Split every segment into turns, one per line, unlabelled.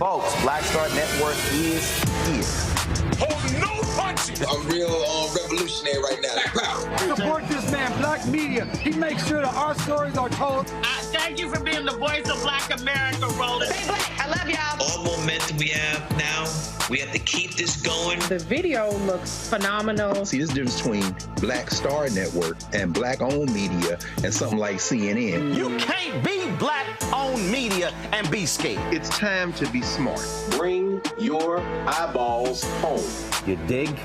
Folks, Black Star Network is here.
Hold no punches!
I'm real revolutionary right now.
Support this man, Black Media. He makes sure that our stories are told.
Thank you for being the voice of Black America, Roland.
Stay black. I love y'all.
All momentum we have now, we have to keep this going.
The video looks phenomenal.
See, there's a difference between Black Star Network and Black-owned media and something like CNN.
You can't be Black-owned media and be scared.
It's time to be smart.
Bring your eyeballs home.
You dig?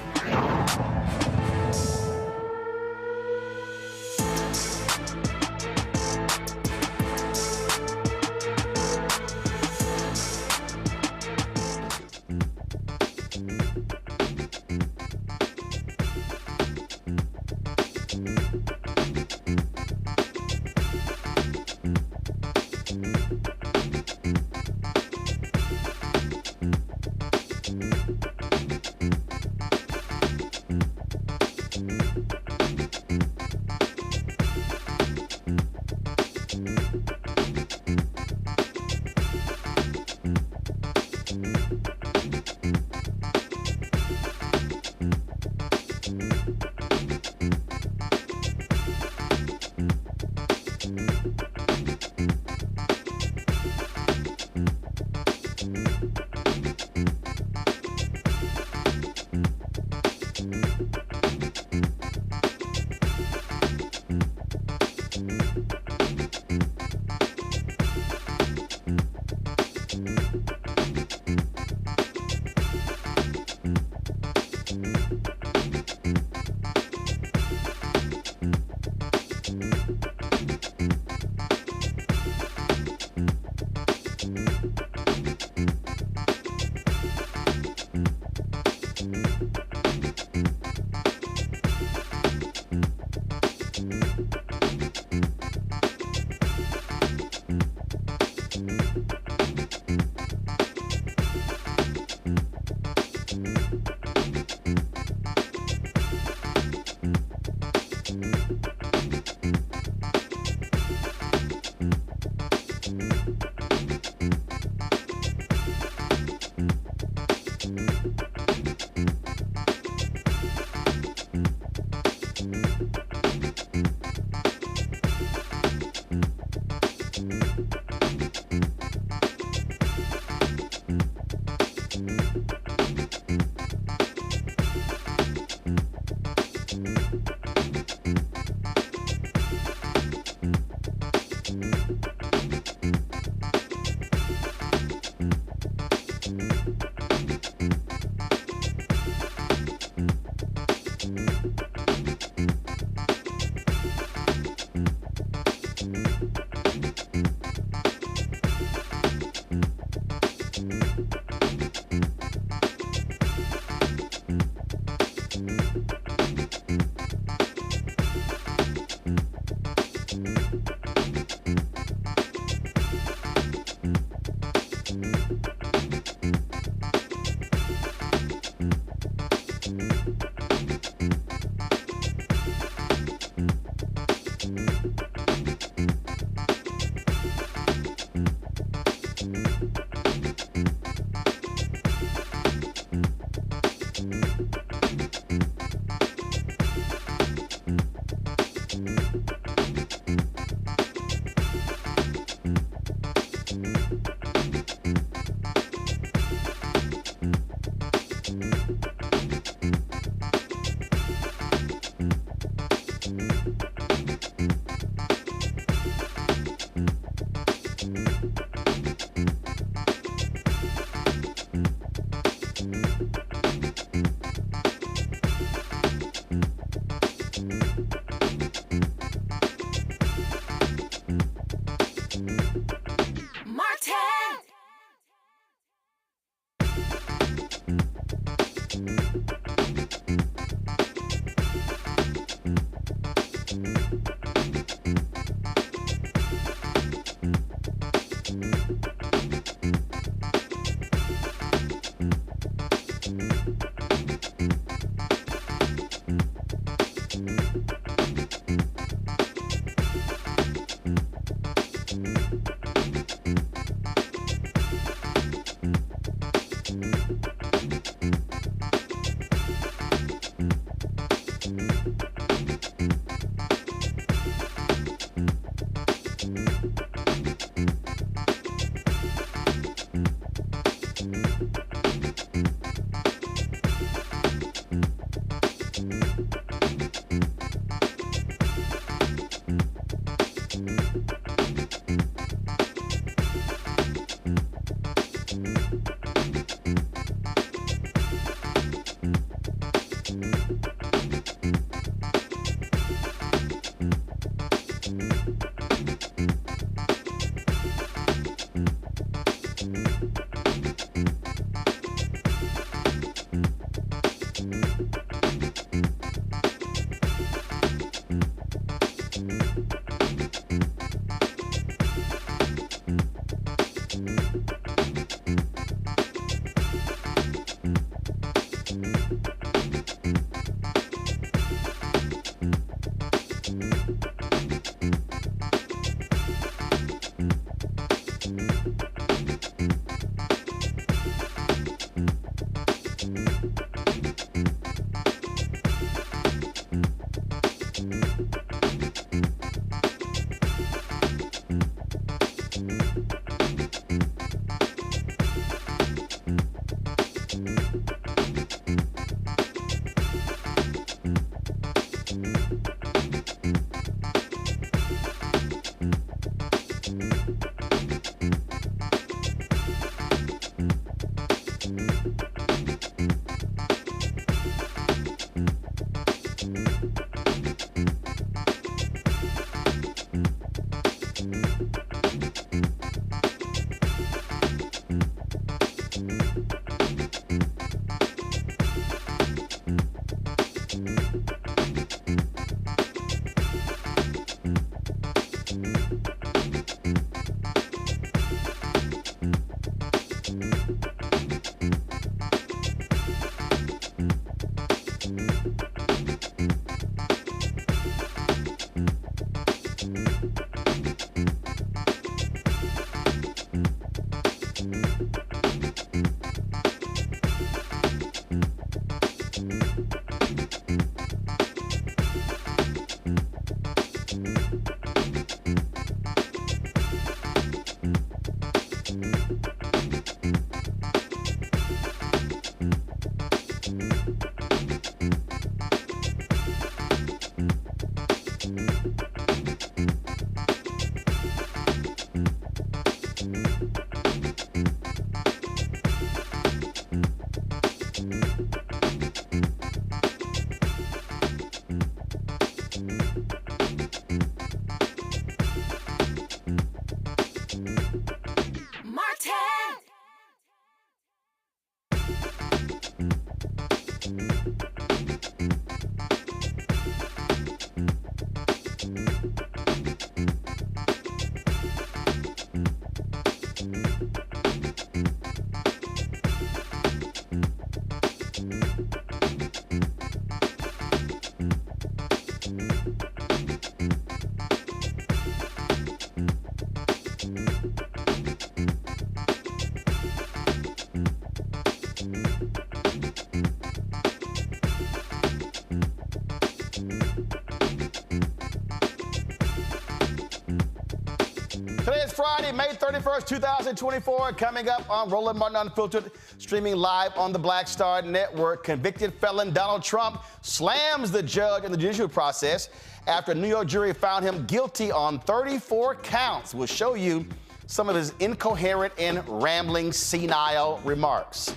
Today is Friday, May 31st, 2024. Coming up on Roland Martin Unfiltered, streaming live on the Black Star Network. Convicted felon Donald Trump slams the judge in the judicial process after a New York jury found him guilty on 34 counts. We'll show you some of his incoherent and rambling senile remarks.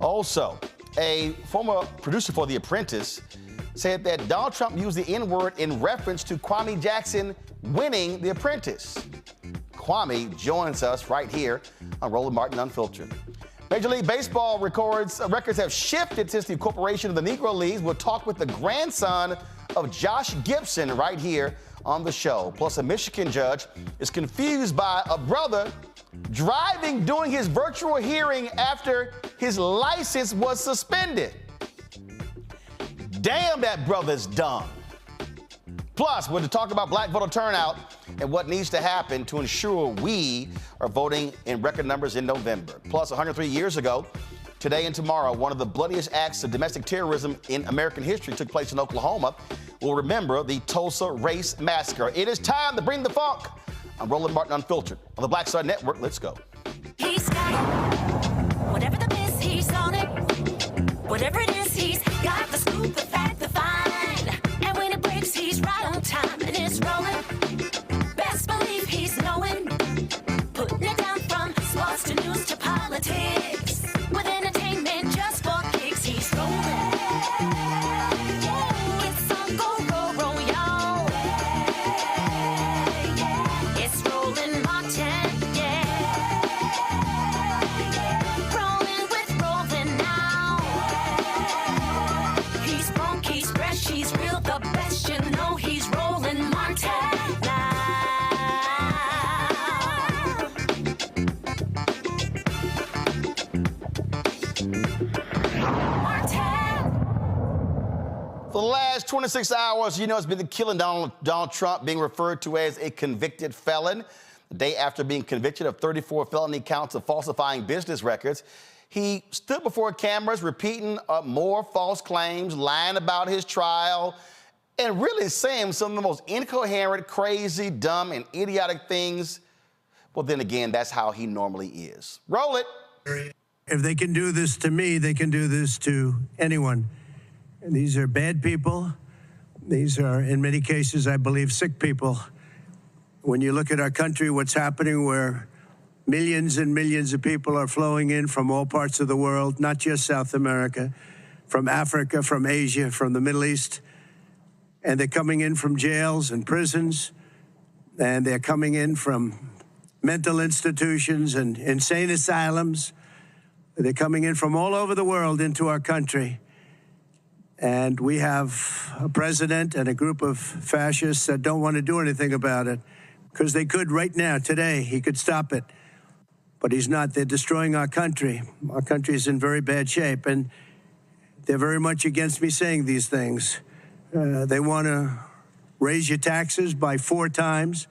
Also, a former producer for The Apprentice said that Donald Trump used the N-word in reference to Kwame Jackson winning The Apprentice. Kwame joins us right here on Roland Martin Unfiltered. Major League Baseball records have shifted since the incorporation of the Negro Leagues. We'll talk with the grandson of Josh Gibson right here on the show. Plus, a Michigan judge is confused by a brother driving during his virtual hearing after his license was suspended. Damn, that brother's dumb. Plus, we're to talk about Black Voter Turnout and what needs to happen to ensure we are voting in record numbers in November. Plus, 103 years ago, Today and tomorrow, one of the bloodiest acts of domestic terrorism in American history took place in Oklahoma. We'll remember the Tulsa Race Massacre. It is time to bring the funk. I'm Roland Martin Unfiltered on the Black Star Network. Let's go.
He's got it. Whatever the miss, he's on it. Whatever it is, he's got the scoop, the fact, the find. And when it breaks, he's right on time and it's rolling. Best believe he's knowing. Putting it down from sports to news to politics. With entertainment just for kicks, he's rolling. It's on go, y'all. It's Roland Martin, Rolling with Roland now. He's funk, he's fresh, he's real, the best, you know he's Roland Martin now.
For the last 26 hours, you know, it's been the killing Donald Trump, being referred to as a convicted felon. The day after being convicted of 34 felony counts of falsifying business records, he stood before cameras repeating more false claims, lying about his trial, and really saying some of the most incoherent, crazy, dumb, and idiotic things. Well, then again, that's how he normally is. Roll it.
If they can do this to me, they can do this to anyone. And these are bad people. These are, in many cases, I believe, sick people. When you look at our country, what's happening, where millions and millions of people are flowing in from all parts of the world, not just South America, from Africa, from Asia, from the Middle East, and they're coming in from jails and prisons, and they're coming in from mental institutions and insane asylums. They're coming in from all over the world into our country. And we have a president and a group of fascists that don't want to do anything about it, because they could right now, today, he could stop it. But he's not. They're destroying our country. Our country is in very bad shape, and they're very much against me saying these things. They want to raise your taxes by 4 times.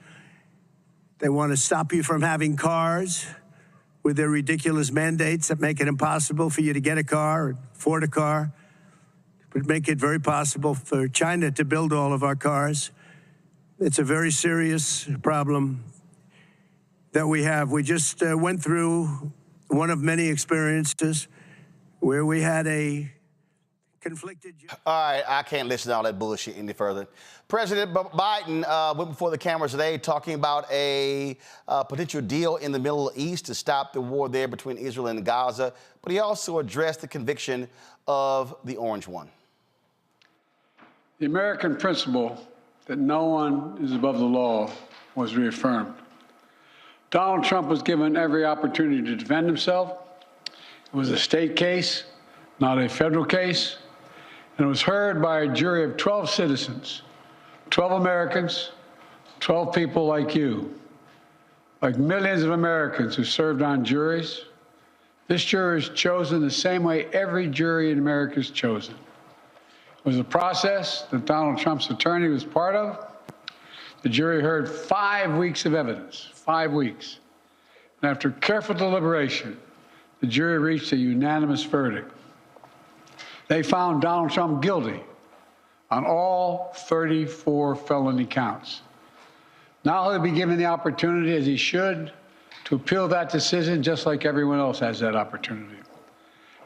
They want to stop you from having cars with their ridiculous mandates that make it impossible for you to get a car or afford a car. Would make it very possible for China to build all of our cars. It's a very serious problem that we have. We just went through one of many experiences where we had a conflicted...
All right, I can't listen to all that bullshit any further. President Biden went before the cameras today talking about a potential deal in the Middle East to stop the war there between Israel and Gaza, but he also addressed the conviction of the Orange One.
The American principle that no one is above the law was reaffirmed. Donald Trump was given every opportunity to defend himself. It was a state case, not a federal case, and it was heard by a jury of 12 citizens, 12 Americans, 12 people like you, like millions of Americans who served on juries. This jury is chosen the same way every jury in America is chosen. It was a process that Donald Trump's attorney was part of. The jury heard 5 weeks of evidence, 5 weeks. And after careful deliberation, the jury reached a unanimous verdict. They found Donald Trump guilty on all 34 felony counts. Now he'll be given the opportunity, as he should, to appeal that decision just like everyone else has that opportunity.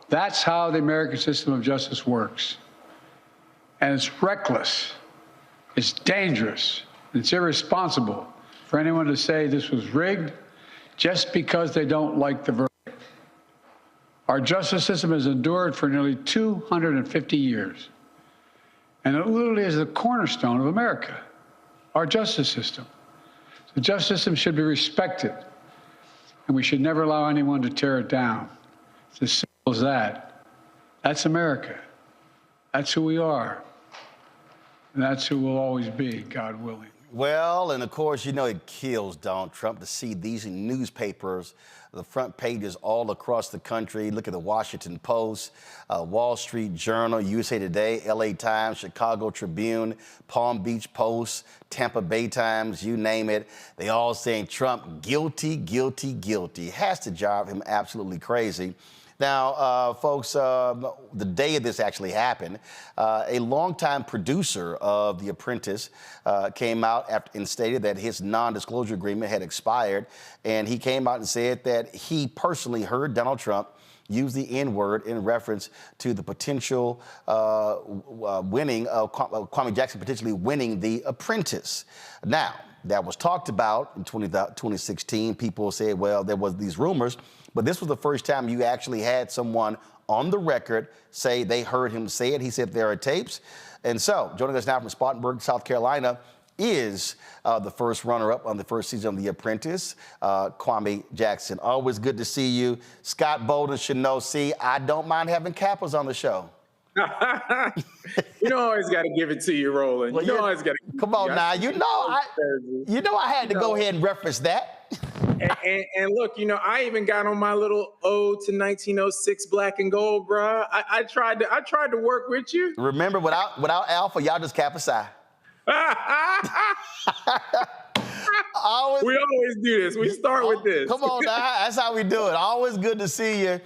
That's how the American system of justice works. And it's reckless, it's dangerous, it's irresponsible for anyone to say this was rigged just because they don't like the verdict. Our justice system has endured for nearly 250 years, and it literally is the cornerstone of America, our justice system. The justice system should be respected, and we should never allow anyone to tear it down. It's as simple as that. That's America. That's who we are. And that's who we'll always be, God willing.
Well, and of course, you know, it kills Donald Trump to see these newspapers, the front pages all across the country. Look at the Washington Post, Wall Street Journal, USA Today, LA Times, Chicago Tribune, Palm Beach Post, Tampa Bay Times, you name it. They all saying Trump guilty, guilty, guilty. It has to drive him absolutely crazy. Now, folks, the day of this actually happened, a longtime producer of The Apprentice came out and stated that his non-disclosure agreement had expired, and he came out and said that he personally heard Donald Trump use the N-word in reference to the potential winning of Kwame Jackson potentially winning The Apprentice. Now, that was talked about in 2016. People said, well, there was these rumors, but this was the first time you actually had someone on the record say they heard him say it. He said there are tapes. And so, joining us now from Spartanburg, South Carolina, is the first runner-up on the first season of The Apprentice, Kwame Jackson. Always good to see you. Scott Bolden should know, see, I don't mind having Kappas on the show.
You don't always got to give it to you, Roland.
Well,
Always got to.
Come on now. You know I had to go ahead and reference that.
And look, I even got on my little ode to 1906 black and gold, bro. I tried to work with you.
Remember, without Alpha, y'all just Kappa Psi.
We always do this. We start with this.
Come on now. That's how we do it. Always good to see you.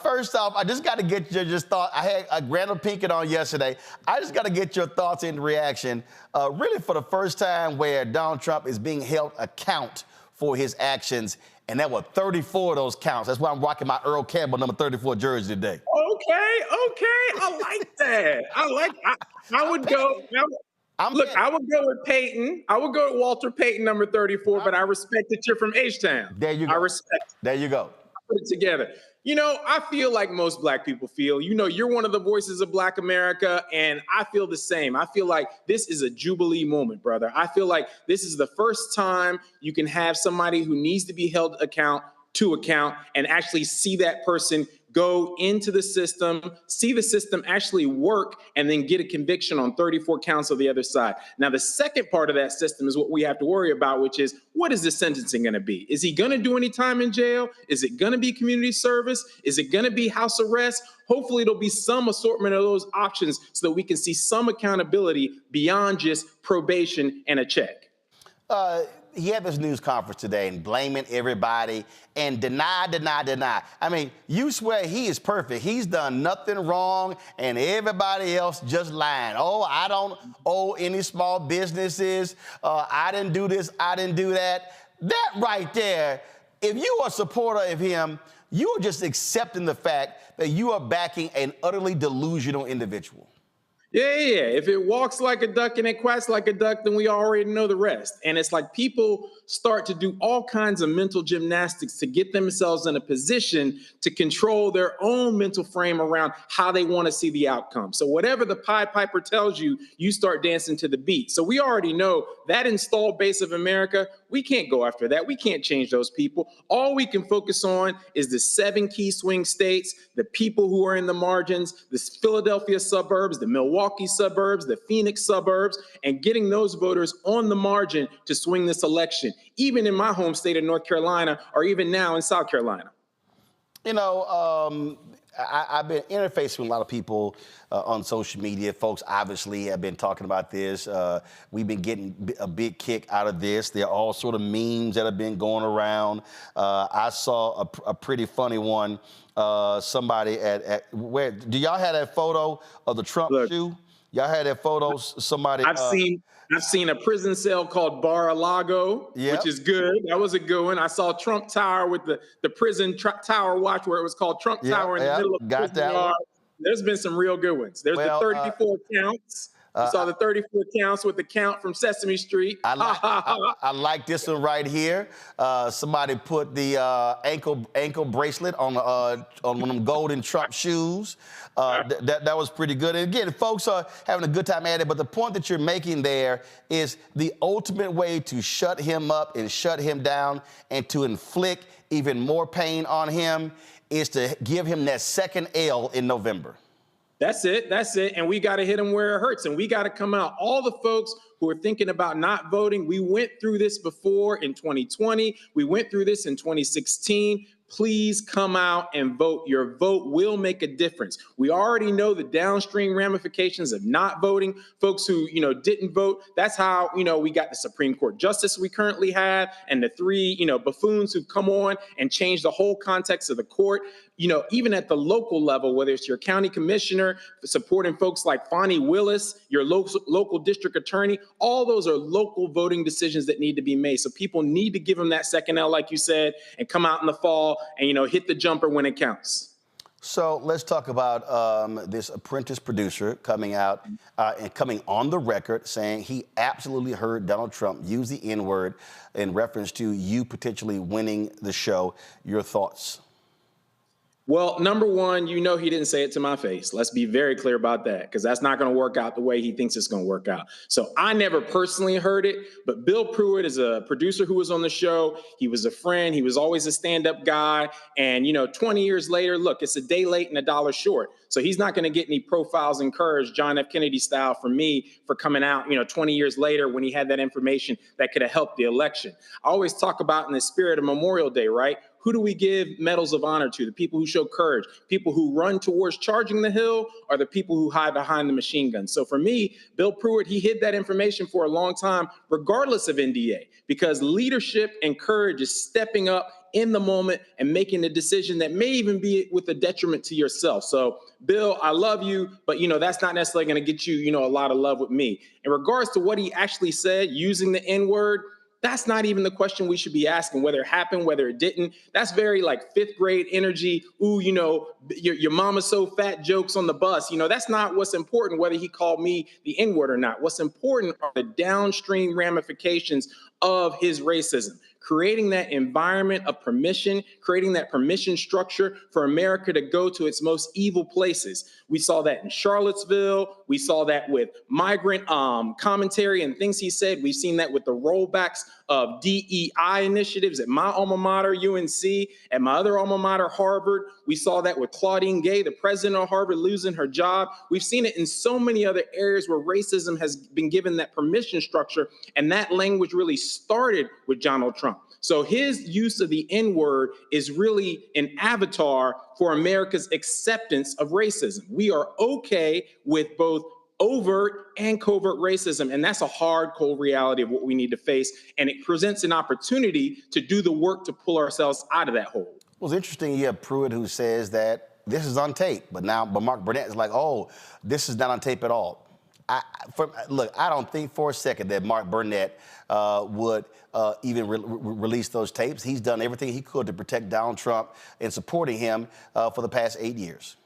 First off, I just got to get your thought. I had Randall Pinkett on yesterday. I just got to get your thoughts and reaction. Really, for the first time, where Donald Trump is being held account for his actions, and there were 34 of those counts. That's why I'm rocking my Earl Campbell number 34 jersey today.
Okay. I like that. I would go. I would go with Peyton. I would go with Walter Payton, number 34, but I respect that you're from H-Town.
There you go.
I respect.
There you go.
Put it together. I feel like most black people feel. You're one of the voices of Black America, and I feel the same. I feel like this is a jubilee moment, brother. I feel like this is the first time you can have somebody who needs to be held to account and actually see that person go into the system, see the system actually work, and then get a conviction on 34 counts of the other side. Now, the second part of that system is what we have to worry about, which is, what is the sentencing going to be? Is he going to do any time in jail? Is it going to be community service? Is it going to be house arrest? Hopefully, it'll be some assortment of those options so that we can see some accountability beyond just probation and a check.
He had this news conference today and blaming everybody and deny. I mean, you swear he is perfect. He's done nothing wrong and everybody else just lying. Oh, I don't owe any small businesses. I didn't do this. I didn't do that. That right there, if you are a supporter of him, you are just accepting the fact that you are backing an utterly delusional individual.
Yeah. If it walks like a duck and it quacks like a duck, then we already know the rest. And it's like people start to do all kinds of mental gymnastics to get themselves in a position to control their own mental frame around how they want to see the outcome. So whatever the Pied Piper tells you, you start dancing to the beat. So we already know that installed base of America, we can't go after that. We can't change those people. All we can focus on is the 7 key swing states, the people who are in the margins, the Philadelphia suburbs, the Milwaukee suburbs, the Phoenix suburbs, and getting those voters on the margin to swing this election, even in my home state of North Carolina, or even now in South Carolina.
I've been interfacing with a lot of people on social media. Folks obviously have been talking about this. We've been getting a big kick out of this. There are all sort of memes that have been going around. I saw a pretty funny one. Somebody where do y'all have that photo of the Trump shoe? Y'all had that photo. Somebody.
I've seen a prison cell called Bar-a-Lago, which is good. That was a good one. I saw Trump Tower with the prison tower watch where it was called Trump Tower in the middle of the prison yard. There's been some real good ones. There's the 34 counts. You saw the 34 counts with the count from Sesame Street.
I like this one right here. Somebody put the ankle bracelet on one of them golden Trump shoes. That was pretty good. And again, folks are having a good time at it, but the point that you're making there is the ultimate way to shut him up and shut him down and to inflict even more pain on him is to give him that second L in November.
That's it. And we got to hit them where it hurts. And we got to come out. All the folks who are thinking about not voting, we went through this before in 2020. We went through this in 2016. Please come out and vote. Your vote will make a difference. We already know the downstream ramifications of not voting. Folks who, didn't vote. That's how, we got the Supreme Court justice we currently have and the 3, buffoons who've come on and changed the whole context of the court. even at the local level, whether it's your county commissioner, supporting folks like Fonnie Willis, your local district attorney, all those are local voting decisions that need to be made. So people need to give them that second L, like you said, and come out in the fall and, hit the jumper when it counts.
So let's talk about this Apprentice producer coming out and coming on the record saying he absolutely heard Donald Trump use the N-word in reference to you potentially winning the show. Your thoughts?
Well, number one, he didn't say it to my face. Let's be very clear about that, because that's not going to work out the way he thinks it's going to work out. So I never personally heard it, but Bill Pruitt is a producer who was on the show. He was a friend. He was always a stand-up guy. And, 20 years later, look, it's a day late and a dollar short. So he's not going to get any profiles encouraged, John F. Kennedy style, from me for coming out, 20 years later when he had that information that could have helped the election. I always talk about, in the spirit of Memorial Day, right? Who do we give medals of honor to? The people who show courage, people who run towards charging the hill, or the people who hide behind the machine gun? So for me, Bill Pruitt, he hid that information for a long time, regardless of NDA, because leadership and courage is stepping up in the moment and making a decision that may even be with a detriment to yourself. So, Bill, I love you, but, that's not necessarily going to get you, a lot of love with me. In regards to what he actually said, using the N-word, that's not even the question we should be asking, whether it happened, whether it didn't. That's very like fifth grade energy. Ooh, your mama's so fat jokes on the bus. That's not what's important, whether he called me the N-word or not. What's important are the downstream ramifications of his racism, creating that environment of permission, creating that permission structure for America to go to its most evil places. We saw that in Charlottesville. We saw that with migrant commentary and things he said. We've seen that with the rollbacks of DEI initiatives at my alma mater, UNC, at my other alma mater, Harvard. We saw that with Claudine Gay, the president of Harvard, losing her job. We've seen it in so many other areas where racism has been given that permission structure, and that language really started with Donald Trump. So his use of the N-word is really an avatar for America's acceptance of racism. We are okay with both overt and covert racism, and that's a hard, cold reality of what we need to face, and it presents an opportunity to do the work to pull ourselves out of that hole.
Well, it's interesting you have Pruitt who says that this is on tape, but Mark Burnett is like, oh, this is not on tape at all. Look, I don't think for a second that Mark Burnett would even release those tapes. He's done everything he could to protect Donald Trump and supporting him for the past 8 years.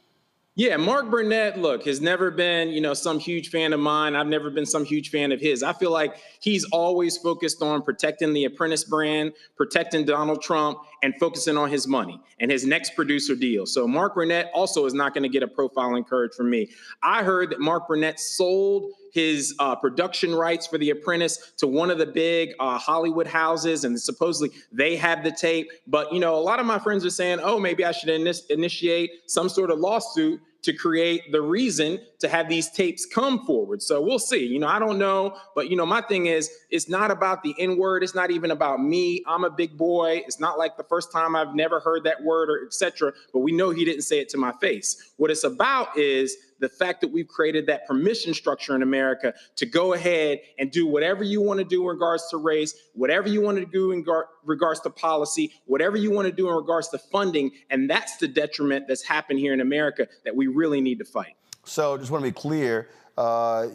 Yeah, Mark Burnett, look, has never been, some huge fan of mine. I've never been some huge fan of his. I feel like he's always focused on protecting the Apprentice brand, protecting Donald Trump, and focusing on his money and his next producer deal. So Mark Burnett also is not going to get a profile encouraged from me. I heard that Mark Burnett sold his production rights for The Apprentice to one of the big Hollywood houses, and supposedly they have the tape. But, a lot of my friends are saying, oh, maybe I should initiate some sort of lawsuit to create the reason to have these tapes come forward. So we'll see. I don't know. But, my thing is, it's not about the N-word. It's not even about me. I'm a big boy. It's not like the first time I've never heard that word or et cetera. But we know he didn't say it to my face. What it's about is the fact that we've created that permission structure in America to go ahead and do whatever you want to do in regards to race, whatever you want to do in regards to policy, whatever you want to do in regards to funding. And that's the detriment that's happened here in America that we really need to fight.
So just want to be clear,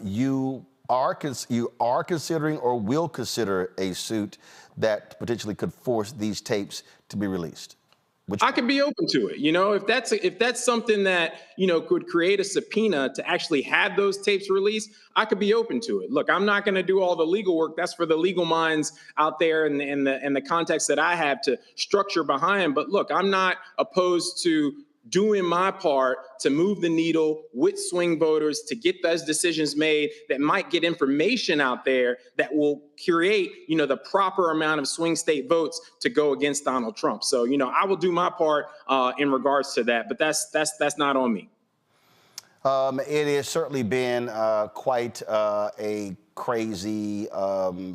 you are considering or will consider a suit that potentially could force these tapes to be released.
I could be open to it. If that's something that, could create a subpoena to actually have those tapes released, I could be open to it. Look, I'm not going to do all the legal work. That's for the legal minds out there and the context that I have to structure behind. But look, I'm not opposed to doing my part to move the needle with swing voters to get those decisions made that might get information out there that will create, the proper amount of swing state votes to go against Donald Trump. So, I will do my part in regards to that, but that's not on me.
It has certainly been quite a crazy,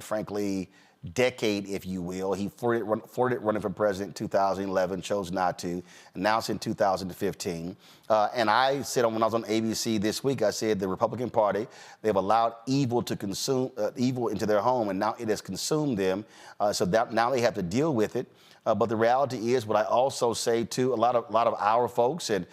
frankly, decade, if you will. He flirted running for president in 2011, chose not to, announced in 2015. And I said when I was on ABC this week, I said the Republican Party, they've allowed evil to consume evil into their home, and now it has consumed them. So that now they have to deal with it. But the reality is, what I also say to a lot of our folks and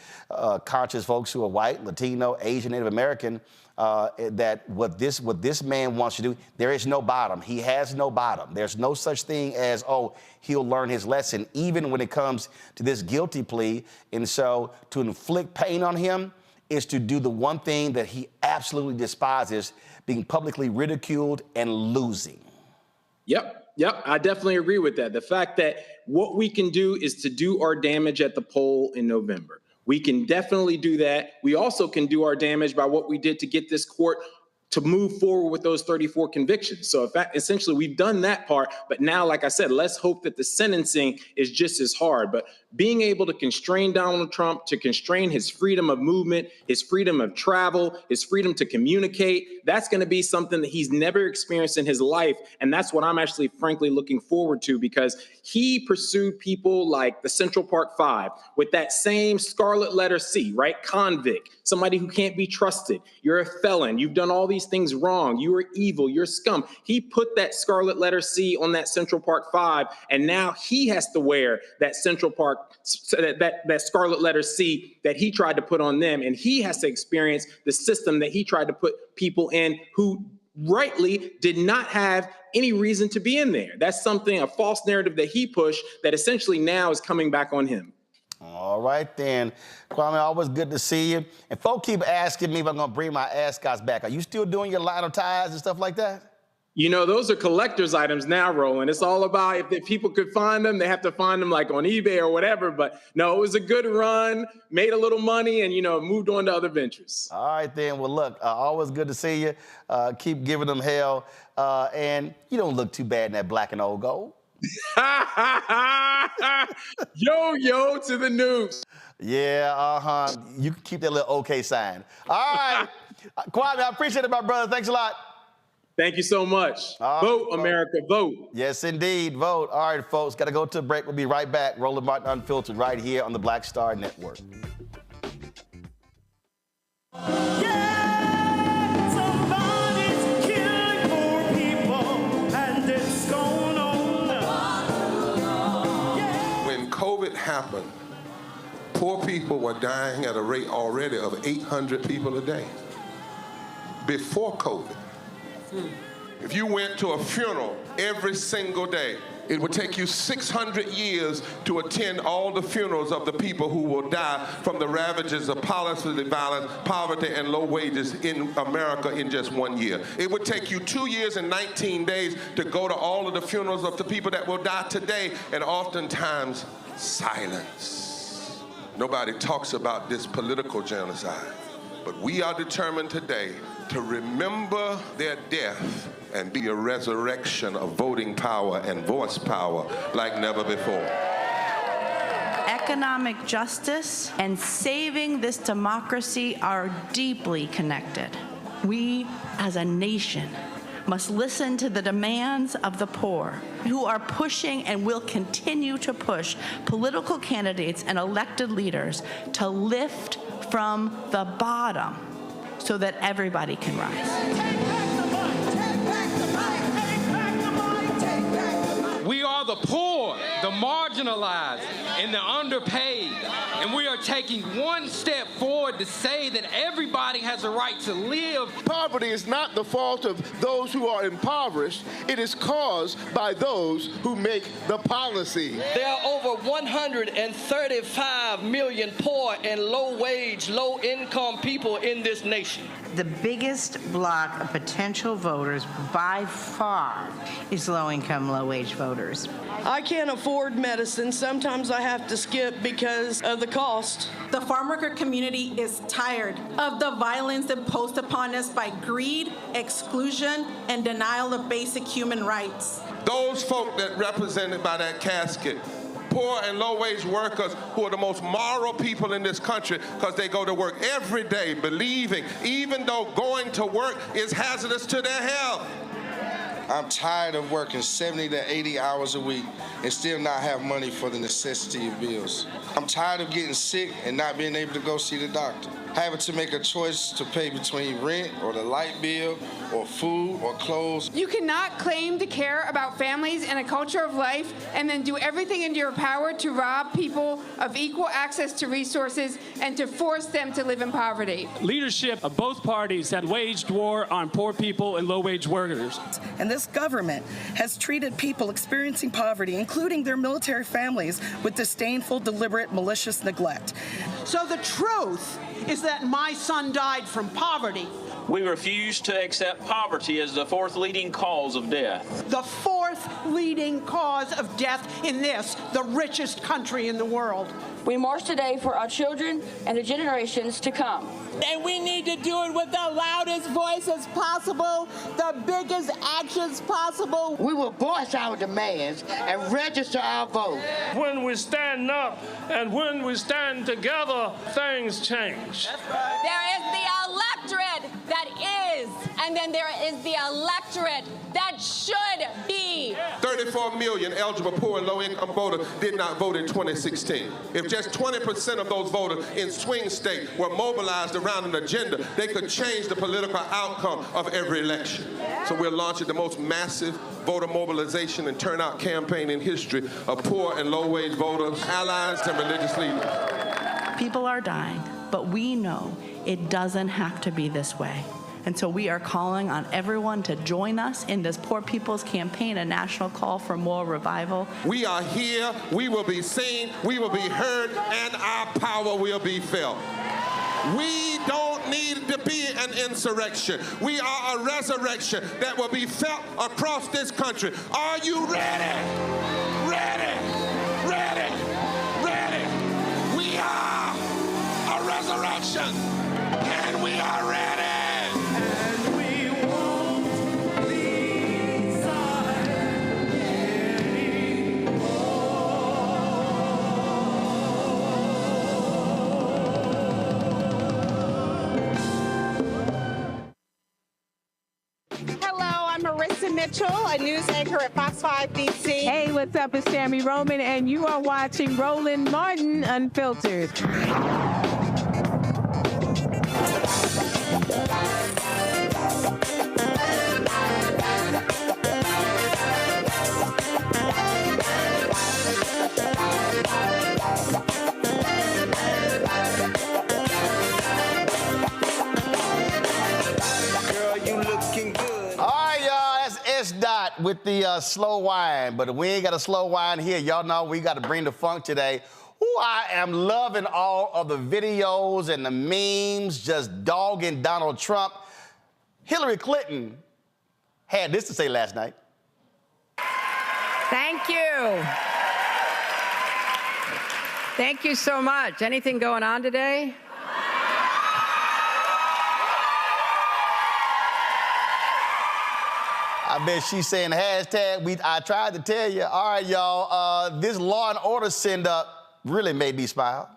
conscious folks who are white, Latino, Asian, Native American, that what this man wants to do, there is no bottom. He has no bottom. There's no such thing as, oh, he'll learn his lesson, even when it comes to this guilty plea. And so to inflict pain on him is to do the one thing that he absolutely despises, being publicly ridiculed and losing.
Yep, I definitely agree with that. The fact that what we can do is to do our damage at the poll in November. We can definitely do that. We also can do our damage by what we did to get this court to move forward with those 34 convictions. So essentially we've done that part, but now, like I said, let's hope that the sentencing is just as hard. But being able to constrain Donald Trump, to constrain his freedom of movement, his freedom of travel, his freedom to communicate, that's going to be something that he's never experienced in his life. And that's what I'm actually frankly looking forward to, because he pursued people like the Central Park Five with that same scarlet letter C, right? Convict, somebody who can't be trusted. You're a felon. You've done all these things wrong. You are evil. You're scum. He put that scarlet letter C on that Central Park Five, and now he has to wear that Central Park, that scarlet letter C that he tried to put on them, and he has to experience the system that he tried to put people in who rightly did not have any reason to be in there. That's something, a false narrative that he pushed that essentially now is coming back on him.
All right, then. Kwame, always good to see you. And folks keep asking me if I'm going to bring my ascots back. Are you still doing your line of ties and stuff like that?
You know, those are collector's items now, Roland. It's all about if people could find them, they have to find them like on eBay or whatever. But no, it was a good run, made a little money, and, moved on to other ventures.
All right, then. Well, look, always good to see you. Keep giving them hell. And you don't look too bad in that black and old gold.
Yo to the news.
Yeah, You can keep that little okay sign. All right. Kwame, I appreciate it, my brother. Thanks a lot.
Thank you so much. Vote, America, vote.
Yes, indeed, vote. All right, folks, got to go to a break. We'll be right back. Roland Martin Unfiltered right here on the Black Star Network.
When COVID happened, poor people were dying at a rate already of 800 people a day. Before COVID, if you went to a funeral every single day, it would take you 600 years to attend all the funerals of the people who will die from the ravages of policy violence, poverty, and low wages in America in just 1 year. It would take you 2 years and 19 days to go to all of the funerals of the people that will die today, and oftentimes silence. Nobody talks about this political genocide, but we are determined today to remember their death and be a resurrection of voting power and voice power like never before.
Economic justice and saving this democracy are deeply connected. We, as a nation, must listen to the demands of the poor, who are pushing and will continue to push political candidates and elected leaders to lift from the bottom so that everybody can rise.
We are the poor, the marginalized, and the underpaid. And we are taking one step forward to say that everybody has a right to live.
Poverty is not the fault of those who are impoverished. It is caused by those who make the policy.
There are over 135 million poor and low-wage, low-income people in this nation.
The biggest block of potential voters by far is low-income, low-wage voters.
I can't afford medicine. Sometimes I have to skip because of the cost.
The farm worker community is tired of the violence imposed upon us by greed, exclusion, and denial of basic human rights.
Those folk that represented by that casket, poor and low-wage workers who are the most moral people in this country because they go to work every day believing, even though going to work is hazardous to their health.
I'm tired of working 70 to 80 hours a week and still not have money for the necessity of bills. I'm tired of getting sick and not being able to go see the doctor. Having to make a choice to pay between rent or the light bill or food or clothes.
You cannot claim to care about families and a culture of life and then do everything in your power to rob people of equal access to resources and to force them to live in poverty.
Leadership of both parties have waged war on poor people and low-wage workers.
And this government has treated people experiencing poverty, including their military families, with disdainful, deliberate, malicious neglect.
So the truth is that my son died from poverty.
We refuse to accept poverty as the fourth leading cause of death.
The fourth leading cause of death in this, the richest country in the world.
We march today for our children and the generations to come.
And we need to do it with the loudest voices possible, the biggest actions possible.
We will voice our demands and register our vote.
When we stand up and when we stand together, things change.
There is the electorate that is, and then there is the electorate that should be.
34 million eligible poor and low-income voters did not vote in 2016. If just 20% of those voters in swing states were mobilized around an agenda, they could change the political outcome of every election. So we're launching the most massive voter mobilization and turnout campaign in history of poor and low-wage voters, allies, and religious leaders.
People are dying, but we know it doesn't have to be this way. And so we are calling on everyone to join us in this Poor People's Campaign, a national call for moral revival.
We are here, we will be seen, we will be heard, and our power will be felt. We don't need to be an insurrection. We are a resurrection that will be felt across this country. Are you ready? Ready? Ready? Ready? We are a resurrection, and we are ready.
Mitchell, a news anchor at Fox 5 DC.
Hey, what's up? It's Tammy Roman, and you are watching Roland Martin Unfiltered.
With the slow wine, but we ain't got a slow wine here. Y'all know we got to bring the funk today. Ooh, I am loving all of the videos and the memes just dogging Donald Trump. Hillary Clinton had this to say last night.
Thank you. Thank you so much. Anything going on today?
I bet she's saying hashtag, I tried to tell you. All right, y'all, this Law and Order send-up really made me smile.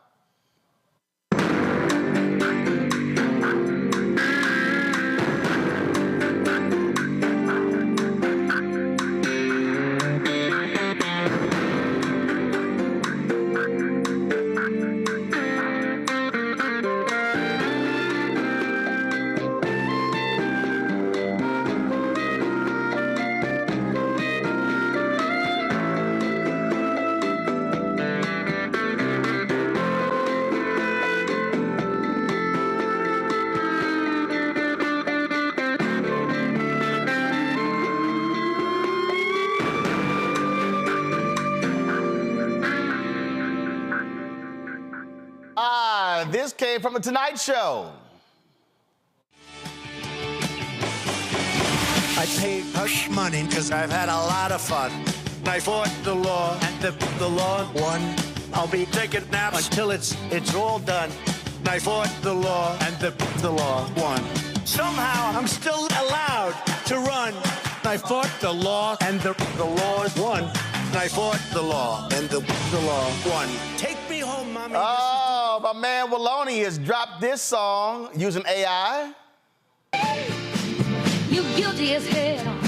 This came from The Tonight Show.
I paid hush money because I've had a lot of fun. I fought the law, and the law won. I'll be taking naps until it's all done. I fought the law, and the law won. Somehow I'm still allowed to run. I fought the law, and the law won. I fought the law, and the law won. Take me home, mommy.
Oh, my man Waloney has dropped this song using AI.
You guilty as hell.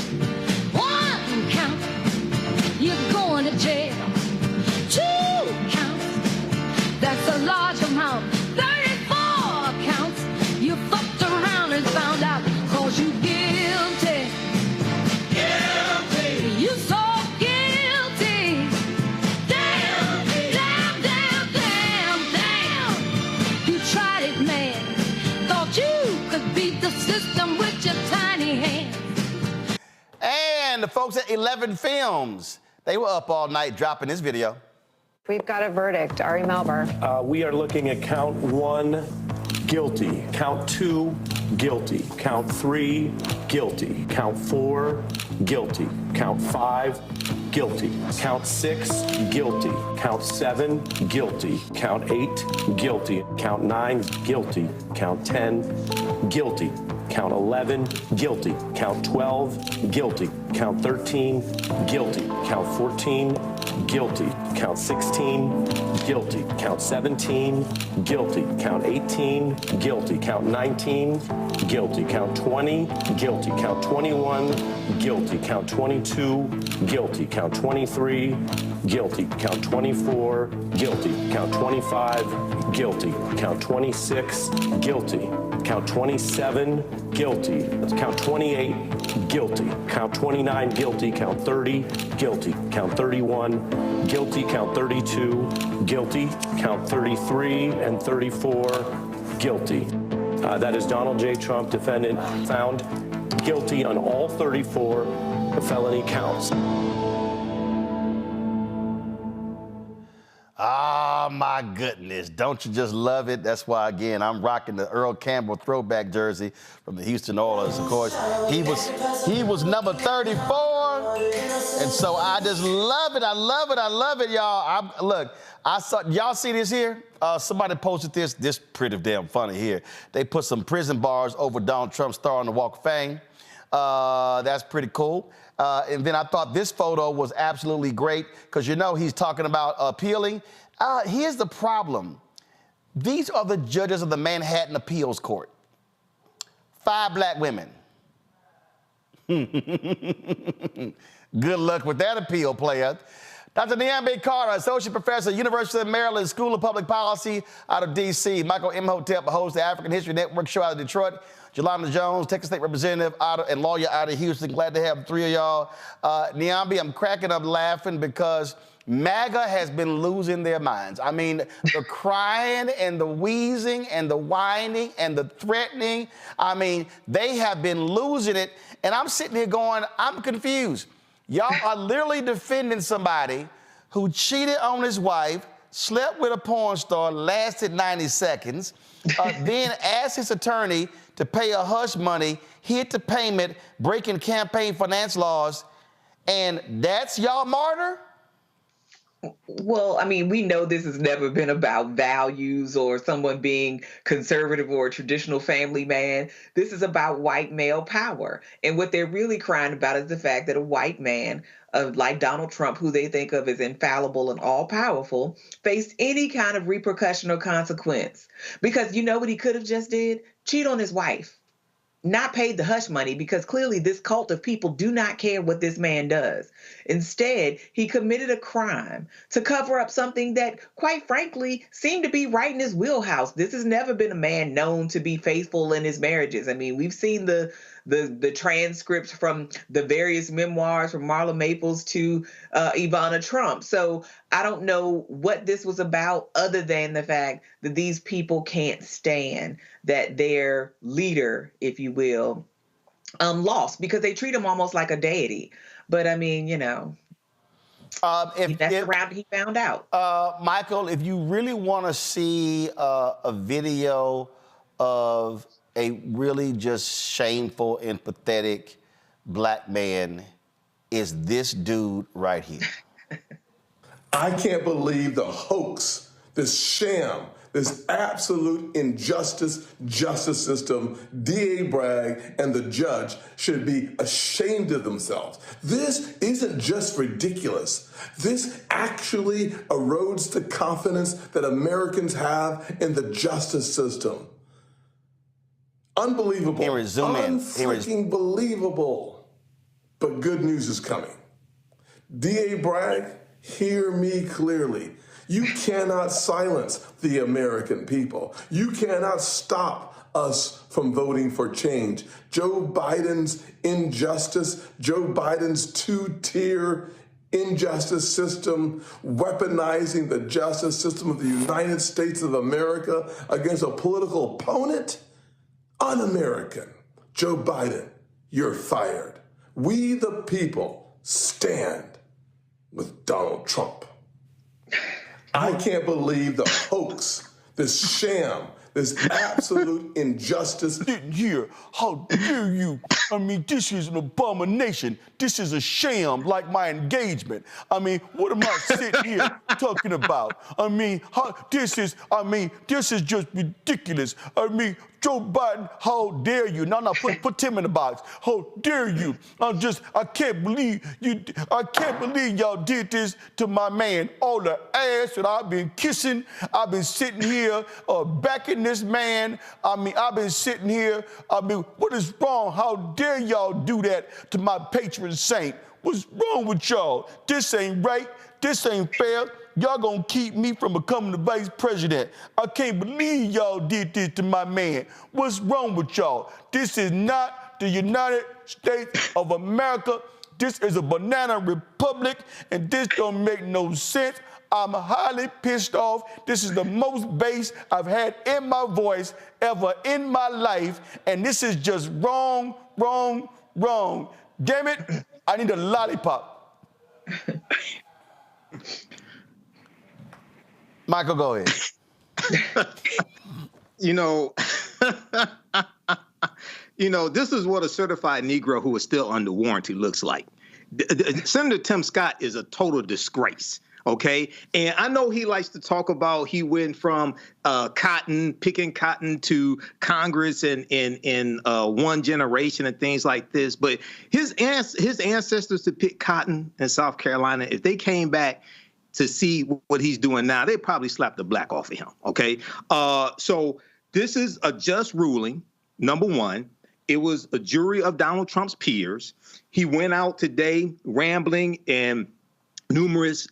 And the folks at 11 Films, they were up all night dropping this video.
We've got a verdict. Ari Melber.
We are looking at count 1, guilty. Count 2, guilty. Count 3, guilty. Count 4, guilty. Count 5, guilty. Count 6, guilty. Count 7, guilty. Count 8, guilty. Count 9, guilty. Count 10, guilty. Count 11, guilty. Count 12, guilty. Count 13, guilty. Count 14, guilty. Count 16, guilty. Count 17, guilty. Count 18, guilty. Count 19, guilty. Count 20, guilty. Count 21, guilty. Count 22, guilty. Count 23, guilty. Count 24, guilty. Count 25, guilty. Count 26, guilty. Count 27, guilty. Count 28, guilty. Count 29, guilty. Count 30, guilty. Count 31, guilty. Count 32, guilty. Count 33 and 34, guilty. That is Donald J. Trump, defendant, found guilty on all 34 felony counts.
Oh, my goodness. Don't you just love it? That's why, again, I'm rocking the Earl Campbell throwback jersey from the Houston Oilers. Of course, he was number 34. And so I just love it. I love it. I love it, y'all. Look, y'all see this here? Somebody posted this. This pretty damn funny here. They put some prison bars over Donald Trump's star on the Walk of Fame. That's pretty cool. And then I thought this photo was absolutely great because, you know, he's talking about appealing. Here's the problem. These are the judges of the Manhattan Appeals Court. 5 black women. Good luck with that appeal, player. Dr. Niambe Carter, Associate Professor, University of Maryland School of Public Policy out of D.C. Michael Imhotep hosts the African History Network show out of Detroit. Jelana Jones, Texas State Representative and lawyer out of Houston. Glad to have 3 of y'all. Niambe, I'm cracking up laughing because MAGA has been losing their minds. I mean, the crying and the wheezing and the whining and the threatening. I mean, they have been losing it. And I'm sitting here going, I'm confused. Y'all are literally defending somebody who cheated on his wife, slept with a porn star, lasted 90 seconds, then asked his attorney to pay a hush money, hid the payment, breaking campaign finance laws, and that's y'all martyr?
Well, I mean, we know this has never been about values or someone being conservative or a traditional family man. This is about white male power. And what they're really crying about is the fact that a white man like Donald Trump, who they think of as infallible and all-powerful, faced any kind of repercussion or consequence. Because you know what he could have just did? Cheat on his wife. Not paid the hush money, because clearly this cult of people do not care what this man does. Instead, he committed a crime to cover up something that, quite frankly, seemed to be right in his wheelhouse. This has never been a man known to be faithful in his marriages. I mean, we've seen the transcripts from the various memoirs from Marla Maples to Ivana Trump. So I don't know what this was about other than the fact that these people can't stand that their leader, if you will, lost, because they treat him almost like a deity. But I mean, you know, that's the route he found out.
Michael, if you really want to see a video of a really just shameful and pathetic black man, is this dude right here.
I can't believe the hoax, this sham, this absolute injustice justice system. D.A. Bragg and the judge should be ashamed of themselves. This isn't just ridiculous. This actually erodes the confidence that Americans have in the justice system. Unbelievable. Unfreaking believable. But good news is coming. D.A. Bragg, hear me clearly. You cannot silence the American people. You cannot stop us from voting for change. Joe Biden's injustice, Joe Biden's two-tier injustice system, weaponizing the justice system of the United States of America against a political opponent, un-American. Joe Biden, you're fired. We the people stand with Donald Trump. I can't believe the hoax, this sham, this absolute injustice.
Here, how dare you? I mean, this is an abomination. This is a sham, like my engagement. I mean, what am I sitting here talking about? I mean, this is just ridiculous. I mean, Joe Biden, how dare you? No, put Tim in the box. How dare you? I can't believe y'all did this to my man. All the ass that I've been kissing. I've been sitting here backing this man. I mean, I've been sitting here. I mean, what is wrong? How dare y'all do that to my patron saint? What's wrong with y'all? This ain't right. This ain't fair. Y'all gonna keep me from becoming the vice president. I can't believe y'all did this to my man. What's wrong with y'all? This is not the United States of America. This is a banana republic, and this don't make no sense. I'm highly pissed off. This is the most bass I've had in my voice ever in my life, and this is just wrong, wrong, wrong. Damn it, I need a lollipop. Michael, go ahead.
This is what a certified Negro who is still under warranty looks like. Senator Tim Scott is a total disgrace. Okay. And I know he likes to talk about he went from picking cotton to Congress in one generation and things like this. But his ancestors to pick cotton in South Carolina, if they came back to see what he's doing now, they probably slapped the black off of him. OK, so this is a just ruling. Number one, it was a jury of Donald Trump's peers. He went out today rambling, and numerous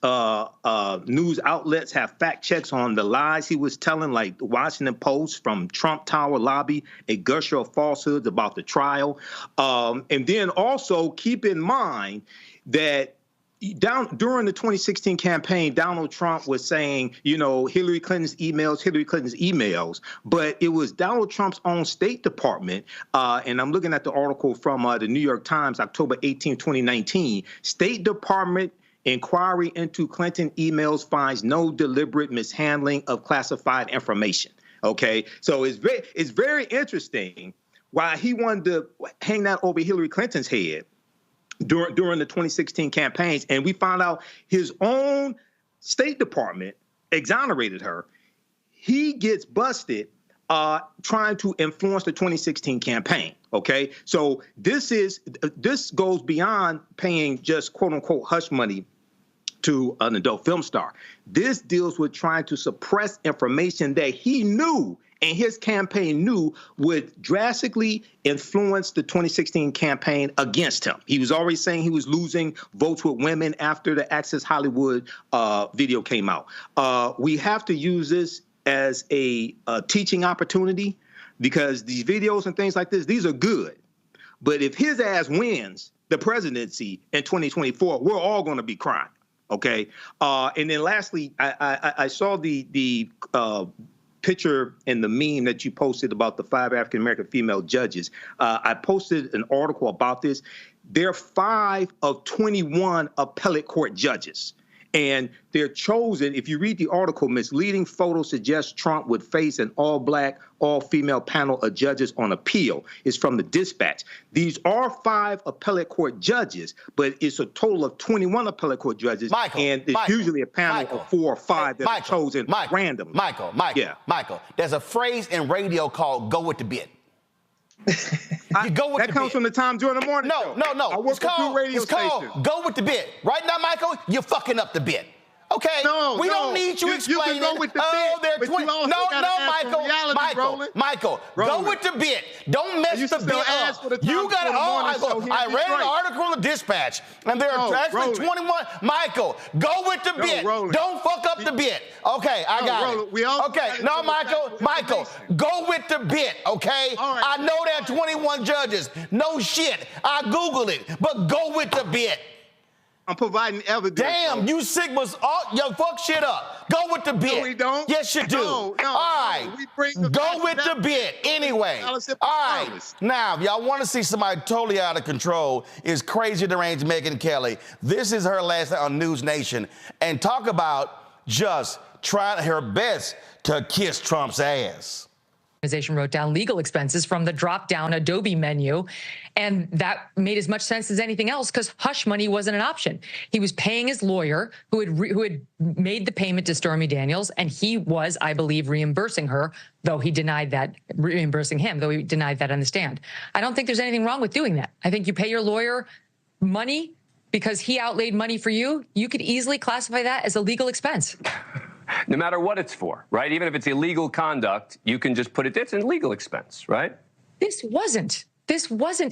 news outlets have fact checks on the lies he was telling, like the Washington Post from Trump Tower lobby, a gusher of falsehoods about the trial. And then also keep in mind that during the 2016 campaign, Donald Trump was saying, Hillary Clinton's emails, but it was Donald Trump's own State Department. And I'm looking at the article from the New York Times, October 18, 2019. State Department inquiry into Clinton emails finds no deliberate mishandling of classified information. Okay, so it's very interesting why he wanted to hang that over Hillary Clinton's head during the 2016 campaigns, and we found out his own State Department exonerated her. He gets busted trying to influence the 2016 campaign. Okay, so this goes beyond paying just quote unquote hush money to an adult film star. This deals with trying to suppress information that he knew and his campaign knew would drastically influence the 2016 campaign against him. He was already saying he was losing votes with women after the Access Hollywood video came out. We have to use this as a teaching opportunity, because these videos and things like this, these are good. But if his ass wins the presidency in 2024, we're all going to be crying. Okay. And then lastly, I saw the picture and the meme that you posted about the 5 African-American female judges. I posted an article about this. There are 5 of 21 appellate court judges. And they're chosen, if you read the article, misleading photos suggest Trump would face an all-black, all-female panel of judges on appeal. It's from the Dispatch. These are 5 appellate court judges, but it's a total of 21 appellate court judges. And it's usually a panel of 4 or 5 that are chosen randomly.
Michael, there's a phrase in radio called "go with the bit." You go with
that comes from the Time during the morning.
No.
I work for 2 radio stations.
Go with the bit. Right now, Michael, you're fucking up the bit. Okay, we don't need you explaining.
You can go with the bit, but you also
Michael, go with the bit. Don't mess the bit up. You got I read an article in the Dispatch, and there are actually 21. Michael, go with the bit. Don't fuck up the bit. Okay, I got it. Okay, no, Michael, go with the bit. Okay, I know there are 21 judges. No shit, I Googled it, but go with the bit.
I'm providing evidence.
Damn, you Sigmas, yo, fuck shit up. Go with the bit.
No, we don't.
Yes, you do.
No,
all right.
We bring the
go with the bit. Anyway. All right. Now, if y'all want to see somebody totally out of control, is crazy deranged Megyn Kelly. This is her last night on News Nation. And talk about just trying her best to kiss Trump's ass.
Organization wrote down legal expenses from the drop-down Adobe menu, and that made as much sense as anything else because hush money wasn't an option. He was paying his lawyer who had made the payment to Stormy Daniels, and he was, I believe, reimbursing her, though he denied that, reimbursing him, though he denied that on the stand. I don't think there's anything wrong with doing that. I think you pay your lawyer money because he outlaid money for you. You could easily classify that as a legal expense.
No matter what it's for, right? Even if it's illegal conduct, you can just put it's a legal expense, right?
This wasn't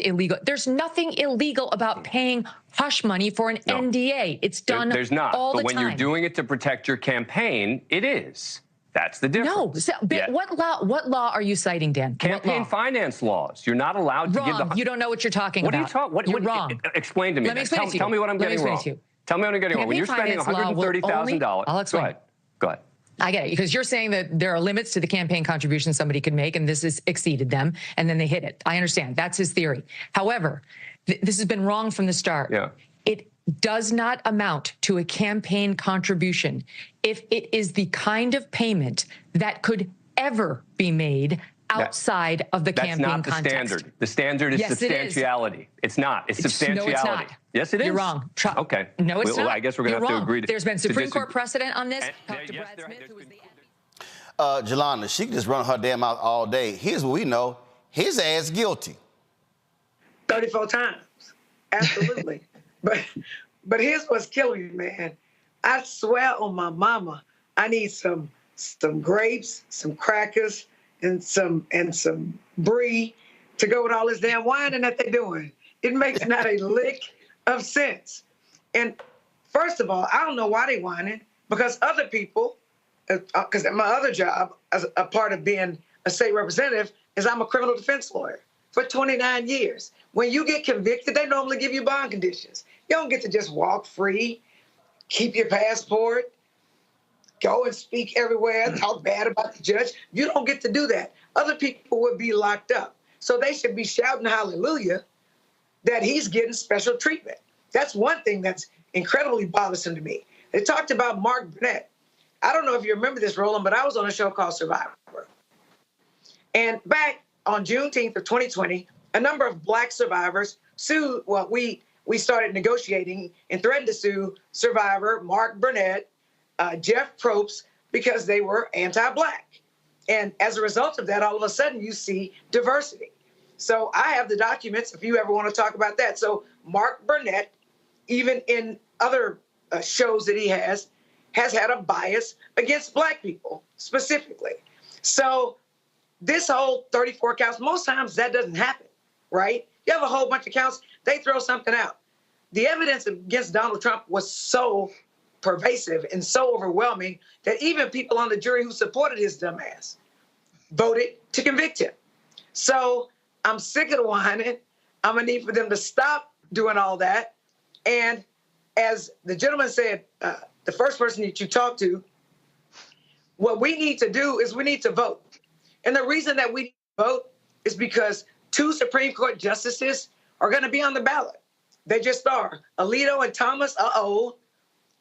illegal. There's nothing illegal about paying hush money for an NDA. It's done
There's not.
all the
time. But when you're doing it to protect your campaign, it is. That's the difference.
No. What law are you citing, Dan?
Campaign finance laws. You're not allowed to give the...
You don't know what you're talking
about.
What
are you talking?
You're wrong.
Explain to me.
Let me explain to you.
Tell me what I'm getting wrong. Tell me what I'm getting wrong. When you're spending $130,000...
I'll explain.
Go ahead.
I get it, because you're saying that there are limits to the campaign contributions somebody could make, and this has exceeded them, and then they hit it. I understand. That's his theory. However, this has been wrong from the start.
Yeah.
It does not amount to a campaign contribution if it is the kind of payment that could ever be made outside of the campaign context.
That's not the standard. The standard is substantiality. It's not. It's substantiality.
No, it's not.
Yes, it is.
You're wrong.
Okay.
No, it's not.
Well, I guess we're going to have to agree.
There's been Supreme Court precedent on this. Talk to Brad Smith, who was the
Jelana, she can just run her damn mouth all day. Here's what we know. His ass guilty.
34 times. Absolutely. But here's what's killing me, man. I swear on my mama, I need some grapes, some crackers, and some brie to go with all this damn whining that they're doing. It makes not a lick of sense. And first of all, I don't know why they're whining, because other people, because my other job as a part of being a state representative is I'm a criminal defense lawyer for 29 years. When you get convicted, they normally give you bond conditions. You don't get to just walk free, keep your passport, go and speak everywhere, talk bad about the judge. You don't get to do that. Other people would be locked up. So they should be shouting hallelujah that he's getting special treatment. That's one thing that's incredibly bothersome to me. They talked about Mark Burnett. I don't know if you remember this, Roland, but I was on a show called Survivor. And back on Juneteenth of 2020, a number of black survivors sued, well, we started negotiating and threatened to sue Survivor, Mark Burnett, Jeff Probst, because they were anti-black. And as a result of that, all of a sudden you see diversity. So I have the documents if you ever want to talk about that. So Mark Burnett, even in other shows that he has had a bias against black people specifically. So this whole 34 counts, most times that doesn't happen, right? You have a whole bunch of counts, they throw something out. The evidence against Donald Trump was so pervasive and so overwhelming that even people on the jury who supported his dumb ass voted to convict him. So I'm sick of the whining. I'm gonna need for them to stop doing all that. And as the gentleman said, the first person that you talked to, what we need to do is we need to vote. And the reason that we need to vote is because 2 Supreme Court justices are gonna be on the ballot. They just are. Alito and Thomas are old.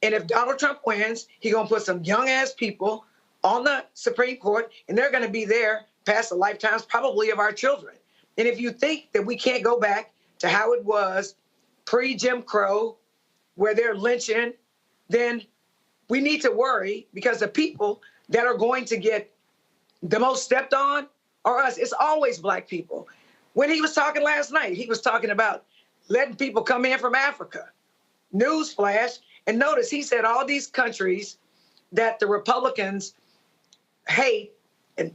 And if Donald Trump wins, he's gonna put some young ass people on the Supreme Court, and they're gonna be there past the lifetimes probably of our children. And if you think that we can't go back to how it was pre-Jim Crow, where they're lynching, then we need to worry, because the people that are going to get the most stepped on are us. It's always black people. When he was talking last night, he was talking about letting people come in from Africa. Newsflash. And notice he said all these countries that the Republicans hate, and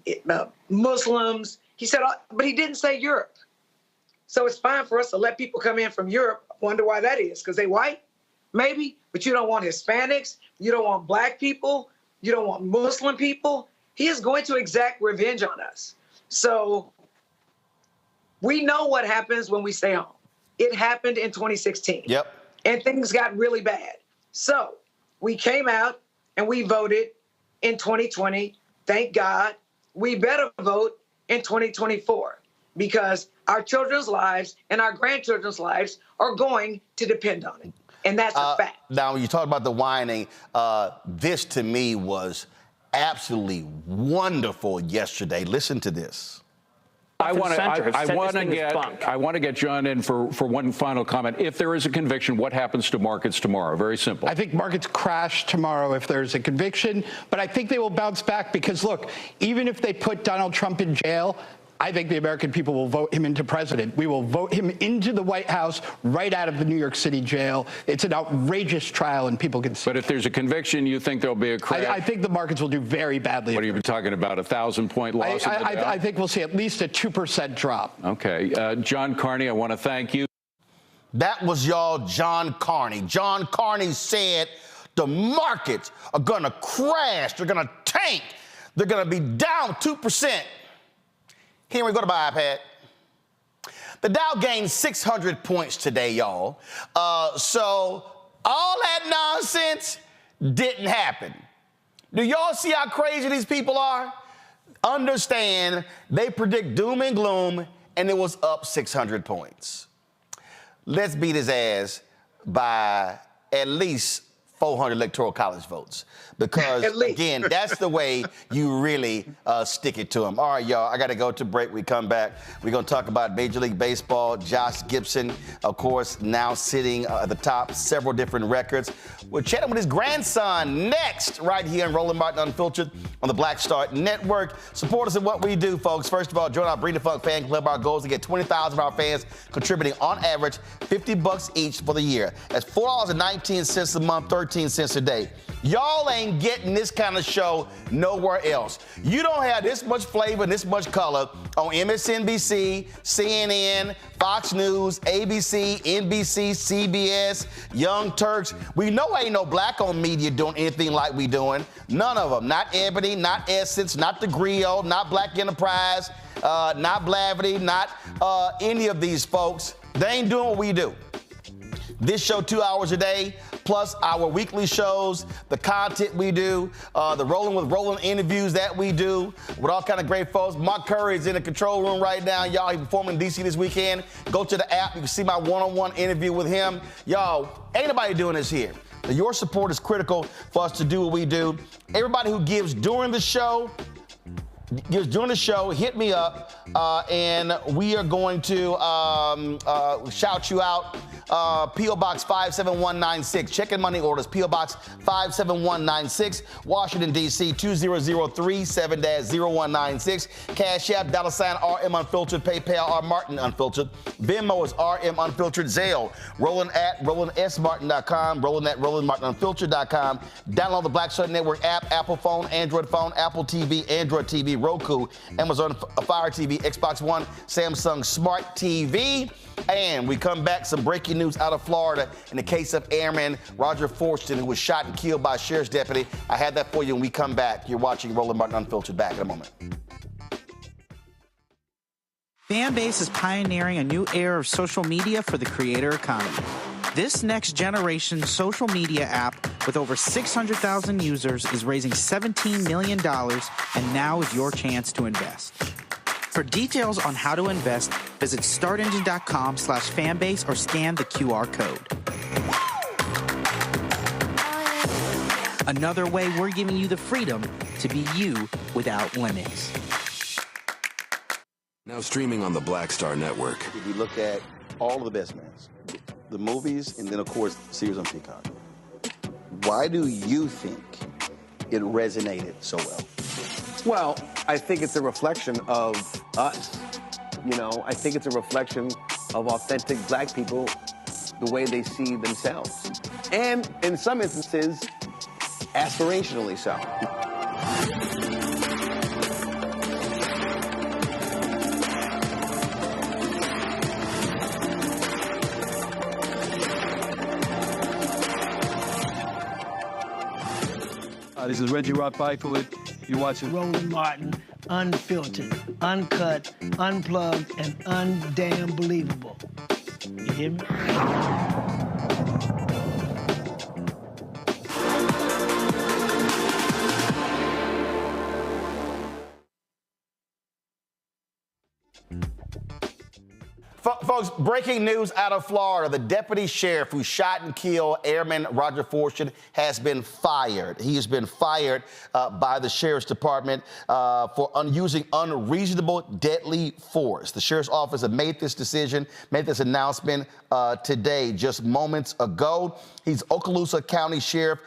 Muslims, he said, but he didn't say Europe. So it's fine for us to let people come in from Europe. I wonder why that is, because they white? Maybe, but you don't want Hispanics, you don't want black people, you don't want Muslim people. He is going to exact revenge on us. So we know what happens when we stay home. It happened in 2016.
Yep.
and things got really bad. So we came out and we voted in 2020. Thank God. We better vote in 2024 because our children's lives and our grandchildren's lives are going to depend on it. And that's a fact.
Now, when you talk about the whining, this to me was absolutely wonderful yesterday. Listen to this.
I want to get John in for one final comment. If there is a conviction, what happens to markets tomorrow? Very simple.
I think markets crash tomorrow if there's a conviction, but I think they will bounce back because, look, even if they put Donald Trump in jail, I think the American people will vote him into president. We will vote him into the White House right out of the New York City jail. It's an outrageous trial, and people can see.
But if there's a conviction, you think there'll be a crash?
I think the markets will do very badly.
What are you talking about, 1,000-point loss?
I think we'll see at least a 2% drop.
Okay. John Carney, I want to thank you.
That was y'all John Carney. John Carney said the markets are going to crash. They're going to tank. They're going to be down 2%. Henry, go to my iPad. The Dow gained 600 points today, y'all. So all that nonsense didn't happen. Do y'all see how crazy these people are? Understand, they predict doom and gloom, and it was up 600 points. Let's beat his ass by at least 400 electoral college votes. Because, again, that's the way you really stick it to them. All right, y'all, I got to go to break. We come back. We're going to talk about Major League Baseball. Josh Gibson, of course, now sitting at the top, several different records. We're chatting with his grandson next, right here in Roland Martin Unfiltered on the Black Star Network. Support us in what we do, folks. First of all, join our Bring the Funk fan club. Our goal is to get 20,000 of our fans contributing, on average, $50 each for the year. That's $4.19 a month, 13 cents a day. Y'all ain't getting this kind of show nowhere else. You don't have this much flavor and this much color on MSNBC, CNN, Fox News, ABC, NBC, CBS, Young Turks. We know ain't no black-owned media doing anything like we doing. None of them. Not Ebony, not Essence, not The Griot, not Black Enterprise, not Blavity, not any of these folks. They ain't doing what we do. This show 2 hours a day, plus our weekly shows, the content we do, the Rolling with Roland interviews that we do with all kind of great folks. Mark Curry is in the control room right now. Y'all, he's performing in D.C. this weekend. Go to the app. You can see my one-on-one interview with him. Y'all, ain't nobody doing this here. Your support is critical for us to do what we do. Everybody who gives during the show, hit me up, and we are going to shout you out. P.O. Box 57196. Checking money orders. P.O. Box 57196. Washington, D.C. 20037-0196. Cash App, $RM Unfiltered. PayPal, R Martin Unfiltered. Venmo is RM Unfiltered. Zelle, Roland at RolandSMartin.com. Roland at RolandMartinUnfiltered.com. Download the Black Star Network app. Apple phone, Android phone, Apple TV, Android TV, Roku, Amazon Fire TV, Xbox One, Samsung Smart TV. And we come back, some breaking news out of Florida in the case of Airman Roger Forston, who was shot and killed by a sheriff's deputy. I had that for you when we come back. You're watching Roland Martin Unfiltered. Back in a moment.
Fanbase is pioneering a new era of social media for the creator economy. This next generation social media app with over 600,000 users is raising $17 million, and now is your chance to invest. For details on how to invest, visit startengine.com/fanbase or scan the QR code. Another way we're giving you the freedom to be you without limits.
Now streaming on the Black Star Network.
If you look at all of the best mans, the movies, and then, of course, the series on Peacock, why do you think it resonated so well?
Well, I think it's a reflection of us. You know, I think it's a reflection of authentic black people, the way they see themselves. And in some instances, aspirationally so.
This is Reggie Roth-Byfield. You're watching
Roland Martin, unfiltered, uncut, unplugged, and undamn believable. You hear me?
Folks, breaking news out of Florida. The deputy sheriff who shot and killed Airman Roger Fortune has been fired. He has been fired by the sheriff's department for using unreasonable deadly force. The sheriff's office have made this decision, made this announcement today, just moments ago. He's Okaloosa County Sheriff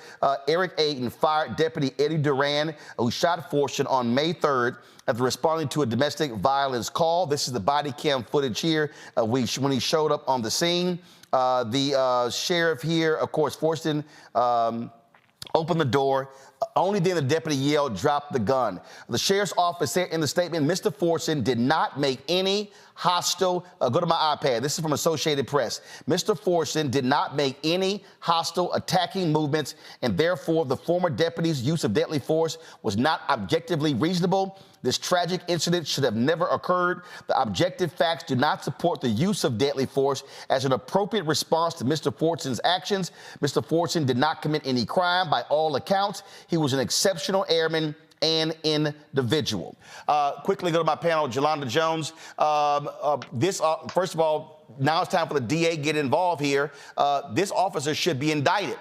Eric Ayton fired Deputy Eddie Duran, who shot Fortune on May 3rd after responding to a domestic violence call. This is the body cam footage here when he showed up on the scene. The sheriff here, of course, Fortune opened the door. Only then the deputy yelled, "Drop the gun." The sheriff's office said in the statement, Mr. Fortune did not make any hostile, go to my iPad, this is from Associated Press. Mr. Fortune did not make any hostile attacking movements, and therefore the former deputy's use of deadly force was not objectively reasonable. This tragic incident should have never occurred. The objective facts do not support the use of deadly force as an appropriate response to Mr. Fortune's actions. Mr. Fortune did not commit any crime by all accounts. He was an exceptional airman and individual. Quickly go to my panel, Jolanda Jones. First of all, now it's time for the DA to get involved here. This officer should be indicted.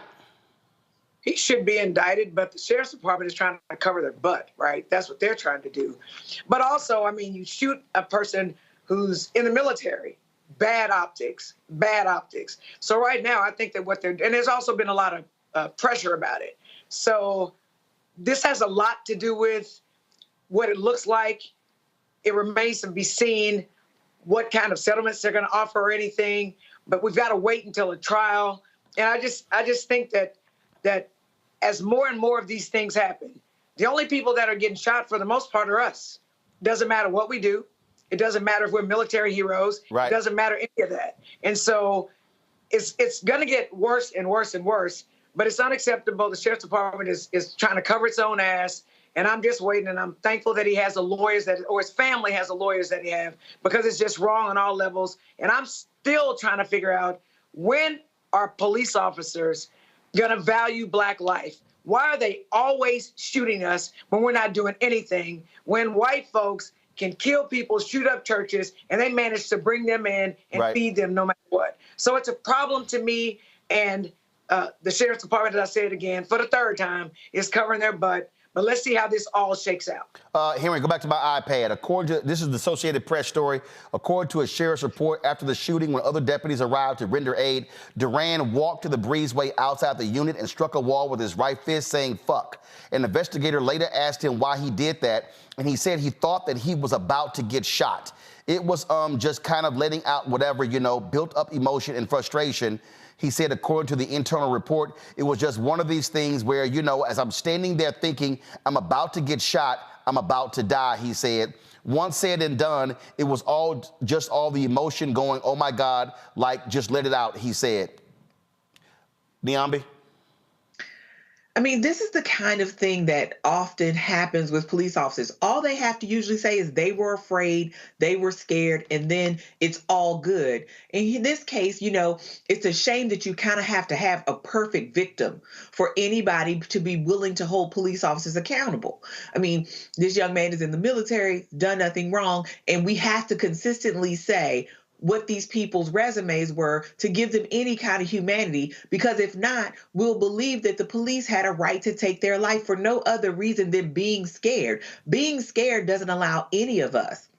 He should be indicted, but the sheriff's department is trying to cover their butt, right? That's what they're trying to do. But also, I mean, you shoot a person who's in the military. Bad optics, bad optics. So right now, I think that and there's also been a lot of pressure about it. So this has a lot to do with what it looks like. It remains to be seen what kind of settlements they're going to offer or anything. But we've got to wait until a trial. And I just think that as more and more of these things happen, the only people that are getting shot for the most part are us. Doesn't matter what we do. It doesn't matter if we're military heroes. Right. It doesn't matter any of that. And so it's going to get worse and worse and worse. But it's unacceptable. The sheriff's department is trying to cover its own ass. And I'm just waiting, and I'm thankful that he has the lawyers or his family has the lawyers that he have, because it's just wrong on all levels. And I'm still trying to figure out, when are police officers going to value Black life? Why are they always shooting us when we're not doing anything, when white folks can kill people, shoot up churches, and they manage to bring them in and feed them no matter what? So it's a problem to me, and the sheriff's department, as I say it again, for the third time, is covering their butt. But let's see how this all shakes out.
Henry, go back to my iPad. This is the Associated Press story. According to a sheriff's report, after the shooting, when other deputies arrived to render aid, Duran walked to the breezeway outside the unit and struck a wall with his right fist, saying, "Fuck." An investigator later asked him why he did that, and he said he thought that he was about to get shot. It was just kind of letting out whatever, built up emotion and frustration. He said, according to the internal report, it was just one of these things where, as I'm standing there thinking I'm about to get shot, I'm about to die, he said. Once said and done, it was all the emotion going, oh my God, like just let it out, he said. Niambi?
I mean, this is the kind of thing that often happens with police officers. All they have to usually say is they were afraid, they were scared, and then it's all good. And in this case, it's a shame that you kind of have to have a perfect victim for anybody to be willing to hold police officers accountable. I mean, this young man is in the military, done nothing wrong, and we have to consistently say what these people's resumes were to give them any kind of humanity, because if not, we'll believe that the police had a right to take their life for no other reason than being scared. Being scared doesn't allow any of us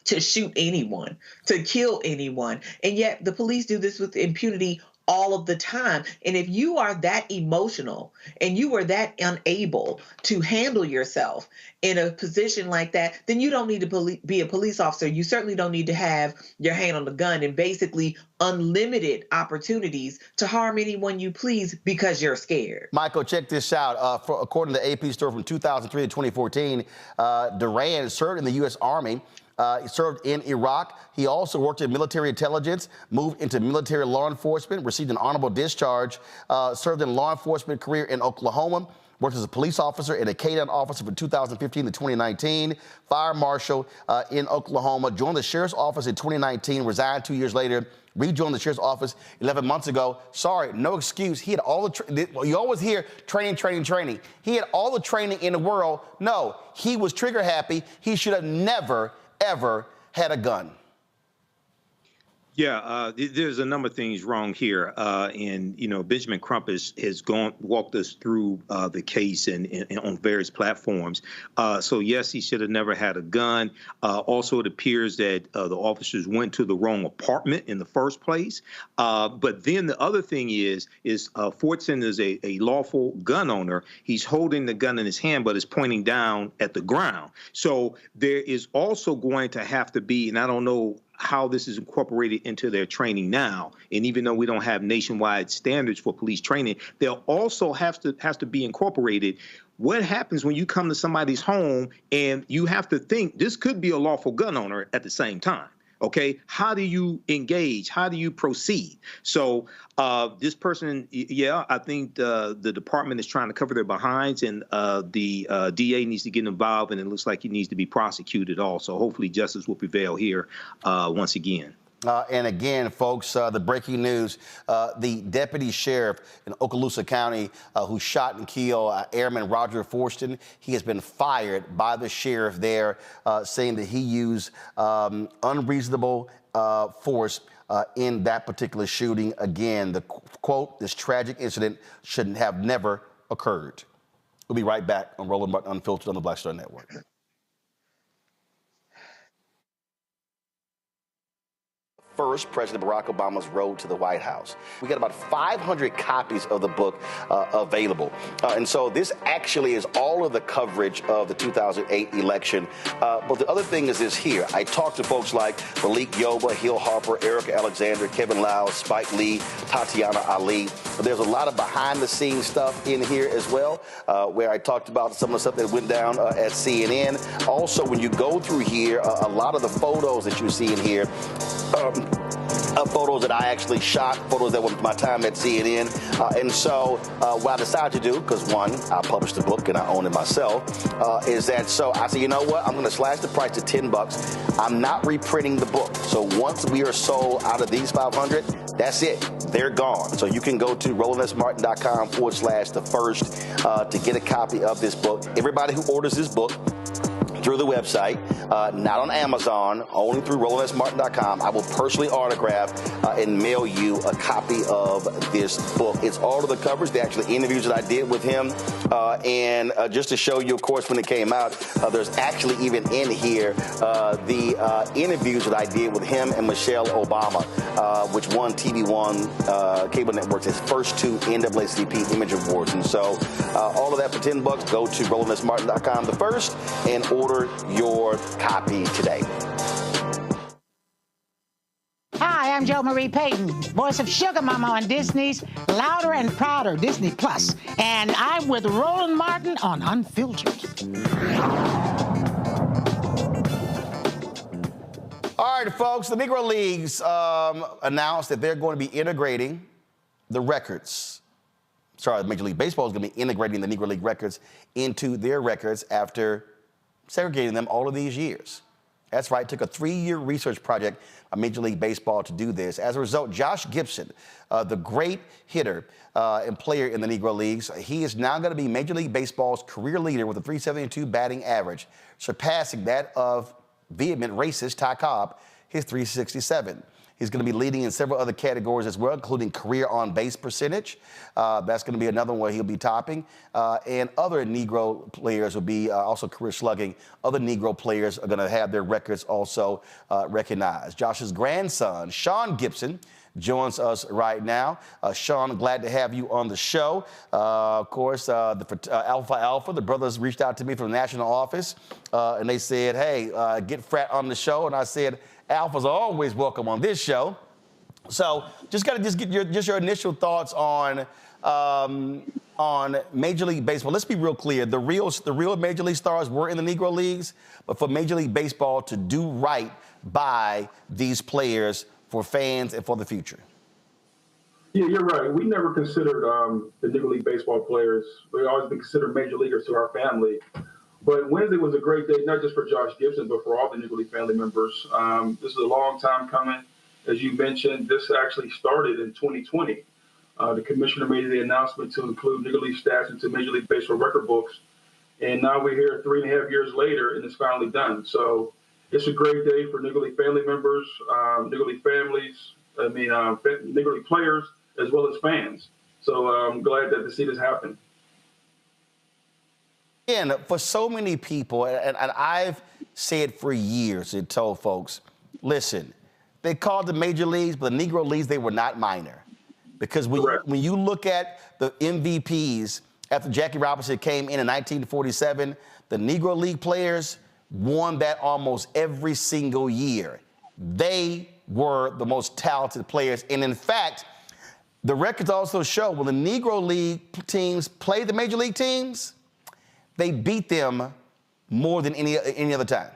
to shoot anyone, to kill anyone. And yet the police do this with impunity all of the time. And if you are that emotional and you are that unable to handle yourself in a position like that, then you don't need to be a police officer. You certainly don't need to have your hand on the gun and basically unlimited opportunities to harm anyone you please because you're scared.
Michael, check this out. According to the AP story from 2003 to 2014, Duran served in the U.S. Army. He served in Iraq. He also worked in military intelligence, moved into military law enforcement, received an honorable discharge, served in law enforcement career in Oklahoma, worked as a police officer and a K-9 officer from 2015 to 2019, fire marshal in Oklahoma, joined the sheriff's office in 2019, resigned 2 years later, rejoined the sheriff's office 11 months ago. Sorry, no excuse. He had all the, you always hear training. He had all the training in the world. No, he was trigger happy. He should have never, ever had a gun.
Yeah, there's a number of things wrong here, and Benjamin Crump has walked us through the case and on various platforms. So yes, he should have never had a gun. Also, it appears that the officers went to the wrong apartment in the first place. But then the other thing is Fortson is a lawful gun owner. He's holding the gun in his hand, but is pointing down at the ground. So there is also going to have to be, and I don't know how this is incorporated into their training now. And even though we don't have nationwide standards for police training, they'll also has to be incorporated. What happens when you come to somebody's home and you have to think this could be a lawful gun owner at the same time? Okay, how do you engage? How do you proceed? So this person, yeah, I think the department is trying to cover their behinds, and the DA needs to get involved, and it looks like he needs to be prosecuted also. Hopefully justice will prevail here once again.
And again, folks, the breaking news, the deputy sheriff in Okaloosa County who shot and killed Airman Roger Forston, he has been fired by the sheriff there, saying that he used unreasonable force in that particular shooting. Again, the quote, this tragic incident should have never occurred. We'll be right back on Roland Martin Unfiltered on the Black Star Network. First, President Barack Obama's road to the White House. We got about 500 copies of the book available. And so this actually is all of the coverage of the 2008 election. But the other thing is this here. I talked to folks like Malik Yoba, Hill Harper, Erica Alexander, Kevin Lau, Spike Lee, Tatiana Ali. There's a lot of behind-the-scenes stuff in here as well, where I talked about some of the stuff that went down at CNN. Also, when you go through here, a lot of the photos that you see in here, photos that I actually shot, photos that were my time at CNN. And so what I decided to do, because one, I published the book and I own it myself, is that so I said, you know what, I'm going to slash the price to $10. I'm not reprinting the book. So once we are sold out of these 500, that's it. They're gone. So you can go to RolandSMartin.com/the-first to get a copy of this book. Everybody who orders this book through the website, not on Amazon, only through RolandSMartin.com. I will personally autograph and mail you a copy of this book. It's all of the coverage, the actual interviews that I did with him. And just to show you, of course, when it came out, there's actually even in here the interviews that I did with him and Michelle Obama, which won TV One cable networks its first 2 NAACP Image Awards. And so all of that for $10. Go to RolandSMartin.com, the first, and order your copy today.
Hi, I'm Jo Marie Payton, voice of Sugar Mama on Disney's Louder and Prouder Disney Plus, and I'm with Roland Martin on Unfiltered.
All right, folks, the Negro Leagues announced that they're going to be integrating the records. Sorry, Major League Baseball is going to be integrating the Negro League records into their records after segregating them all of these years. That's right, it took a 3-year research project by Major League Baseball to do this. As a result, Josh Gibson, the great hitter and player in the Negro Leagues, he is now going to be Major League Baseball's career leader with a .372 batting average, surpassing that of vehement racist Ty Cobb, his .367. He's going to be leading in several other categories as well, including career on-base percentage. That's going to be another one he'll be topping. And other Negro players will be also career slugging. Other Negro players are going to have their records also recognized. Josh's grandson, Sean Gibson, joins us right now. Sean, glad to have you on the show. Of course, Alpha, the brothers reached out to me from the national office, and they said, hey, get Frat on the show. And I said, Alpha's always welcome on this show. So just get your initial thoughts on Major League Baseball. Let's be real clear. The real Major League stars were in the Negro Leagues, but for Major League Baseball to do right by these players for fans and for the future.
Yeah, you're right. We never considered the Negro League Baseball players. We always been considered major leaguers to our family. But Wednesday was a great day, not just for Josh Gibson, but for all the Negro League family members. This is a long time coming. As you mentioned, this actually started in 2020. The commissioner made the announcement to include Negro League stats into Major League Baseball record books. And now we're here 3.5 years later, and it's finally done. So it's a great day for Negro League family members, Negro League families, Negro League players, as well as fans. So I'm glad to see this happen.
And for so many people, and I've said for years and told folks, listen, they called the major leagues, but the Negro Leagues, they were not minor. Because when you look at the MVPs after Jackie Robinson came in 1947, the Negro League players won that almost every single year. They were the most talented players. And in fact, the records also show when the Negro League teams play the major league teams, they beat them more than any other time.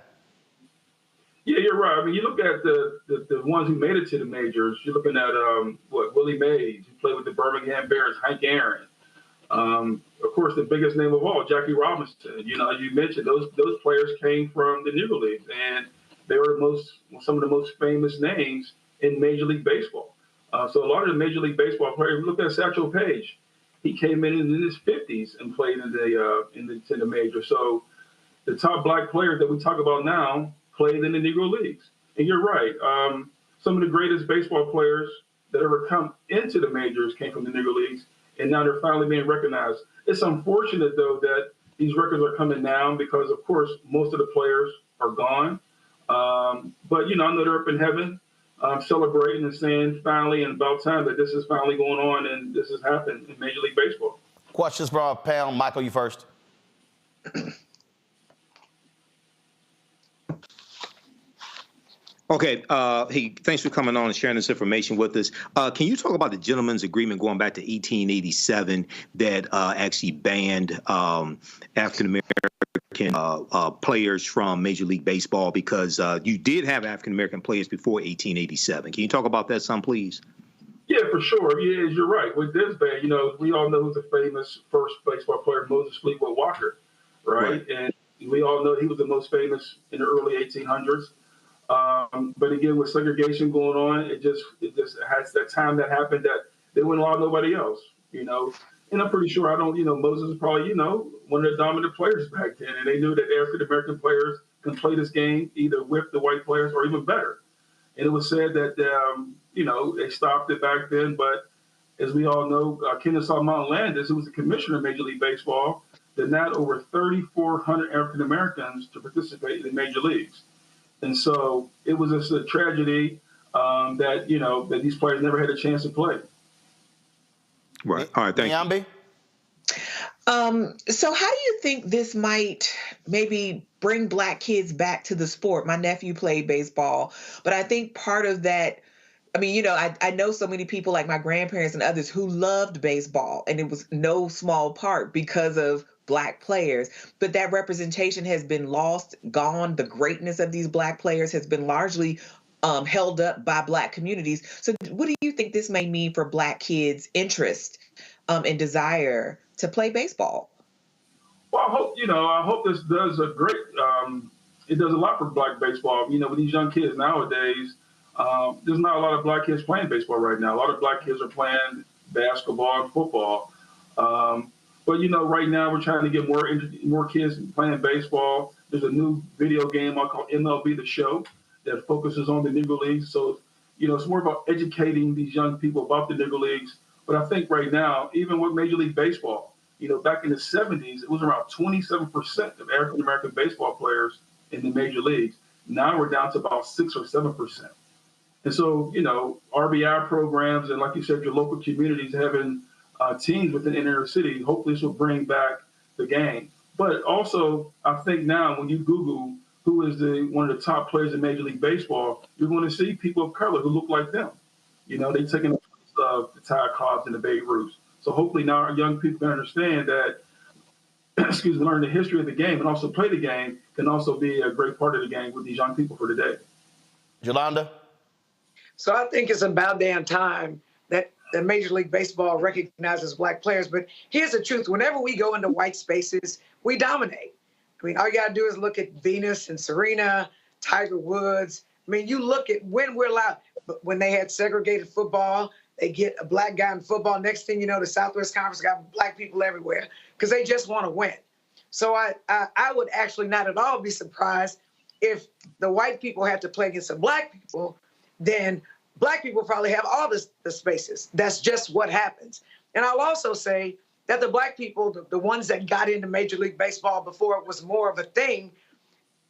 Yeah, you're right. I mean, you look at the ones who made it to the majors. You're looking at Willie Mays, who played with the Birmingham Bears, Hank Aaron. Of course, the biggest name of all, Jackie Robinson. You know, as you mentioned, those players came from the Negro Leagues, and they were some of the most famous names in Major League Baseball. So a lot of the Major League Baseball players, look at Satchel Paige. He came in his 50s and played in the major. So the top black players that we talk about now played in the Negro Leagues. And you're right. Some of the greatest baseball players that ever come into the majors came from the Negro Leagues, and now they're finally being recognized. It's unfortunate, though, that these records are coming down because, of course, most of the players are gone. But, you know, I know they're up in heaven celebrating and saying finally and about time that this is finally going on and this has happened in Major League Baseball.
Questions for our panel. Michael, you first.
Okay, hey, thanks for coming on and sharing this information with us. Can you talk about the gentleman's agreement going back to 1887 that actually banned African-American players from Major League Baseball, because you did have African-American players before 1887. Can you talk about that some, please?
Yeah, for sure. Yeah, you're right. With this ban, you know, we all know who's the famous first baseball player, Moses Fleetwood Walker, right? And we all know he was the most famous in the early 1800s. But again, with segregation going on, it just has that time that happened that they wouldn't allow nobody else, you know. And I'm pretty sure Moses was probably, you know, one of the dominant players back then. And they knew that African-American players can play this game either with the white players or even better. And it was said that, you know, they stopped it back then. But as we all know, Kennesaw Mountain Landis, who was the commissioner of Major League Baseball, denied over 3,400 African-Americans to participate in the major leagues. And so it was just a tragedy that, you know, that these players never had a chance to play.
Right. All right. Thank you.
So how do you think this might maybe bring black kids back to the sport? My nephew played baseball, but I think part of that, I mean, you know, I know so many people like my grandparents and others who loved baseball, and it was no small part because of black players, but that representation has been lost, gone. The greatness of these black players has been largely held up by black communities. So what do you think this may mean for black kids' interest and desire to play baseball?
Well, I hope this does it does a lot for black baseball. You know, with these young kids nowadays, there's not a lot of black kids playing baseball right now. A lot of black kids are playing basketball and football. But, you know, right now we're trying to get more kids playing baseball. There's a new video game called MLB The Show that focuses on the Negro Leagues. So, you know, it's more about educating these young people about the Negro Leagues. But I think right now, even with Major League Baseball, you know, back in the 70s, it was around 27% of African-American baseball players in the major leagues. Now we're down to about 6 or 7%. And so, you know, RBI programs and, like you said, your local communities having teams within the inner city, hopefully this will bring back the game. But also, I think now when you Google who is one of the top players in Major League Baseball, you're going to see people of color who look like them. You know, they're taking the place of the Ty Cobbs and the Babe Ruths. So hopefully now our young people can understand that, learn the history of the game and also play the game can also be a great part of the game with these young people for today.
Yolanda?
So I think it's about damn time that Major League Baseball recognizes black players. But here's the truth. Whenever we go into white spaces, we dominate. I mean, all you got to do is look at Venus and Serena, Tiger Woods. I mean, you look at when we're allowed. When they had segregated football, they get a black guy in football. Next thing you know, the Southwest Conference got black people everywhere because they just want to win. So I would actually not at all be surprised if the white people had to play against the black people, then black people probably have all the spaces. That's just what happens. And I'll also say that the black people, the ones that got into Major League Baseball before it was more of a thing,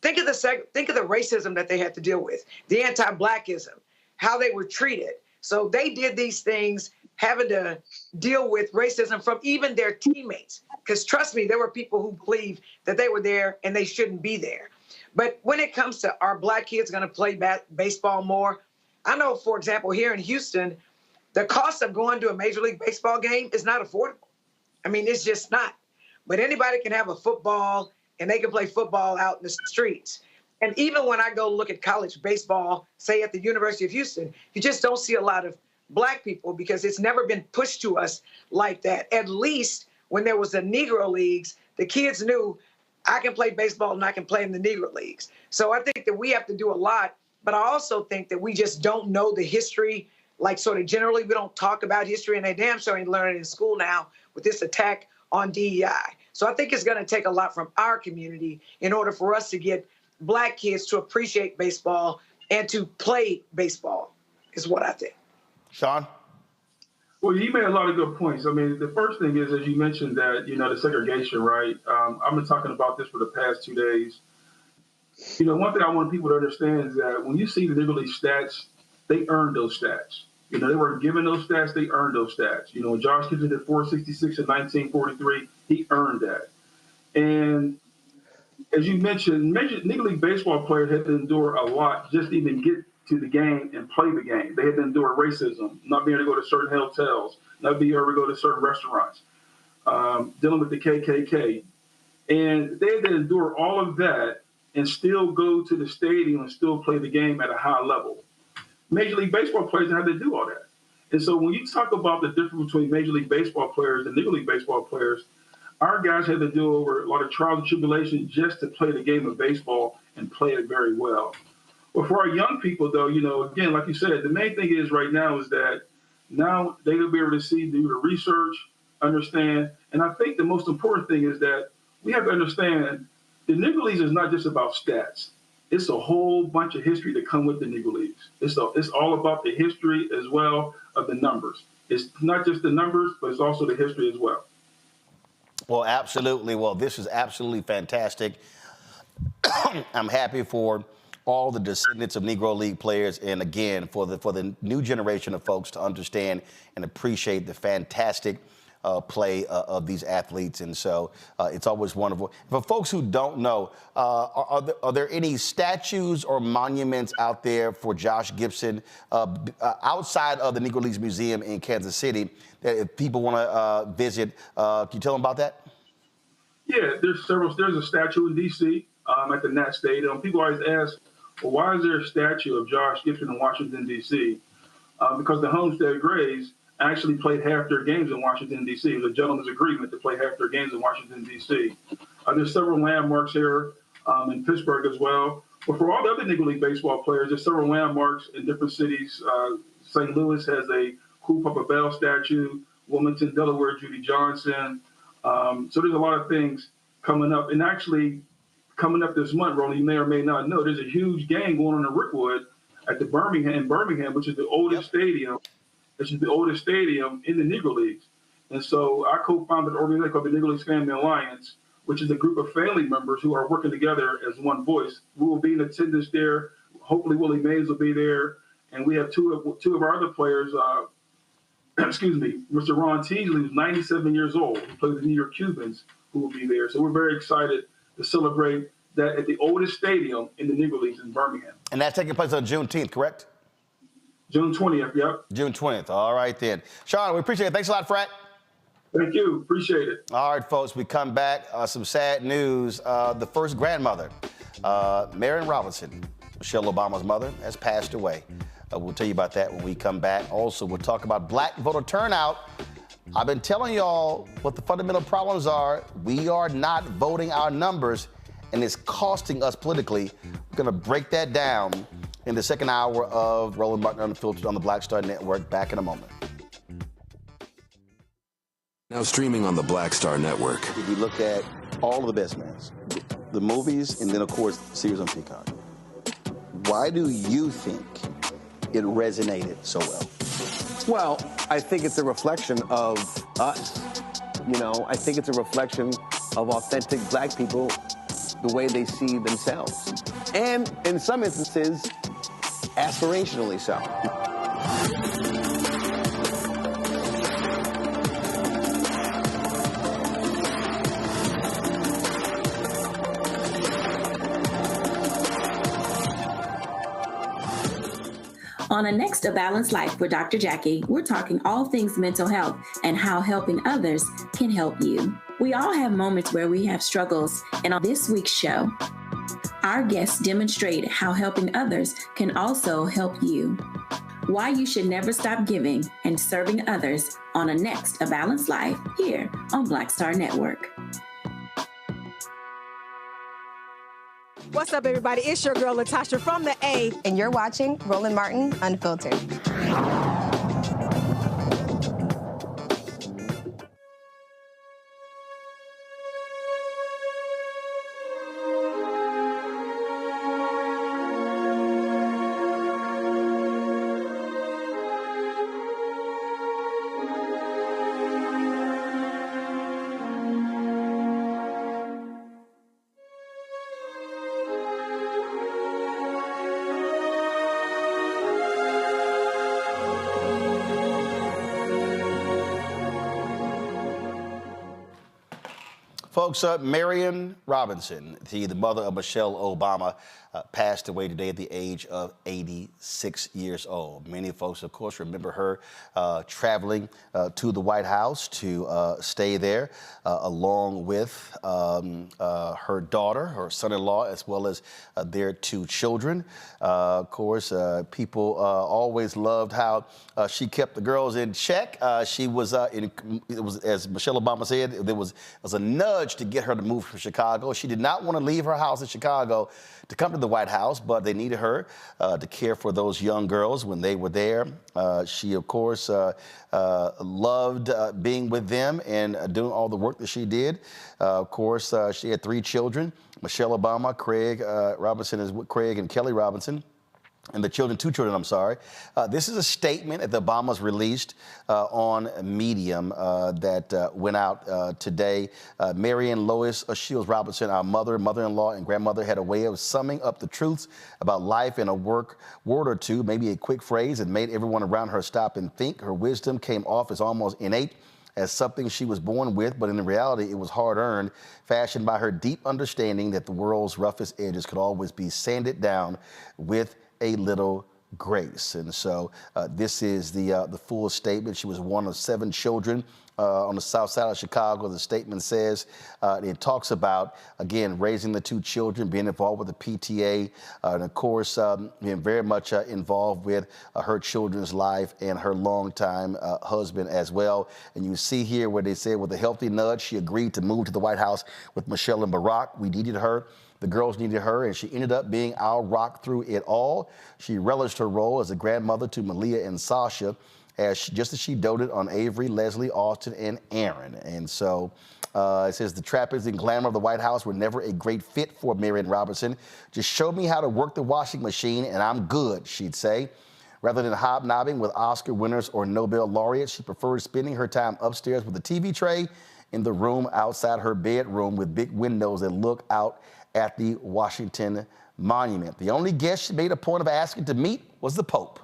think of the racism that they had to deal with, the anti-blackism, how they were treated. So they did these things having to deal with racism from even their teammates. Because trust me, there were people who believed that they were there and they shouldn't be there. But when it comes to are black kids going to play baseball more, I know, for example, here in Houston, the cost of going to a Major League Baseball game is not affordable. I mean, it's just not. But anybody can have a football and they can play football out in the streets. And even when I go look at college baseball, say at the University of Houston, you just don't see a lot of black people because it's never been pushed to us like that. At least when there was the Negro Leagues, the kids knew I can play baseball and I can play in the Negro Leagues. So I think that we have to do a lot, but I also think that we just don't know the history. Like sort of generally, we don't talk about history, and they damn sure ain't learning in school now with this attack on DEI. So I think it's going to take a lot from our community in order for us to get black kids to appreciate baseball and to play baseball, is what I think.
Sean?
Well, you made a lot of good points. I mean, the first thing is, as you mentioned, that, the segregation, right? I've been talking about this for the past 2 days. One thing I want people to understand is that when you see the Negro League stats, they earned those stats. They weren't given those stats, they earned those stats. When Josh Gibson did 466 in 1943, he earned that. And as you mentioned, Negro League baseball players had to endure a lot just to even get to the game and play the game. They had to endure racism, not being able to go to certain hotels, not being able to go to certain restaurants, dealing with the KKK. And they had to endure all of that and still go to the stadium and still play the game at a high level. Major League Baseball players had to do all that. And so when you talk about the difference between Major League Baseball players and Negro League Baseball players, our guys had to do over a lot of trials and tribulations just to play the game of baseball and play it very well. But for our young people, though, again, like you said, the main thing is right now is that now they will be able to see, do the research, understand. And I think the most important thing is that we have to understand the Negro Leagues is not just about stats. It's a whole bunch of history that come with the Negro Leagues. It's all about the history as well of the numbers. It's not just the numbers, but it's also the history as well.
Well, absolutely. Well, this is absolutely fantastic. I'm happy for all the descendants of Negro League players, and again, for the new generation of folks to understand and appreciate the fantastic play of these athletes. And so it's always wonderful. For folks who don't know, are there any statues or monuments out there for Josh Gibson outside of the Negro Leagues Museum in Kansas City that if people want to visit, can you tell them about that?
Yeah, there's several. There's a statue in D.C. At the Nat Stadium. People always ask, well, why is there a statue of Josh Gibson in Washington, D.C.? Because the Homestead Grays actually played half their games in Washington, D.C. It was a gentleman's agreement to play half their games in Washington, D.C. There's several landmarks here in Pittsburgh as well. But for all the other Negro League baseball players, there's several landmarks in different cities. St. Louis has a Cool Papa Bell statue, Wilmington, Delaware, Judy Johnson. So there's a lot of things coming up. And actually, coming up this month, Roland, you may or may not know, there's a huge game going on in Rickwood at the Birmingham, which is the oldest stadium. Which is the oldest stadium in the Negro Leagues. And so I co-founded an organization called the Negro Leagues Family Alliance, which is a group of family members who are working together as one voice. We will be in attendance there. Hopefully Willie Mays will be there. And we have two of our other players, Mr. Ron Teasley, who's 97 years old, who plays the New York Cubans, who will be there. So we're very excited to celebrate that at the oldest stadium in the Negro Leagues in Birmingham.
And that's taking place on Juneteenth, correct?
June 20th, yep.
June 20th. All right, then. Sean, we appreciate it. Thanks a lot, Frat.
Thank you. Appreciate it.
All right, folks, we come back. Some sad news. The first grandmother, Marion Robinson, Michelle Obama's mother, has passed away. We'll tell you about that when we come back. Also, we'll talk about Black Voter Turnout. I've been telling y'all what the fundamental problems are. We are not voting our numbers, and it's costing us politically. We're going to break that down in the second hour of Roland Martin Unfiltered on the Black Star Network. Back in a moment.
Now streaming on the Black Star Network.
We look at all of the best mans, the movies, and then, of course, series on Peacock.
Why do you think it resonated so well?
Well, I think it's a reflection of us. You know, I think it's a reflection of authentic black people, the way they see themselves. And in some instances, aspirationally so.
On the next A Balanced Life with Dr. Jackie, we're talking all things mental health and how helping others can help you. We all have moments where we have struggles, and on this week's show, our guests demonstrate how helping others can also help you. Why you should never stop giving and serving others on the next A Balanced Life here on Black Star Network.
What's up, everybody? It's your girl, Latasha from the A.
And you're watching Roland Martin Unfiltered.
Folks, Marion Robinson, the mother of Michelle Obama, passed away today at the age of 86 years old. Many folks, of course, remember her traveling to the White House to stay there, along with her daughter, her son-in-law, as well as their two children. Of course, people always loved how she kept the girls in check. She was, it was, as Michelle Obama said, there was a nudge to get her to move from Chicago. She did not want to leave her house in Chicago to come to the White House, but they needed her to care for those young girls when they were there. She, of course, loved being with them and doing all the work that she did. Of course, she had three children: Michelle Obama, Craig Robinson, Craig and Kelly Robinson. And the children, two children, I'm sorry. This is a statement that the Obamas released on Medium that went out today. Mary and Lois Shields Robinson, our mother-in-law, and grandmother, had a way of summing up the truths about life in a word or two, maybe a quick phrase, and made everyone around her stop and think. Her wisdom came off as almost innate, as something she was born with, but in reality, it was hard-earned, fashioned by her deep understanding that the world's roughest edges could always be sanded down with a little grace. And so this is the full statement. She was one of 7 children on the south side of Chicago. The statement says, it talks about, again, raising the 2 children, being involved with the PTA, and of course, being very much involved with her children's life and her longtime husband as well. And you see here where they said, with a healthy nudge, she agreed to move to the White House with Michelle and Barack. We needed her. The girls needed her, and she ended up being our rock through it all. She relished her role as a grandmother to Malia and Sasha, just as she doted on Avery, Leslie, Austin, and Aaron. And so it says the trappings and glamour of the White House were never a great fit for Marion Robinson. Just show me how to work the washing machine, and I'm good, she'd say. Rather than hobnobbing with Oscar winners or Nobel laureates, she preferred spending her time upstairs with a TV tray in the room outside her bedroom with big windows that look out at the Washington Monument. The only guest she made a point of asking to meet was the Pope.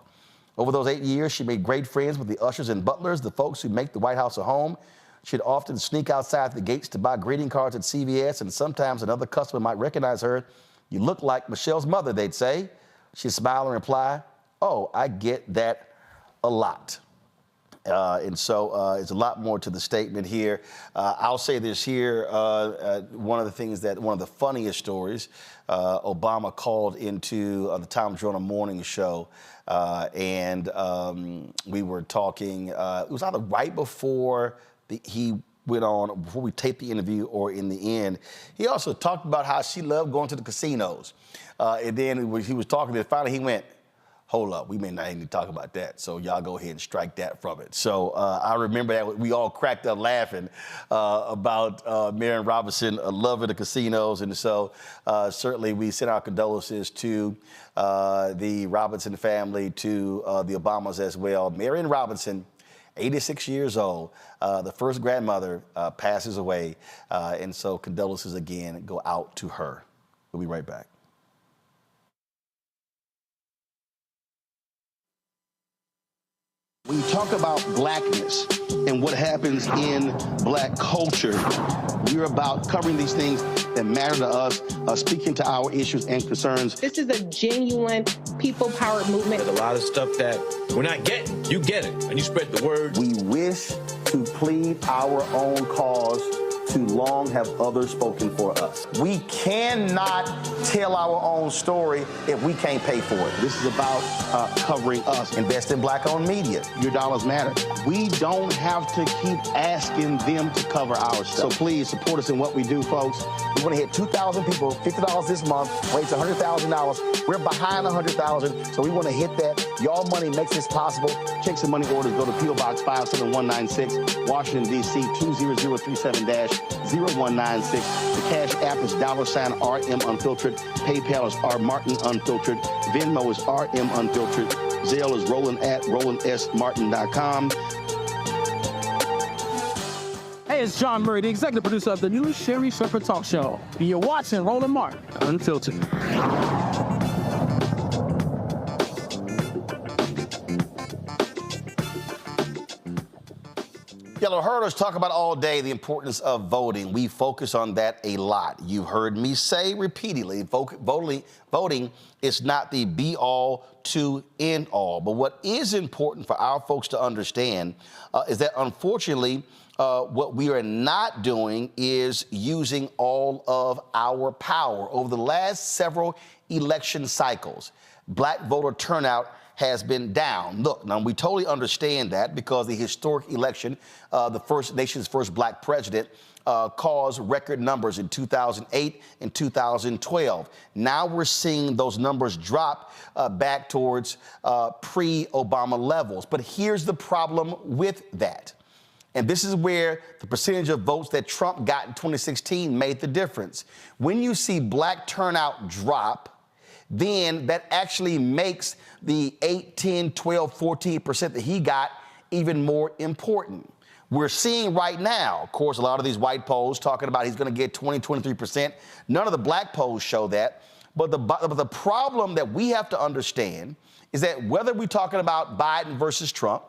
Over those 8 years, she made great friends with the ushers and butlers, the folks who make the White House a home. She'd often sneak outside the gates to buy greeting cards at CVS, and sometimes another customer might recognize her. "You look like Michelle's mother," they'd say. She'd smile and reply, "Oh, I get that a lot." And so it's a lot more to the statement here. I'll say this here, one of the funniest stories, Obama called into the Tom Joyner morning show, and we were talking, it was either right before he went on, before we taped the interview or in the end. He also talked about how she loved going to the casinos. And then he was talking, and finally he went, hold up, we may not need to talk about that. So y'all go ahead and strike that from it. So I remember that we all cracked up laughing about Marion Robinson loving the casinos. And so certainly we send our condolences to the Robinson family, to the Obamas as well. Marion Robinson, 86 years old, the first grandmother passes away. And so condolences again go out to her. We'll be right back.
When you talk about blackness and what happens in black culture, we're about covering these things that matter to us, speaking to our issues and concerns.
This is a genuine people-powered movement.
There's a lot of stuff that we're not getting. You get it, and you spread the word.
We wish to plead our own cause. Too long have others spoken for us.
We cannot tell our own story if we can't pay for it.
This is about covering us.
Invest in black-owned media.
Your dollars matter. We don't have to keep asking them to cover our stuff. So please support us in what we do, folks.
We want to hit 2,000 people, $50 this month, raise $100,000. We're behind $100,000, so we want to hit that. Y'all money makes this possible.
Checks and money orders go to P.O. Box 57196, Washington, D.C. 20037-0196. The Cash App is $RM Unfiltered. PayPal is R Martin Unfiltered. Venmo is RM Unfiltered. Zelle is Roland at RolandSMartin.com.
Hey, it's John Murray, the executive producer of the new Sherry Shepherd Talk Show. And you're watching Roland Martin Unfiltered.
Y'all have heard us talk about all day the importance of voting. We focus on that a lot. You've heard me say repeatedly, voting is not the be-all to end-all. But what is important for our folks to understand is that, unfortunately, what we are not doing is using all of our power. Over the last several election cycles, black voter turnout has been down. Look, now we totally understand that because the historic election, the nation's first black president, caused record numbers in 2008 and 2012. Now we're seeing those numbers drop back towards pre-Obama levels. But here's the problem with that. And this is where the percentage of votes that Trump got in 2016 made the difference. When you see black turnout drop, then that actually makes the 8, 10, 12, 14% that he got even more important. We're seeing right now, of course, a lot of these white polls talking about he's going to get 20, 23%. None of the black polls show that. But the problem that we have to understand is that whether we're talking about Biden versus Trump,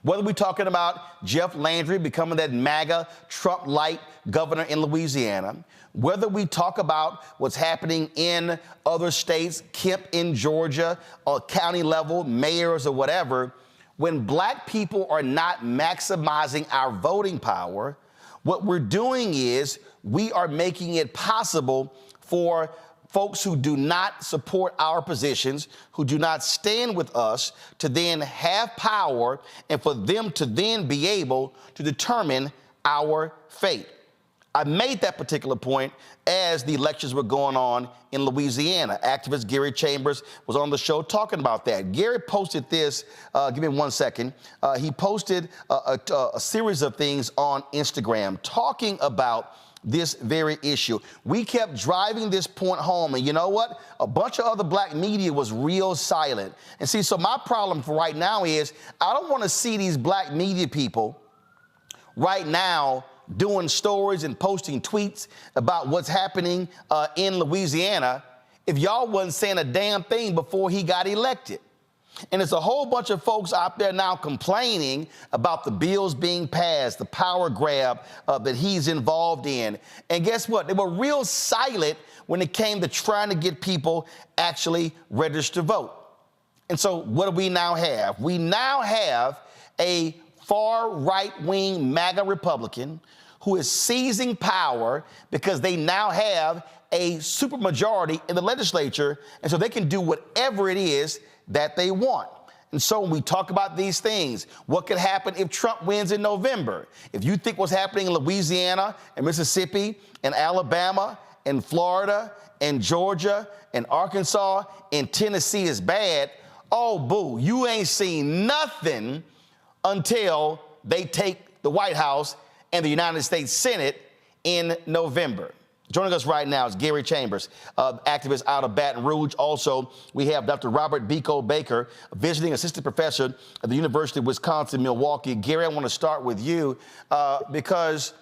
whether we're talking about Jeff Landry becoming that MAGA Trump-light governor in Louisiana, whether we talk about what's happening in other states, Kemp in Georgia, or county level, mayors or whatever, when black people are not maximizing our voting power, what we're doing is we are making it possible for folks who do not support our positions, who do not stand with us, to then have power and for them to then be able to determine our fate. I made that particular point as the elections were going on in Louisiana. Activist Gary Chambers was on the show talking about that. Gary posted this, give me 1 second. He posted a series of things on Instagram talking about this very issue. We kept driving this point home, and you know what? A bunch of other black media was real silent. And see, so my problem for right now is I don't want to see these black media people right now doing stories and posting tweets about what's happening in Louisiana if y'all wasn't saying a damn thing before he got elected. And it's a whole bunch of folks out there now complaining about the bills being passed, the power grab that he's involved in. And guess what? They were real silent when it came to trying to get people actually registered to vote. And so what do we now have? We now have a far right-wing MAGA Republican who is seizing power because they now have a supermajority in the legislature, and so they can do whatever it is that they want. And so when we talk about these things, what could happen if Trump wins in November? If you think what's happening in Louisiana and Mississippi and Alabama and Florida and Georgia and Arkansas and Tennessee is bad, oh, boo, you ain't seen nothing until they take the White House and the United States Senate in November. Joining us right now is Gary Chambers, activist out of Baton Rouge. Also, we have Dr. Robert Biko Baker, visiting assistant professor at the University of Wisconsin-Milwaukee. Gary, I want to start with you because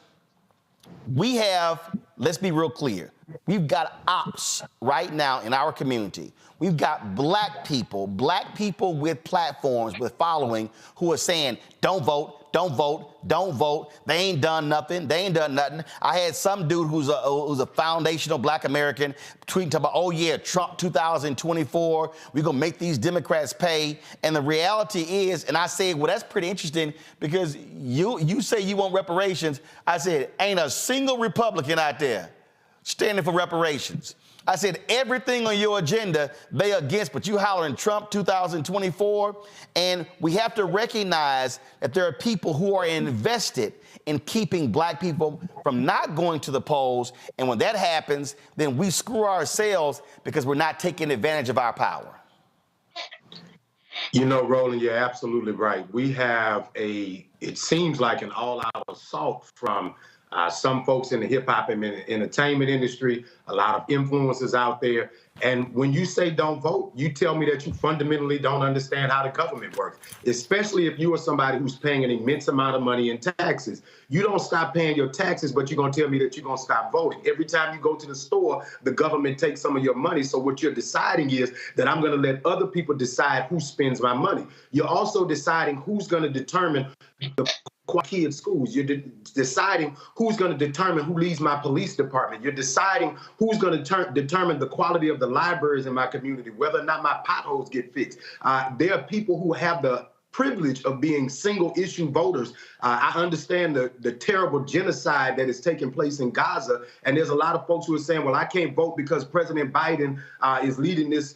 we have, let's be real clear, we've got ops right now in our community. We've got black people with platforms, with following, who are saying, don't vote, don't vote, don't vote. They ain't done nothing. They ain't done nothing. I had some dude who's a foundational black American tweeting about, oh yeah, Trump 2024, we're gonna make these Democrats pay. And the reality is, and I said, well, that's pretty interesting because you say you want reparations. I said, ain't a single Republican out there standing for reparations. I said, everything on your agenda, they against, but you hollering Trump 2024. And we have to recognize that there are people who are invested in keeping black people from not going to the polls. And when that happens, then we screw ourselves because we're not taking advantage of our power.
You know, Roland, you're absolutely right. We have it seems like an all-out assault from some folks in the hip-hop and entertainment industry, a lot of influencers out there. And when you say don't vote, you tell me that you fundamentally don't understand how the government works, especially if you are somebody who's paying an immense amount of money in taxes. You don't stop paying your taxes, but you're going to tell me that you're going to stop voting. Every time you go to the store, the government takes some of your money. So what you're deciding is that I'm going to let other people decide who spends my money. You're also deciding who's going to determine the quality of schools. You're deciding who's going to determine who leads my police department. You're deciding who's going to determine the quality of the libraries in my community, whether or not my potholes get fixed. There are people who have the privilege of being single-issue voters. I understand the terrible genocide that is taking place in Gaza, and there's a lot of folks who are saying, well, I can't vote because President Biden is leading this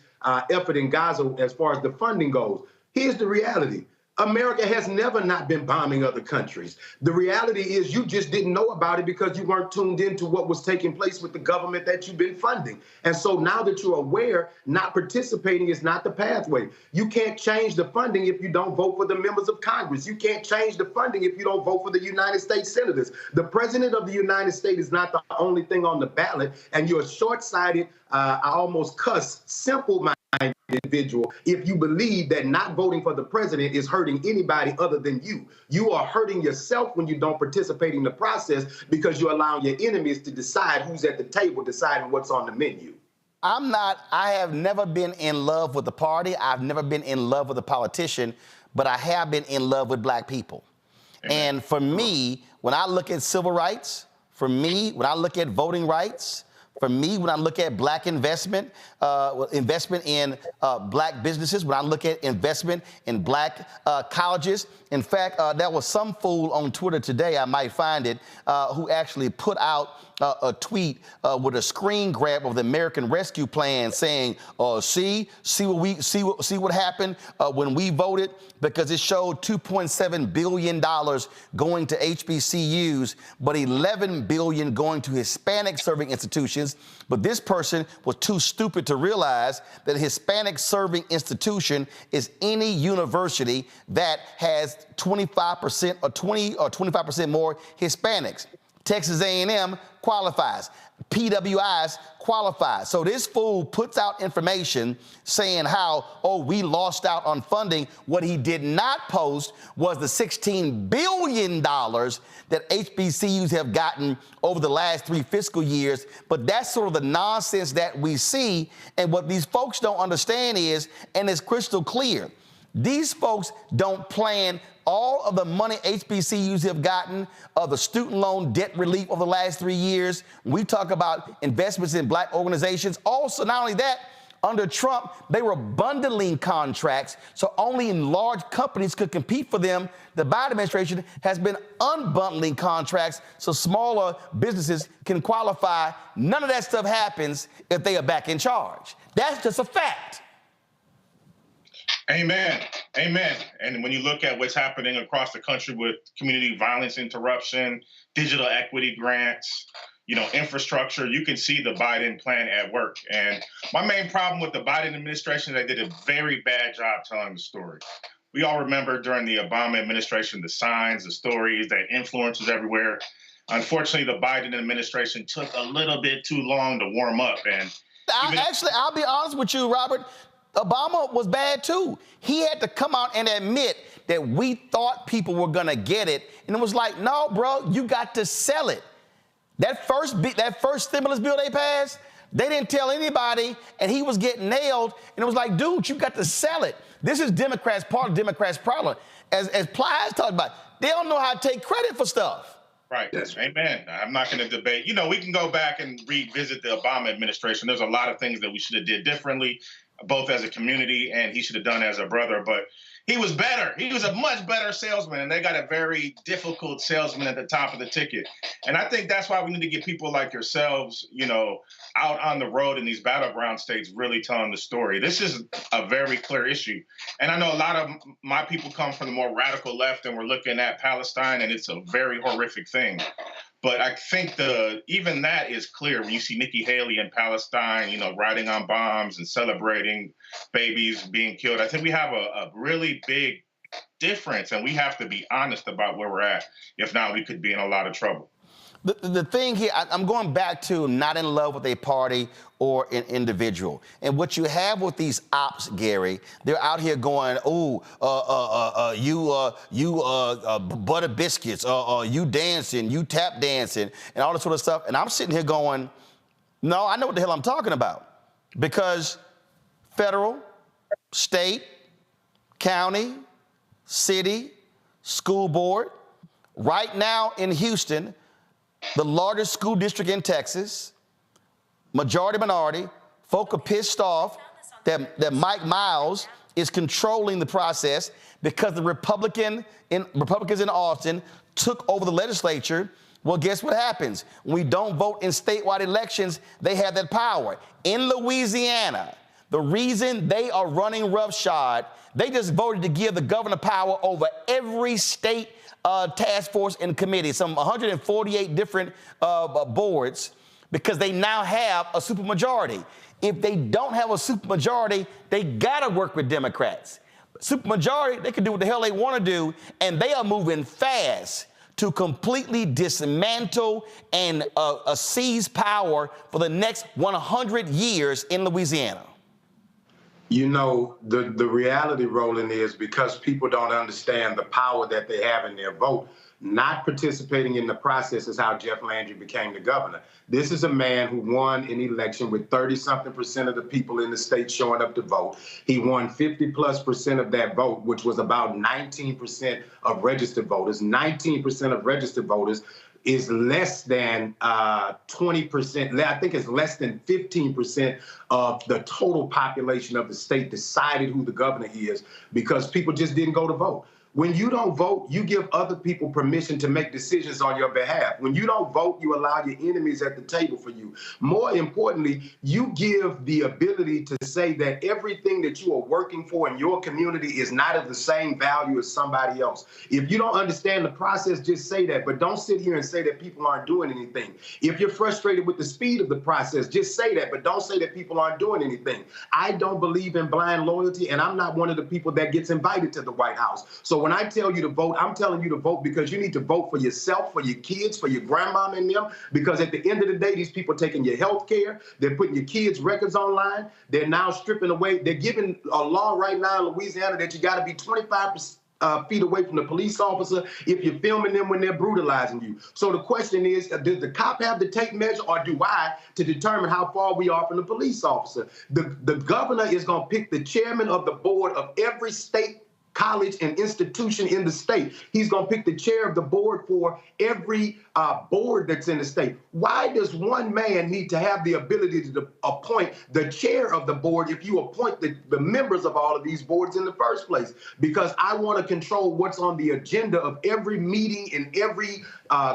effort in Gaza as far as the funding goes. Here's the reality. America has never not been bombing other countries. The reality is you just didn't know about it because you weren't tuned into what was taking place with the government that you've been funding. And so now that you're aware, not participating is not the pathway. You can't change the funding if you don't vote for the members of Congress. You can't change the funding if you don't vote for the United States senators. The president of the United States is not the only thing on the ballot, and you're short-sighted, I almost cuss, simple-minded individual if you believe that not voting for the president is hurting anybody other than you. You are hurting yourself when you don't participate in the process because you're allowing your enemies to decide who's at the table, deciding what's on the menu.
I have never been in love with the party. I've never been in love with a politician, but I have been in love with black people. Amen. And for me, when I look at civil rights, for me, when I look at voting rights, for me, when I look at black investment in black businesses, when I look at investment in black colleges, in fact, there was some fool on Twitter today, I might find it, who actually put out a tweet with a screen grab of the American Rescue Plan saying, see what happened when we voted, because it showed $2.7 billion going to HBCUs, but $11 billion going to Hispanic serving institutions. But this person was too stupid to realize that a Hispanic serving institution is any university that has 25% or 20 or 25% more Hispanics. Texas A&M qualifies. PWIs qualify. So this fool puts out information saying how, we lost out on funding. What he did not post was the $16 billion that HBCUs have gotten over the last 3 fiscal years. But that's sort of the nonsense that we see. And what these folks don't understand is, and it's crystal clear, these folks don't plan all of the money HBCUs have gotten, the student loan debt relief over the last 3 years. We talk about investments in black organizations. Also, not only that, under Trump, they were bundling contracts, so only large companies could compete for them. The Biden administration has been unbundling contracts so smaller businesses can qualify. None of that stuff happens if they are back in charge. That's just a fact.
Amen. Amen. And when you look at what's happening across the country with community violence interruption, digital equity grants, infrastructure. You can see the Biden plan at work. And my main problem with the Biden administration is they did a very bad job telling the story. We all remember during the Obama administration, the signs, the stories, that influencers everywhere. Unfortunately, the Biden administration took a little bit too long to warm up. And
I'll be honest with you, Robert. Obama was bad too. He had to come out and admit that we thought people were gonna get it, and it was like, no, bro, you got to sell it. That first stimulus bill they passed, they didn't tell anybody, and he was getting nailed. And it was like, dude, you got to sell it. This is Democrats' part of Democrats' problem. As Plies talked about, they don't know how to take credit for stuff.
Right. Amen. I'm not going to debate. We can go back and revisit the Obama administration. There's a lot of things that we should have did differently, both as a community and he should have done as a brother. But he was better. He was a much better salesman, and they got a very difficult salesman at the top of the ticket. And I think that's why we need to get people like yourselves, out on the road in these battleground states really telling the story. This is a very clear issue. And I know a lot of my people come from the more radical left, and we're looking at Palestine, and it's a very horrific thing. But I think even that is clear when you see Nikki Haley in Palestine, riding on bombs and celebrating babies being killed. I think we have a really big difference, and we have to be honest about where we're at. If not, we could be in a lot of trouble.
The thing here, I'm going back to not in love with a party or an individual. And what you have with these ops, Gary, they're out here going, you butter biscuits, you dancing, you tap dancing, and all this sort of stuff. And I'm sitting here going, no, I know what the hell I'm talking about. Because federal, state, county, city, school board, right now in Houston, the largest school district in Texas, majority minority, folk are pissed off that Mike Miles is controlling the process because the Republicans in Austin took over the legislature. Well, guess what happens? When we don't vote in statewide elections, they have that power. In Louisiana, the reason they are running roughshod, they just voted to give the governor power over every state task force and committee, some 148 different boards, because they now have a supermajority. If they don't have a supermajority, they gotta work with Democrats. Supermajority, they can do what the hell they wanna do, and they are moving fast to completely dismantle and seize power for the next 100 years in Louisiana.
The reality, Roland, is because people don't understand the power that they have in their vote, not participating in the process is how Jeff Landry became the governor. This is a man who won an election with 30-something% of the people in the state showing up to vote. He won 50+% of that vote, which was about 19% of registered voters. 19% of registered voters is less than 20%. I think it's less than 15% of the total population of the state decided who the governor is because people just didn't go to vote. When you don't vote, you give other people permission to make decisions on your behalf. When you don't vote, you allow your enemies at the table for you. More importantly, you give the ability to say that everything that you are working for in your community is not of the same value as somebody else. If you don't understand the process, just say that, but don't sit here and say that people aren't doing anything. If you're frustrated with the speed of the process, just say that, but don't say that people aren't doing anything. I don't believe in blind loyalty, and I'm not one of the people that gets invited to the White House. So when I tell you to vote, I'm telling you to vote because you need to vote for yourself, for your kids, for your grandmama and them, because at the end of the day, these people are taking your health care. They're putting your kids' records online. They're now stripping away. They're giving a law right now in Louisiana that you got to be 25 feet away from the police officer if you're filming them when they're brutalizing you. So the question is, does the cop have to take measure, or do I, to determine how far we are from the police officer? The governor is going to pick the chairman of the board of every state college and institution in the state. He's going to pick the chair of the board for every board that's in the state. Why does one man need to have the ability to appoint the chair of the board if you appoint the members of all of these boards in the first place? Because I want to control what's on the agenda of every meeting in every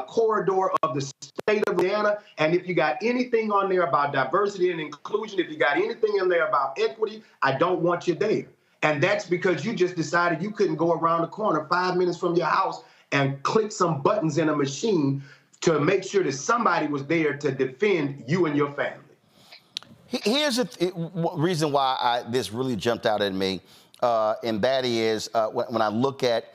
corridor of the state of Louisiana. And if you got anything on there about diversity and inclusion, if you got anything in there about equity, I don't want you there. And that's because you just decided you couldn't go around the corner 5 minutes from your house and click some buttons in a machine to make sure that somebody was there to defend you and your family.
Here's the reason why this really jumped out at me, and that is when I look at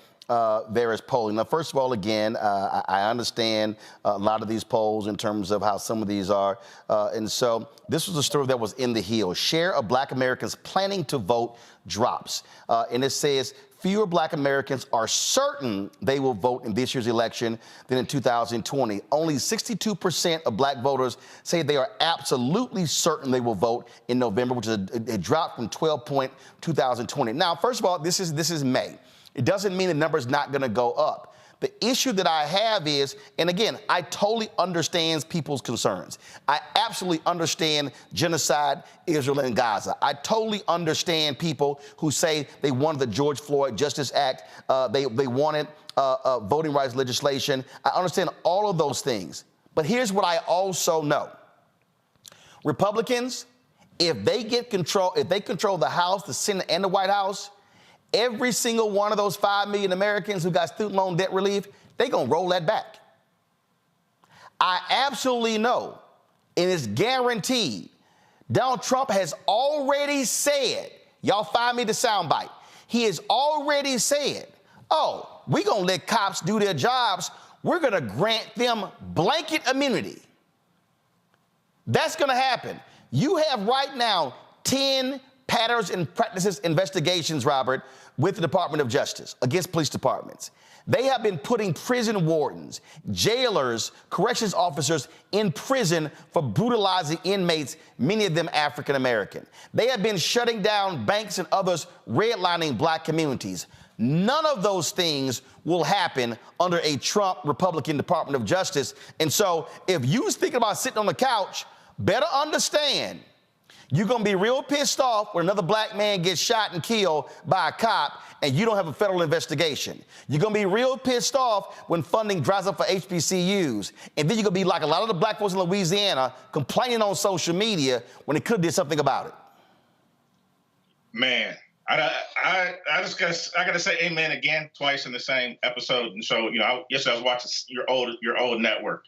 various polling. Now, first of all, again, I understand a lot of these polls in terms of how some of these are. And so this was a story that was in the Hill. Share of Black Americans planning to vote drops. And it says fewer Black Americans are certain they will vote in this year's election than in 2020. Only 62% of Black voters say they are absolutely certain they will vote in November, which is a drop from 2020. Now, first of all, this is May. It doesn't mean the number's not going to go up. The issue that I have is, and again, I totally understand people's concerns. I absolutely understand genocide, Israel and Gaza. I totally understand people who say they wanted the George Floyd Justice Act. They wanted voting rights legislation. I understand all of those things. But here's what I also know. Republicans, if they control the House, the Senate, and the White House, every single one of those 5 million Americans who got student loan debt relief, they're going to roll that back. I absolutely know, and it's guaranteed, Donald Trump has already said, y'all find me the soundbite, he has already said, oh, we're going to let cops do their jobs. We're going to grant them blanket immunity. That's going to happen. You have right now 10 patterns and practices investigations, Robert, with the Department of Justice against police departments. They have been putting prison wardens, jailers, corrections officers in prison for brutalizing inmates, many of them African American. They have been shutting down banks and others, redlining Black communities. None of those things will happen under a Trump Republican Department of Justice. And so if you was thinking about sitting on the couch, better understand you're going to be real pissed off when another Black man gets shot and killed by a cop and you don't have a federal investigation. You're going to be real pissed off when funding dries up for HBCUs. And then you're going to be like a lot of the Black folks in Louisiana complaining on social media when they could have did something about it.
Man, I gotta say amen again twice in the same episode. And so, yesterday I was watching your old network,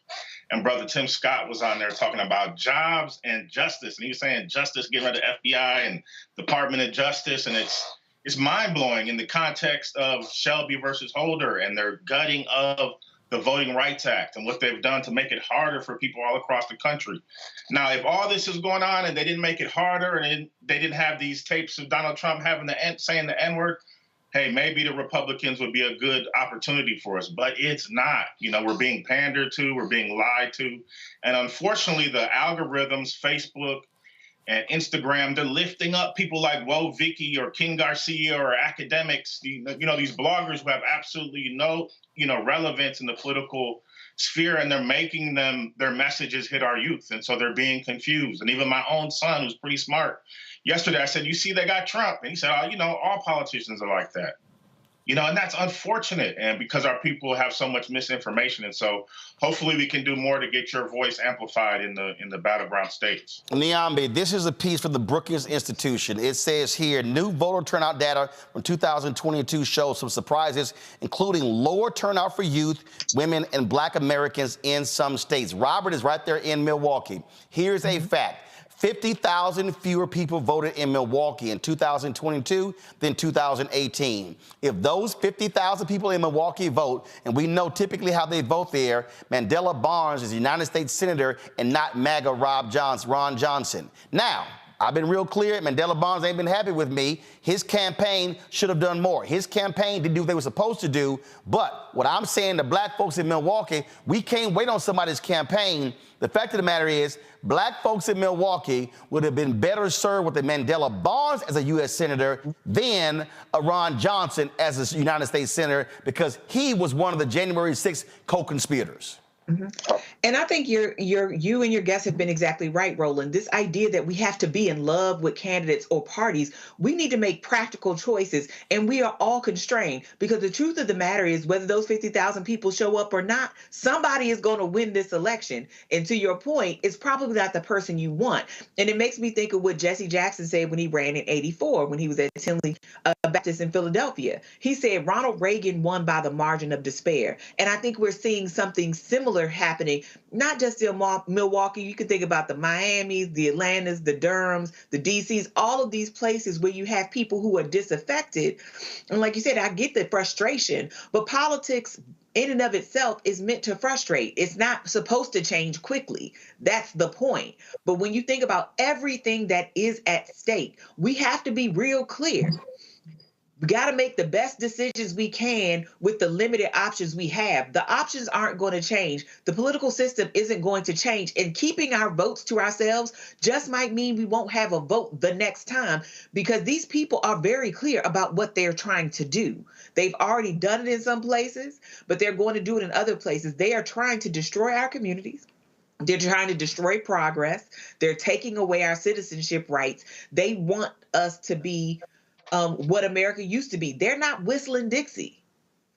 and Brother Tim Scott was on there talking about jobs and justice, and he was saying justice, getting rid of the FBI and Department of Justice, and it's mind blowing in the context of Shelby versus Holder and their gutting of the Voting Rights Act and what they've done to make it harder for people all across the country. Now, if all this is going on and they didn't make it harder and they didn't have these tapes of Donald Trump saying the N-word, hey, maybe the Republicans would be a good opportunity for us, but it's not. We're being pandered to, we're being lied to. And unfortunately, the algorithms, Facebook and Instagram, they're lifting up people like Woe Vicky or King Garcia or academics, these bloggers who have absolutely no, relevance in the political sphere, and they're making their messages hit our youth. And so they're being confused. And even my own son, who's pretty smart, yesterday I said, you see, they got Trump. And he said, all politicians are like that. And that's unfortunate, and because our people have so much misinformation. And so hopefully we can do more to get your voice amplified in the battleground states.
Niambi, this is a piece from the Brookings Institution. It says here, new voter turnout data from 2022 shows some surprises, including lower turnout for youth, women, and Black Americans in some states. Robert is right there in Milwaukee. Here's a fact. 50,000 fewer people voted in Milwaukee in 2022 than 2018. If those 50,000 people in Milwaukee vote, and we know typically how they vote there, Mandela Barnes is a United States Senator and not MAGA Ron Johnson. Now, I've been real clear. Mandela Barnes ain't been happy with me. His campaign should have done more. His campaign didn't do what they were supposed to do. But what I'm saying to Black folks in Milwaukee, we can't wait on somebody's campaign. The fact of the matter is, Black folks in Milwaukee would have been better served with a Mandela Barnes as a U.S. Senator than a Ron Johnson as a United States Senator, because he was one of the January 6th co-conspirators.
Mm-hmm. And I think you and your guests have been exactly right, Roland. This idea that we have to be in love with candidates or parties, we need to make practical choices, and we are all constrained, because the truth of the matter is, whether those 50,000 people show up or not, somebody is going to win this election. And to your point, it's probably not the person you want. And it makes me think of what Jesse Jackson said when he ran in '84, when he was at Tinley Baptist in Philadelphia. He said Ronald Reagan won by the margin of despair. And I think we're seeing something similar people are happening, not just in Milwaukee. You can think about the Miamis, the Atlantas, the Durhams, the DCs, all of these places where you have people who are disaffected. And like you said, I get the frustration, but politics in and of itself is meant to frustrate. It's not supposed to change quickly. That's the point. But when you think about everything that is at stake, we have to be real clear. We got to make the best decisions we can with the limited options we have. The options aren't going to change. The political system isn't going to change. And keeping our votes to ourselves just might mean we won't have a vote the next time, because these people are very clear about what they're trying to do. They've already done it in some places, but they're going to do it in other places. They are trying to destroy our communities. They're trying to destroy progress. They're taking away our citizenship rights. They want us to be what America used to be. They're not whistling Dixie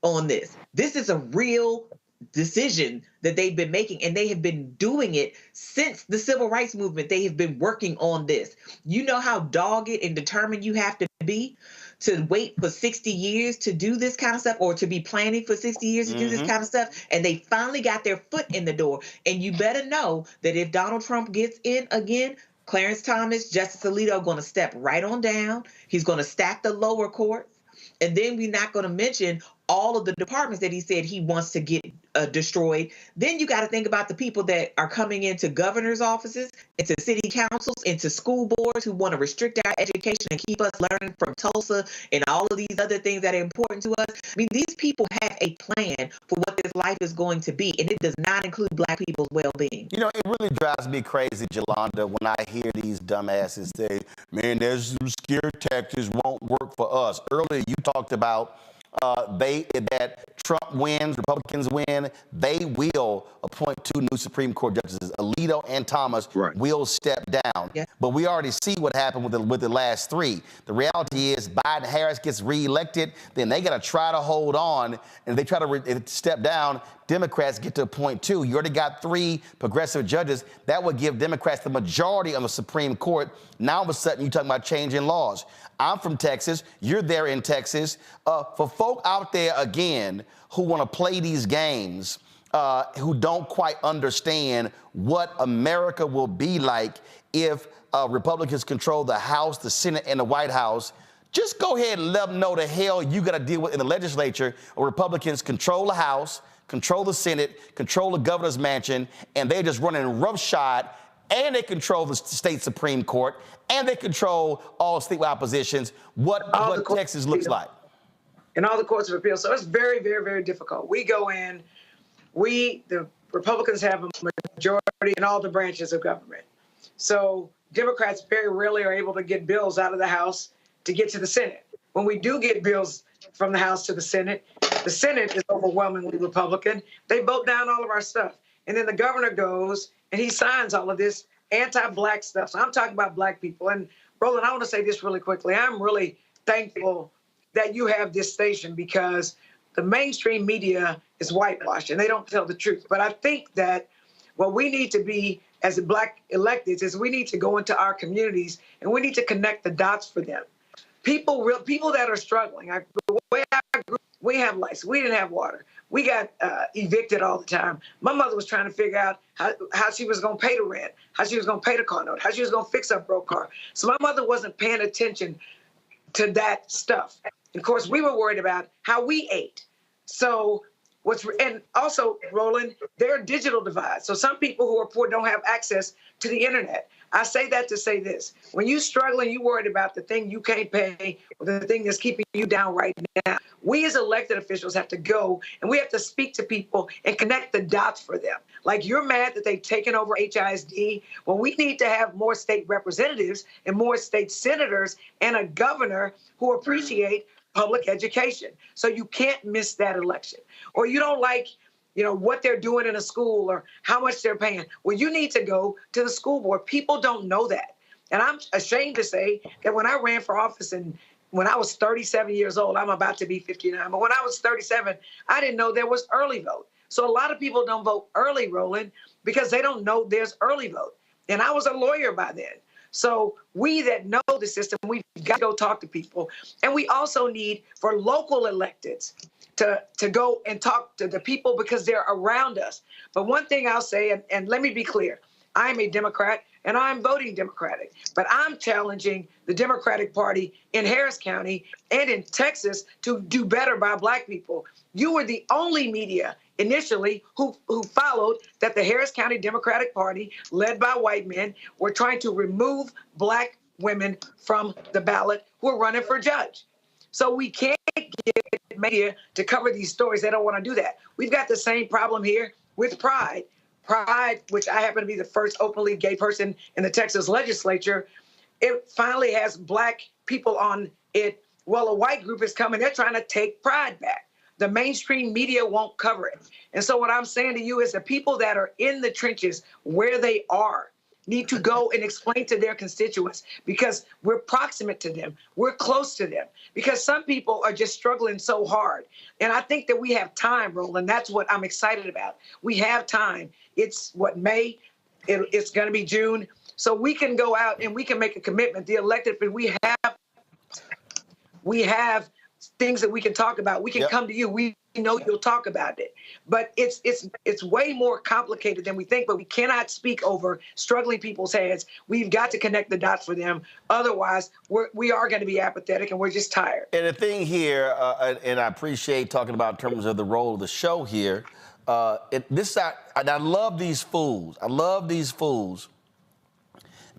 on this. This is a real decision that they've been making, and they have been doing it since the civil rights movement. They have been working on this. You know how dogged and determined you have to be to wait for 60 years to do this kind of stuff, or to be planning for 60 years to do this kind of stuff. And they finally got their foot in the door. And you better know that if Donald Trump gets in again, Clarence Thomas, Justice Alito are going to step right on down. He's going to stack the lower courts. And then we're not going to mention all of the departments that he said he wants to get destroyed. Then you got to think about the people that are coming into governor's offices, into city councils, into school boards who want to restrict our education and keep us learning from Tulsa and all of these other things that are important to us. I mean, these people have a plan for what this life is going to be, and it does not include Black people's well-being.
You know, it really drives me crazy, Jolanda, when I hear these dumbasses say, man, there's some scare tactics won't work for us. Earlier, you talked about that Trump wins, Republicans win, they will appoint 2 new Supreme Court justices. Alito and Thomas will step down. Yeah. But we already see what happened with the last 3. The reality is Biden-Harris gets reelected, then they got to try to hold on, and if they try to step down, Democrats get to appoint 2. You already got 3 progressive judges. That would give Democrats the majority on the Supreme Court. Now, all of a sudden, you're talking about changing laws. I'm from Texas. You're there in Texas. For folk out there, again, who want to play these games, who don't quite understand what America will be like if Republicans control the House, the Senate, and the White House, just go ahead and let them know the hell you got to deal with in the legislature, where Republicans control the House, control the Senate, control the governor's mansion, and they're just running roughshod, and they control the state Supreme Court, and they control all statewide positions, what Texas looks like.
And all the courts of appeal. So it's very, very, very difficult. We go in, the Republicans have a majority in all the branches of government. So Democrats very rarely are able to get bills out of the House to get to the Senate. When we do get bills from the House to the Senate is overwhelmingly Republican. They vote down all of our stuff. And then the governor goes and he signs all of this anti-Black stuff. So I'm talking about Black people. And Roland, I want to say this really quickly. I'm really thankful that you have this station, because the mainstream media is whitewashed and they don't tell the truth. But I think that what we need to be as the Black electeds is we need to go into our communities and we need to connect the dots for them. People that are struggling. The way I grew, we have lights. We didn't have water. We got evicted all the time. My mother was trying to figure out how she was going to pay the rent, how she was going to pay the car note, how she was going to fix her broke car. So my mother wasn't paying attention to that stuff. And of course, we were worried about how we ate. So and also, Roland, there are digital divides. So some people who are poor don't have access to the internet. I say that to say this. When you're struggling, you're worried about the thing you can't pay or the thing that's keeping you down right now. We as elected officials have to go and we have to speak to people and connect the dots for them. Like, you're mad that they've taken over HISD. Well, we need to have more state representatives and more state senators and a governor who appreciate public education. So you can't miss that election. Or you don't like, what they're doing in a school or how much they're paying. Well, you need to go to the school board. People don't know that. And I'm ashamed to say that when I ran for office and when I was 37 years old, I'm about to be 59, but when I was 37, I didn't know there was early vote. So a lot of people don't vote early, Roland, because they don't know there's early vote. And I was a lawyer by then. So we that know the system, we've got to go talk to people. And we also need, for local electeds, to go and talk to the people because they're around us. But one thing I'll say, and let me be clear, I'm a Democrat and I'm voting Democratic, but I'm challenging the Democratic Party in Harris County and in Texas to do better by Black people. You were the only media initially who followed that the Harris County Democratic Party, led by white men, were trying to remove Black women from the ballot who are running for judge. So we can't get media to cover these stories. They don't want to do that. We've got the same problem here with Pride. Pride, which I happen to be the first openly gay person in the Texas legislature, it finally has Black people on it. Well, a white group is coming. They're trying to take Pride back. The mainstream media won't cover it. And so what I'm saying to you is the people that are in the trenches where they are need to go and explain to their constituents, because we're proximate to them. We're close to them, because some people are just struggling so hard. And I think that we have time, Roland. That's what I'm excited about. We have time. It's May? It's going to be June. So we can go out and we can make a commitment. The elected, but we have things that we can talk about. We can come to you. We know you'll talk about it. But it's way more complicated than we think, but we cannot speak over struggling people's heads. We've got to connect the dots for them. Otherwise, we are going to be apathetic and we're just tired.
And the thing here, and I appreciate talking about in terms of the role of the show here, I love these fools. I love these fools.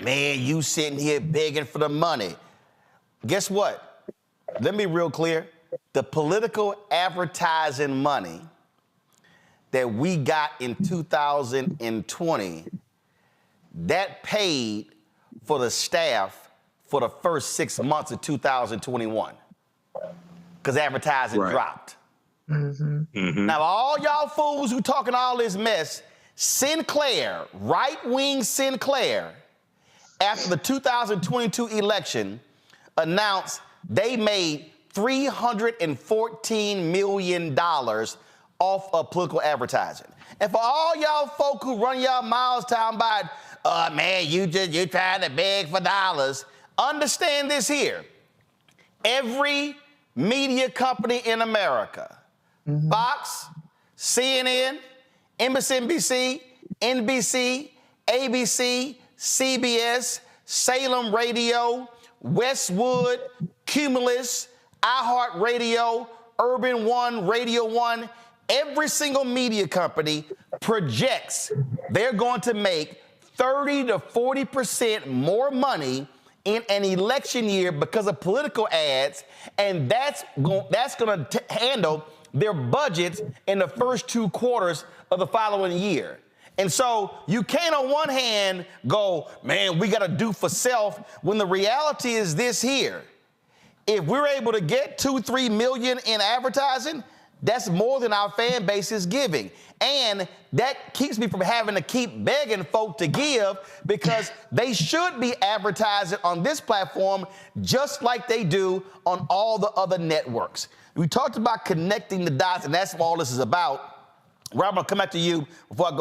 Man, you sitting here begging for the money. Guess what? Let me be real clear. The political advertising money that we got in 2020, that paid for the staff for the first 6 months of 2021, because advertising dropped. Now, all y'all fools who talking all this mess, Sinclair, right-wing Sinclair, after the 2022 election, announced they made $314 million off of political advertising. And for all y'all folk who run y'all miles talking about, man, you trying to beg for dollars, understand this here. Every media company in America, Fox, CNN, MSNBC, NBC, ABC, CBS, Salem Radio, Westwood, Cumulus, iHeartRadio, Urban One, Radio One, every single media company projects they're going to make 30 to 40% more money in an election year because of political ads, and that's going to handle their budgets in the first 2 quarters of the following year. And so you can't on one hand go, man, we got to do for self, when the reality is this here. If we're able to get 2-3 million in advertising, that's more than our fan base is giving. And that keeps me from having to keep begging folk to give, because they should be advertising on this platform just like they do on all the other networks. We talked about connecting the dots, and that's what all this is about. Rob, I'm gonna come back to you before I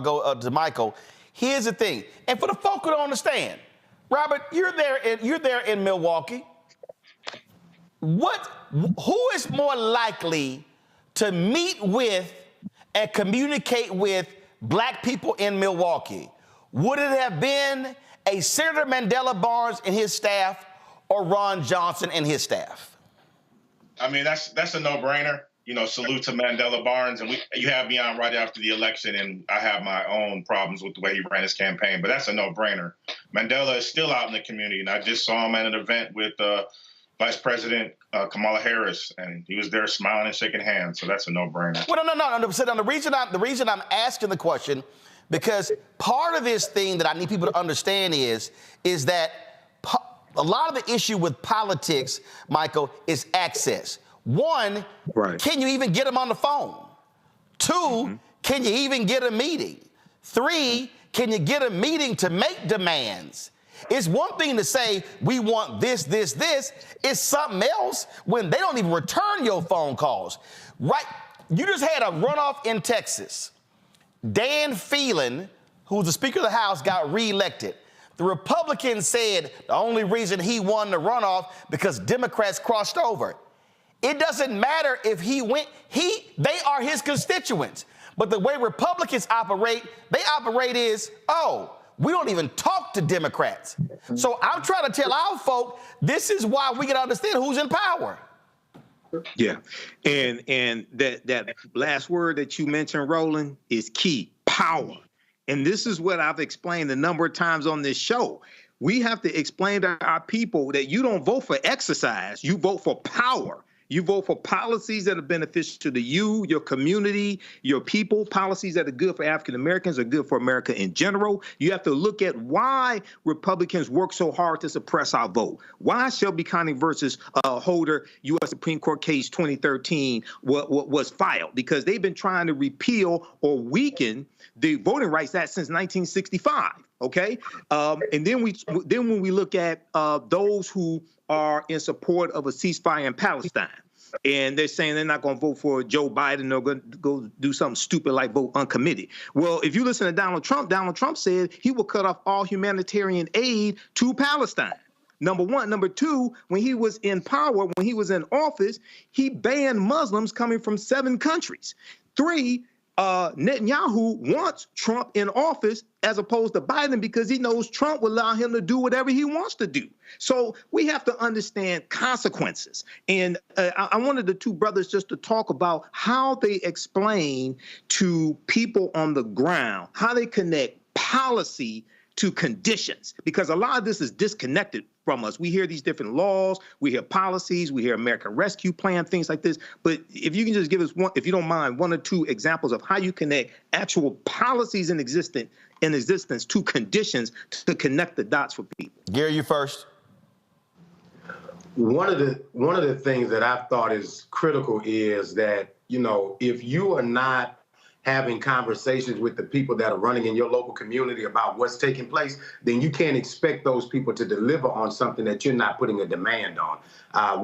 go to Michael. Here's the thing, and for the folk who don't understand, Robert, you're there in Milwaukee. Who is more likely to meet with and communicate with Black people in Milwaukee? Would it have been a Senator Mandela Barnes and his staff, or Ron Johnson and his staff?
I mean, that's a no-brainer. You know, salute to Mandela Barnes. And you have me on right after the election, and I have my own problems with the way he ran his campaign, but that's a no-brainer. Mandela is still out in the community, and I just saw him at an event with Vice President Kamala Harris, and he was there smiling and shaking hands, so that's a no-brainer.
Well, no. So the reason I'm asking the question, because part of this thing that I need people to understand is that a lot of the issue with politics, Michael, is access. One, can you even get them on the phone? Two, can you even get a meeting? Three, can you get a meeting to make demands? It's one thing to say, we want this. It's something else when they don't even return your phone calls. Right? You just had a runoff in Texas. Dan Phelan, who's the Speaker of the House, got reelected. The Republicans said the only reason he won the runoff because Democrats crossed over. It doesn't matter if he went, they are his constituents. But the way Republicans operate, they operate is, oh, we don't even talk to Democrats. So I'm trying to tell our folk, this is why we can understand who's in power.
Yeah. And that last word that you mentioned, Roland, is key, power. And this is what I've explained a number of times on this show. We have to explain to our people that you don't vote for exercise, you vote for power. You vote for policies that are beneficial to you, your community, your people, policies that are good for African Americans, are good for America in general. You have to look at why Republicans work so hard to suppress our vote. Why Shelby County versus Holder U.S. Supreme Court case 2013 was filed? Because they've been trying to repeal or weaken the Voting Rights Act since 1965. Okay, and then when we look at those who are in support of a ceasefire in Palestine, and they're saying they're not going to vote for Joe Biden, they're going to go do something stupid like vote uncommitted. Well, if you listen to Donald Trump said he will cut off all humanitarian aid to Palestine. Number one. Number two, when he was in power, when he was in office, he banned Muslims coming from 7 countries. 3, Netanyahu wants Trump in office as opposed to Biden because he knows Trump will allow him to do whatever he wants to do. So we have to understand consequences. And I wanted the two brothers just to talk about how they explain to people on the ground, how they connect policy to conditions, because a lot of this is disconnected from us. We hear these different laws, we hear policies, we hear American Rescue Plan, things like this. But if you can just give us one, if you don't mind, 1 or 2 examples of how you connect actual policies in existence to conditions to connect the dots for people.
Gary, you first.
One of the things that I've thought is critical is that, you know, if you are not having conversations with the people that are running in your local community about what's taking place, then you can't expect those people to deliver on something that you're not putting a demand on.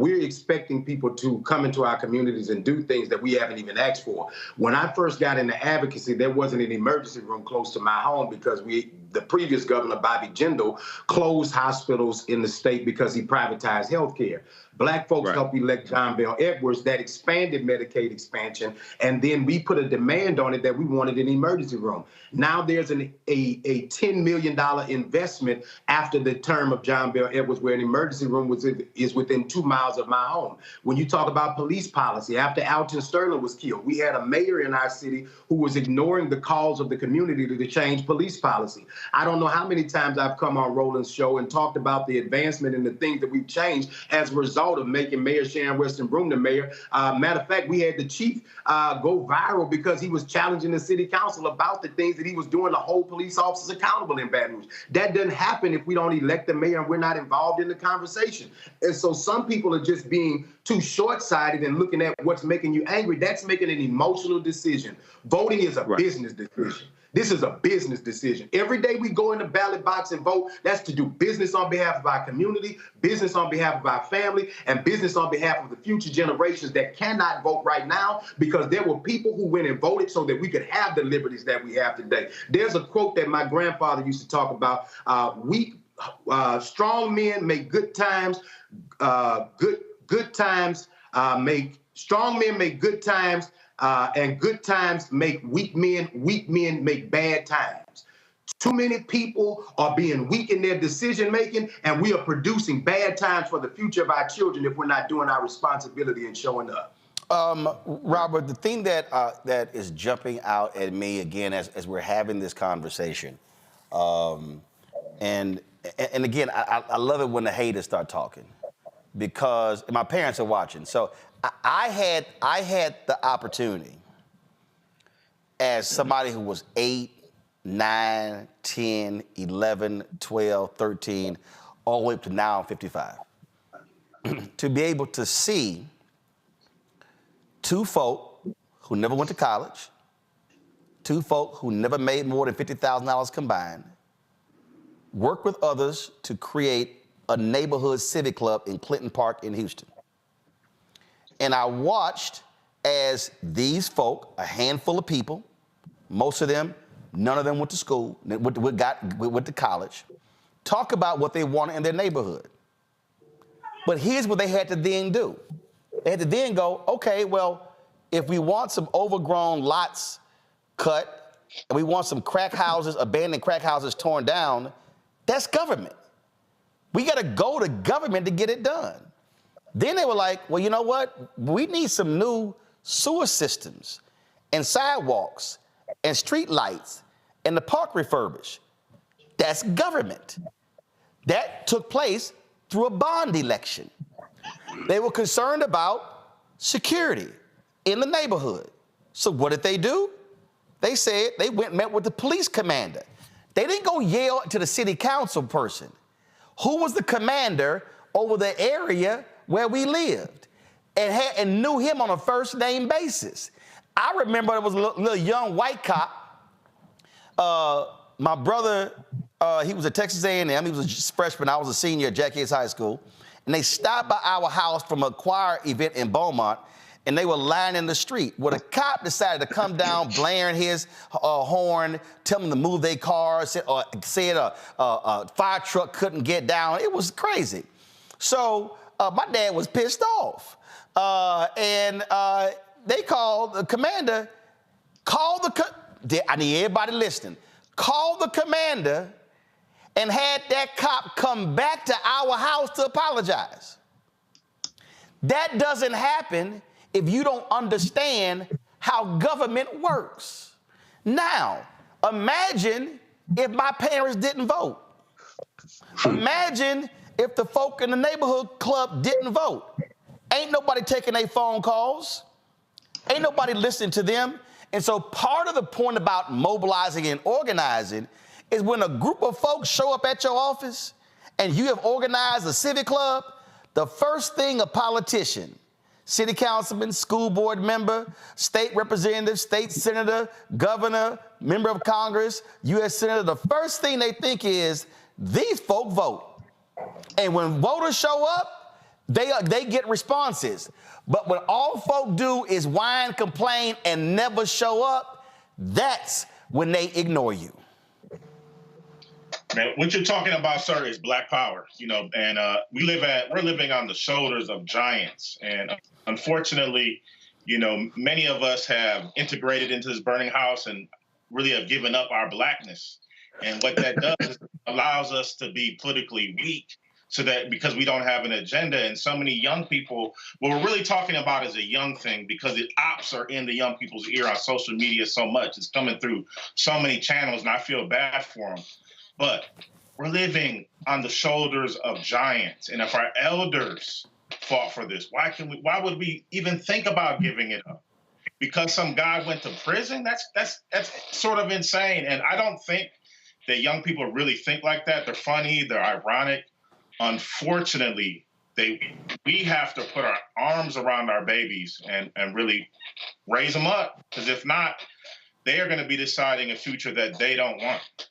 We're expecting people to come into our communities and do things that we haven't even asked for. When I first got into advocacy, there wasn't an emergency room close to my home because the previous governor, Bobby Jindal, closed hospitals in the state because he privatized health care. Black folks helped elect John Bell Edwards that expanded Medicaid expansion, and then we put a demand on it that we wanted an emergency room. Now there's a $10 million investment after the term of John Bell Edwards where an emergency room is within 2 miles of my home. When you talk about police policy, after Alton Sterling was killed, we had a mayor in our city who was ignoring the calls of the community to change police policy. I don't know how many times I've come on Roland's show and talked about the advancement and the things that we've changed as a result of making Mayor Sharon Weston Broome the mayor. Matter of fact, we had the chief go viral because he was challenging the city council about the things that he was doing to hold police officers accountable in Baton Rouge. That doesn't happen if we don't elect the mayor and we're not involved in the conversation. And so some people are just being too short-sighted and looking at what's making you angry. That's making an emotional decision. Voting is a business decision. This is a business decision. Every day we go in the ballot box and vote, that's to do business on behalf of our community, business on behalf of our family, and business on behalf of the future generations that cannot vote right now because there were people who went and voted so that we could have the liberties that we have today. There's a quote that my grandfather used to talk about, strong men make good times, strong men make good times, and good times make weak men make bad times. Too many people are being weak in their decision making, and we are producing bad times for the future of our children if we're not doing our responsibility and showing up.
Robert, the thing that is jumping out at me again as we're having this conversation, and again, I love it when the haters start talking because my parents are watching. So I had the opportunity as somebody who was 8, 9, 10, 11, 12, 13, all the way up to now I'm 55, to be able to see 2 folk who never went to college, 2 folk who never made more than $50,000 combined, work with others to create a neighborhood civic club in Clinton Park in Houston. And I watched as these folk, a handful of people, most of them, none of them went to school, went to college, talk about what they wanted in their neighborhood. But here's what they had to then do. they had to then go, okay, well, if we want some overgrown lots cut and we want some crack houses, abandoned crack houses torn down, that's government. We got to go to government to get it done. Then they were like, well, you know what? We need some new sewer systems and sidewalks and street lights and the park refurbished. That's government. That took place through a bond election. They were concerned about security in the neighborhood. So what did they do? They said they went and met with the police commander. They didn't go yell to the city council person. Who was the commander over the area where we lived and knew him on a first name basis? I remember there was a little young white cop. My brother, he was at Texas A&M. He was a freshman. I was a senior at Jack Yates High School. And they stopped by our house from a choir event in Beaumont, and they were lying in the street. Well, the cop decided to come down, blaring his horn, tell them to move their cars, said a fire truck couldn't get down. It was crazy. So my dad was pissed off. And they called the commander, I need everybody listening, called the commander and had that cop come back to our house to apologize. That doesn't happen if you don't understand how government works. Now, imagine if my parents didn't vote. Imagine if the folk in the neighborhood club didn't vote. Ain't nobody taking their phone calls. Ain't nobody listening to them. And so part of the point about mobilizing and organizing is when a group of folks show up at your office and you have organized a civic club, the first thing a politician, city councilman, school board member, state representative, state senator, governor, member of Congress, U.S. senator, the first thing they think is these folk vote. And when voters show up, they get responses. But when all folk do is whine, complain, and never show up, that's when they ignore you.
Man, what you're talking about, sir, is Black power, and we're living on the shoulders of giants. And unfortunately, many of us have integrated into this burning house and really have given up our Blackness. And what that does is allows us to be politically weak, so that because we don't have an agenda. And so many young people, what we're really talking about is a young thing, because the ops are in the young people's ear on social media so much. It's coming through so many channels, and I feel bad for them. But we're living on the shoulders of giants. And if our elders fought for this, why would we even think about giving it up? Because some guy went to prison? That's sort of insane. And I don't think that young people really think like that. They're funny, they're ironic. Unfortunately, we have to put our arms around our babies and really raise them up. Because if not, they are going to be deciding a future that they don't want.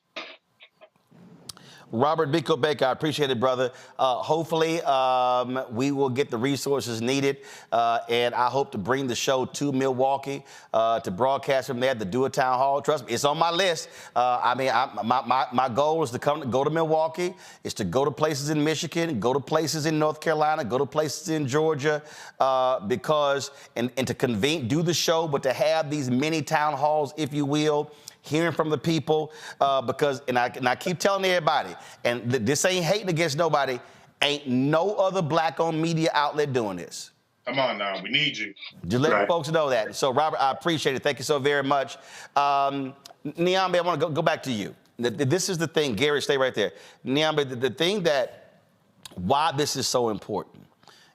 Robert Biko Baker, I appreciate it, brother. Hopefully, we will get the resources needed, and I hope to bring the show to Milwaukee to broadcast from there, to do a town hall. Trust me, it's on my list. My goal is to go to Milwaukee, is to go to places in Michigan, go to places in North Carolina, go to places in Georgia, because to convene, do the show, but to have these mini town halls, if you will, hearing from the people, because I keep telling everybody, and this ain't hating against nobody, ain't no other Black-owned media outlet doing this.
Come on now, we need you.
Just let folks know that. So, Robert, I appreciate it. Thank you so very much. Niambe, I want to go back to you. This is the thing. Gary, stay right there. Niambe, the thing why this is so important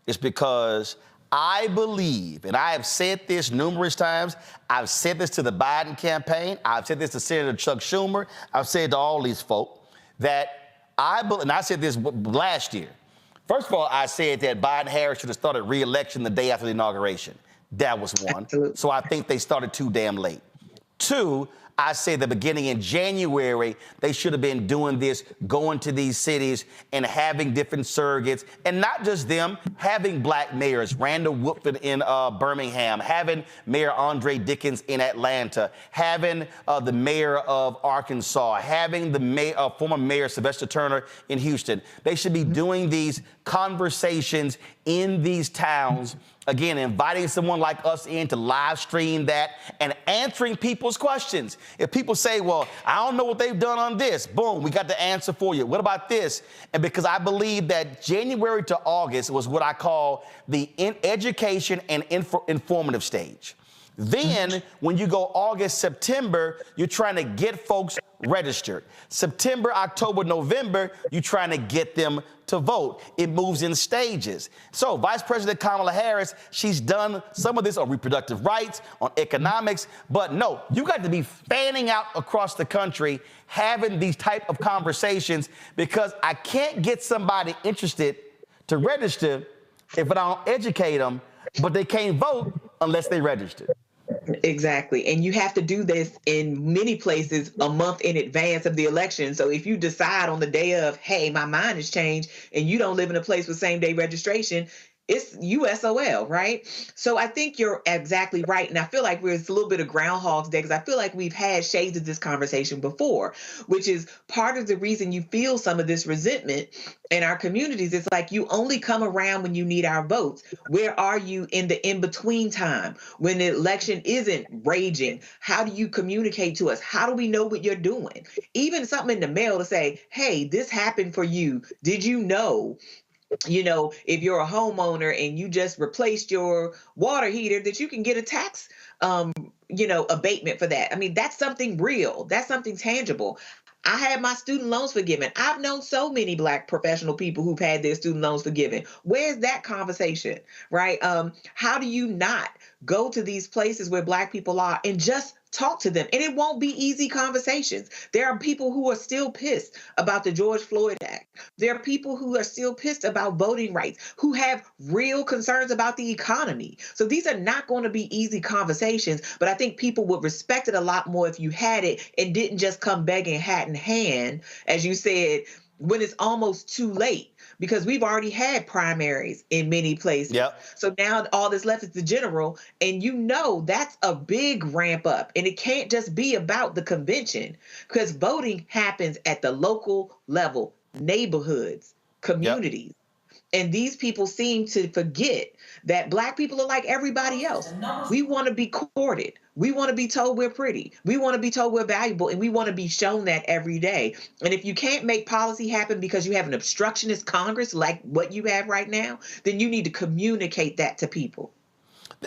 is because I believe, and I have said this numerous times, I've said this to the Biden campaign, I've said this to Senator Chuck Schumer, I've said to all these folk, that and I said this last year. First of all, I said that Biden-Harris should have started re-election the day after the inauguration. That was one. Absolutely. So I think they started too damn late. Two, I say the beginning in January, they should have been doing this, going to these cities and having different surrogates, and not just them, having black mayors, Randall Woodford in Birmingham, having Mayor Andre Dickens in Atlanta, having the mayor of Arkansas, having the former mayor Sylvester Turner in Houston. They should be doing these conversations in these towns. Again, inviting someone like us in to live stream that and answering people's questions. If people say, well, I don't know what they've done on this, boom, we got the answer for you. What about this? And because I believe that January to August was what I call the education and informative stage. Then when you go August, September, you're trying to get folks registered. September, October, November, you're trying to get them to vote. It moves in stages. So Vice President Kamala Harris, she's done some of this on reproductive rights, on economics, but no, you got to be fanning out across the country, having these type of conversations, because I can't get somebody interested to register if I don't educate them, but they can't vote unless they register.
Exactly. And you have to do this in many places a month in advance of the election. So if you decide on the day of, hey, my mind has changed, and you don't live in a place with same day registration, it's USOL, right? So I think you're exactly right. And I feel like it's a little bit of Groundhog's Day, because I feel like we've had shades of this conversation before, which is part of the reason you feel some of this resentment in our communities. It's like you only come around when you need our votes. Where are you in the in-between time when the election isn't raging? How do you communicate to us? How do we know what you're doing? Even something in the mail to say, hey, this happened for you. Did you know? You know, if you're a homeowner and you just replaced your water heater, that you can get a tax, abatement for that. I mean, that's something real. That's something tangible. I had my student loans forgiven. I've known so many Black professional people who've had their student loans forgiven. Where's that conversation, right? How do you not go to these places where Black people are and just talk to them? And it won't be easy conversations. There are people who are still pissed about the George Floyd Act. There are people who are still pissed about voting rights, who have real concerns about the economy. So these are not going to be easy conversations, but I think people would respect it a lot more if you had it and didn't just come begging hat in hand, as you said, when it's almost too late. Because we've already had primaries in many places. Yep. So now all that's left is the general. And that's a big ramp up. And it can't just be about the convention, because voting happens at the local level, neighborhoods, communities. Yep. And these people seem to forget that Black people are like everybody else. We want to be courted. We want to be told we're pretty. We want to be told we're valuable, and we want to be shown that every day. And if you can't make policy happen because you have an obstructionist Congress like what you have right now, then you need to communicate that to people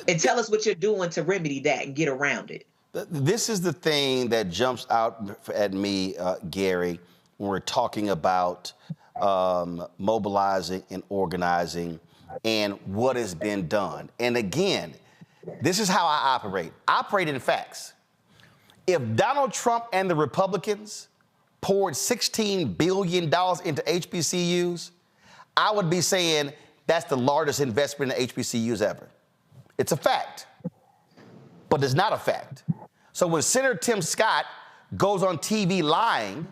and tell us what you're doing to remedy that and get around it.
This is the thing that jumps out at me, Gary, when we're talking about mobilizing and organizing and what has been done. And again, this is how I operate. Operate in facts. If Donald Trump and the Republicans poured $16 billion into HBCUs, I would be saying that's the largest investment in HBCUs ever. It's a fact, but it's not a fact. So when Senator Tim Scott goes on TV lying,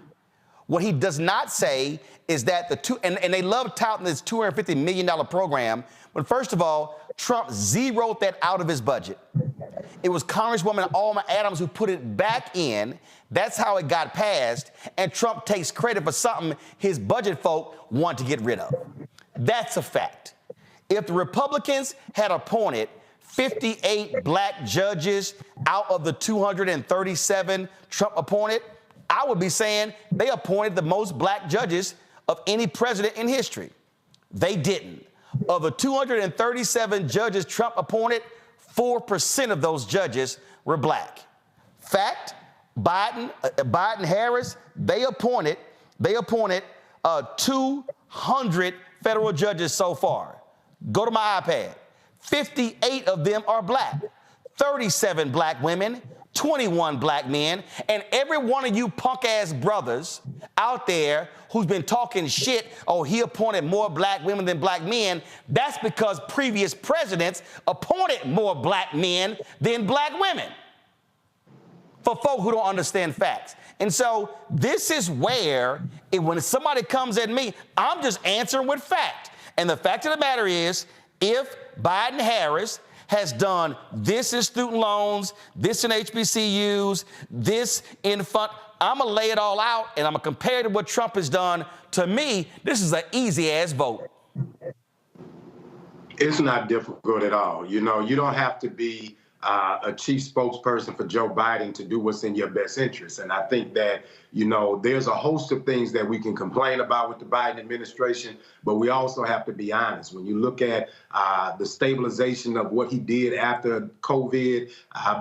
what he does not say is that and they love touting this $250 million program, when first of all, Trump zeroed that out of his budget. It was Congresswoman Alma Adams who put it back in. That's how it got passed. And Trump takes credit for something his budget folk want to get rid of. That's a fact. If the Republicans had appointed 58 Black judges out of the 237 Trump appointed, I would be saying they appointed the most Black judges of any president in history. They didn't. Of the 237 judges Trump appointed, 4% of those judges were Black. Fact, Biden, Harris, they appointed 200 federal judges so far. Go to my iPad. 58 of them are Black. 37 Black women, 21 Black men, and every one of you punk-ass brothers out there who's been talking shit, oh, he appointed more Black women than Black men, that's because previous presidents appointed more Black men than Black women. for folk who don't understand facts. And so this is where, when somebody comes at me, I'm just answering with fact. And the fact of the matter is, if Biden-Harris has done this in student loans, this in HBCUs, this in fund, I'm going to lay it all out, and I'm going to compare it to what Trump has done. To me, this is an easy-ass vote.
It's not difficult at all. You know, you don't have to be a chief spokesperson for Joe Biden to do what's in your best interest. And I think that, you know, there's a host of things that we can complain about with the Biden administration, but we also have to be honest. When you look at the stabilization of what he did after COVID,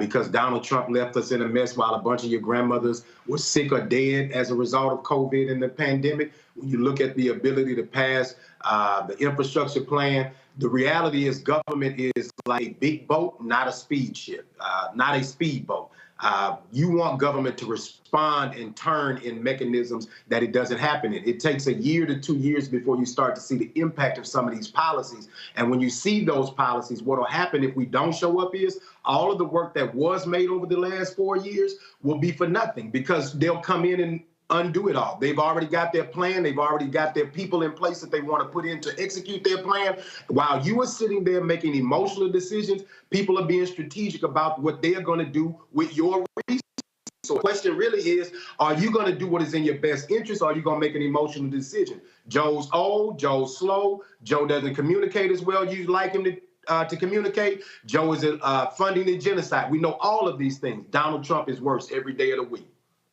because Donald Trump left us in a mess while a bunch of your grandmothers were sick or dead as a result of COVID and the pandemic, when you look at the ability to pass the infrastructure plan, the reality is government is like a big boat, not a speed ship, not a speedboat. You want government to respond and turn in mechanisms that it doesn't happen in. It takes a year to 2 years before you start to see the impact of some of these policies. And when you see those policies, what will happen if we don't show up is all of the work that was made over the last 4 years will be for nothing, because they'll come in and undo it all. They've already got their plan. They've already got their people in place that they want to put in to execute their plan. While you are sitting there making emotional decisions, people are being strategic about what they're going to do with your resources. So the question really is, are you going to do what is in your best interest, or are you going to make an emotional decision? Joe's old, Joe's slow, Joe doesn't communicate as well you'd like him to communicate. Joe is funding the genocide. We know all of these things. Donald Trump is worse every day of the week.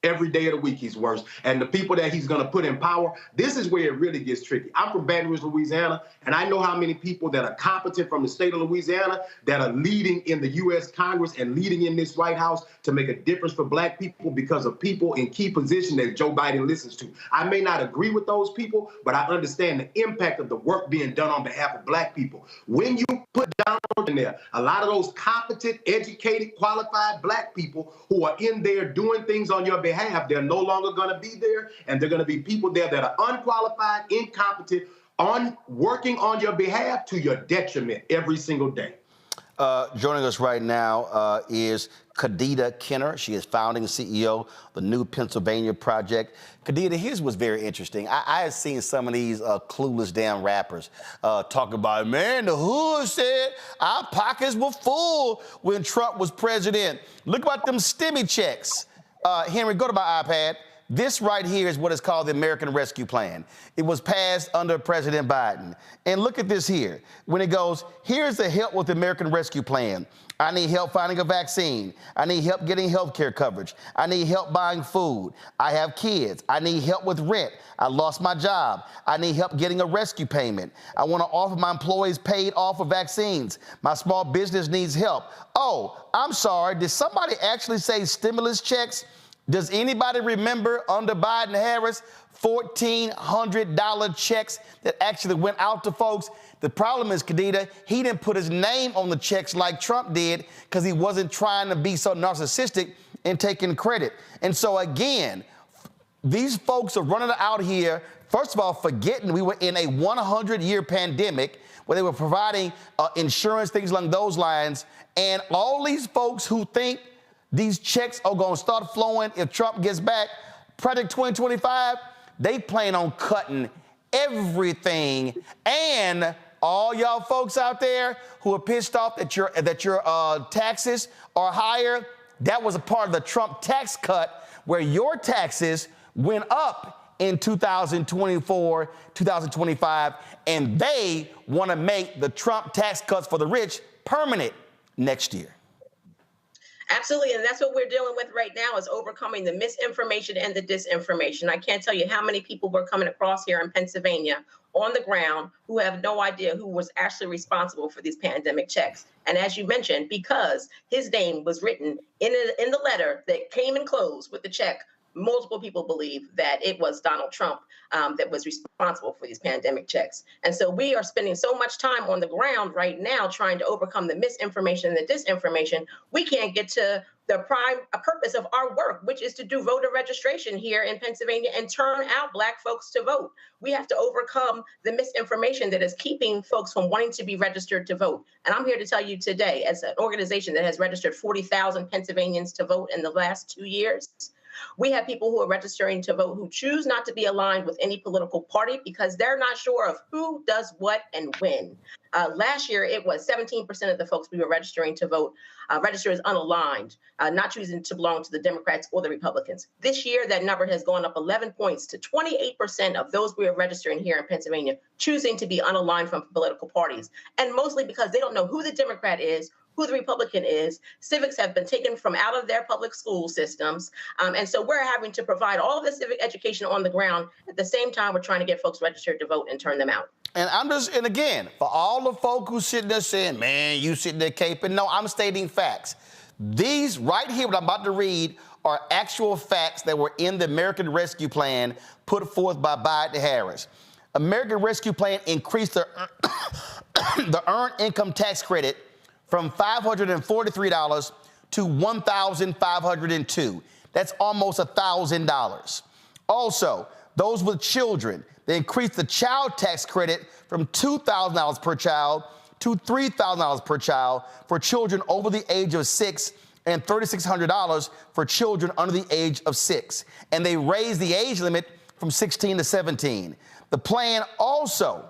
Every day of the week, he's worse. And the people that he's going to put in power, this is where it really gets tricky. I'm from Baton Rouge, Louisiana, and I know how many people that are competent from the state of Louisiana that are leading in the U.S. Congress and leading in this White House to make a difference for black people because of people in key positions that Joe Biden listens to. I may not agree with those people, but I understand the impact of the work being done on behalf of black people. When you put Donald in there, a lot of those competent, educated, qualified black people who are in there doing things on your behalf, they're no longer going to be there, and they're going to be people there that are unqualified, incompetent, working on your behalf to your detriment every single day.
Joining us right now is Khadida Kenner. She is founding CEO of the New Pennsylvania Project. Khadida, here's what's very interesting. I have seen some of these clueless damn rappers talk about, man, the hood said our pockets were full when Trump was president. Look about them stimmy checks. Henry, go to my iPad. This right here is what is called the American Rescue Plan. It was passed under President Biden. And look at this here. When it goes, here's the help with the American Rescue Plan. I need help finding a vaccine. I need help getting health care coverage. I need help buying food. I have kids. I need help with rent. I lost my job. I need help getting a rescue payment. I want to offer my employees paid off for vaccines. My small business needs help. Oh, I'm sorry. Did somebody actually say stimulus checks? Does anybody remember under Biden-Harris $1,400 checks that actually went out to folks? The problem is, Khadida, he didn't put his name on the checks like Trump did because he wasn't trying to be so narcissistic and taking credit. And so, again, these folks are running out here, first of all, forgetting we were in a 100-year pandemic where they were providing insurance, things along those lines. And all these folks who think these checks are going to start flowing if Trump gets back, Project 2025, they plan on cutting everything. And all y'all folks out there who are pissed off that your taxes are higher, that was a part of the Trump tax cut where your taxes went up in 2024, 2025, and they want to make the Trump tax cuts for the rich permanent next year.
Absolutely, and that's what we're dealing with right now is overcoming the misinformation and the disinformation. I can't tell you how many people we're coming across here in Pennsylvania on the ground who have no idea who was actually responsible for these pandemic checks. And as you mentioned, because his name was written in the letter that came and closed with the check, multiple people believe that it was Donald Trump that was responsible for these pandemic checks. And so we are spending so much time on the ground right now trying to overcome the misinformation and the disinformation. We can't get to the prime purpose of our work, which is to do voter registration here in Pennsylvania and turn out Black folks to vote. We have to overcome the misinformation that is keeping folks from wanting to be registered to vote. And I'm here to tell you today, as an organization that has registered 40,000 Pennsylvanians to vote in the last 2 years, we have people who are registering to vote who choose not to be aligned with any political party because they're not sure of who does what and when. Last year, it was 17% of the folks we were registering to vote registered as unaligned, not choosing to belong to the Democrats or the Republicans. This year, that number has gone up 11 points to 28% of those we are registering here in Pennsylvania choosing to be unaligned from political parties, and mostly because they don't know who the Democrat is, who the Republican is. Civics have been taken from out of their public school systems. And so we're having to provide all of the civic education on the ground. At the same time, we're trying to get folks registered to vote and turn them out.
And again, for all the folk who sitting there saying, man, you sitting there caping, no, I'm stating facts. These right here, what I'm about to read, are actual facts that were in the American Rescue Plan put forth by Biden Harris. American Rescue Plan increased the earned income tax credit from $543 to $1,502. That's almost $1,000. Also, those with children, they increased the child tax credit from $2,000 per child to $3,000 per child for children over the age of 6 and $3,600 for children under the age of 6. And they raised the age limit from 16 to 17. The plan also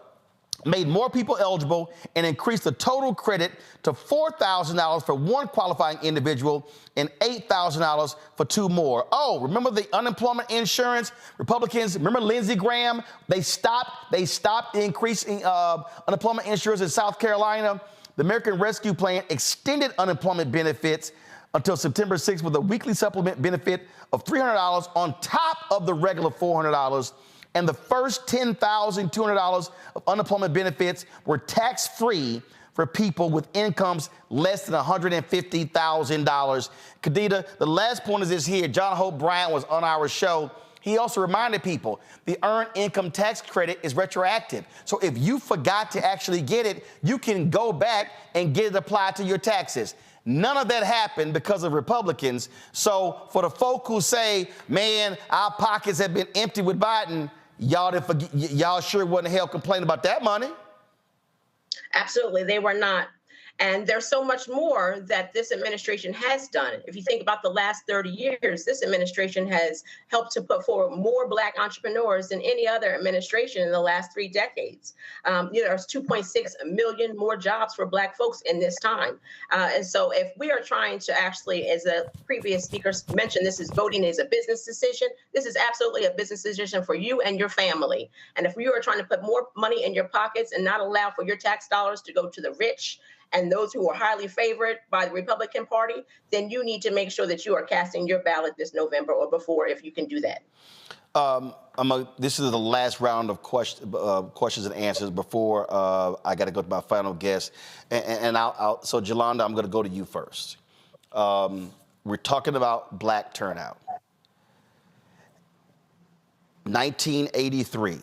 made more people eligible and increased the total credit to $4,000 for one qualifying individual and $8,000 for two more. Oh, remember the unemployment insurance? Republicans, remember Lindsey Graham? They stopped increasing unemployment insurance in South Carolina. The American Rescue Plan extended unemployment benefits until September 6th with a weekly supplement benefit of $300 on top of the regular $400. And the first $10,200 of unemployment benefits were tax-free for people with incomes less than $150,000. Kadita, the last point is this here. John Hope Bryant was on our show. He also reminded people the earned income tax credit is retroactive. So if you forgot to actually get it, you can go back and get it applied to your taxes. None of that happened because of Republicans. So for the folk who say, man, our pockets have been empty with Biden, y'all sure wasn't hell complaining about that money.
Absolutely, they were not. And there's so much more that this administration has done. If you think about the last 30 years, this administration has helped to put forward more Black entrepreneurs than any other administration in the last 3 decades. There's 2.6 million more jobs for Black folks in this time. And so if we are trying to actually, as the previous speaker mentioned, voting is a business decision. This is absolutely a business decision for you and your family. And if you are trying to put more money in your pockets and not allow for your tax dollars to go to the rich and those who are highly favored by the Republican Party, then you need to make sure that you are casting your ballot this November or before, if you can do that.
This is the last round of questions and answers before I got to go to my final guest. So, Jolanda, I'm going to go to you first. We're talking about Black turnout. 1983,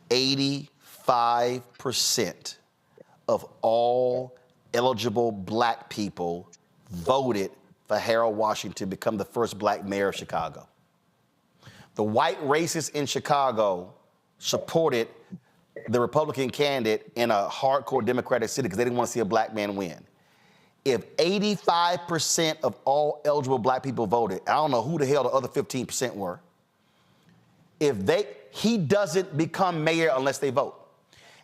85% of all eligible Black people voted for Harold Washington to become the first Black mayor of Chicago. The white racists in Chicago supported the Republican candidate in a hardcore Democratic city because they didn't want to see a Black man win. If 85% of all eligible Black people voted, I don't know who the hell the other 15% were, he doesn't become mayor unless they vote.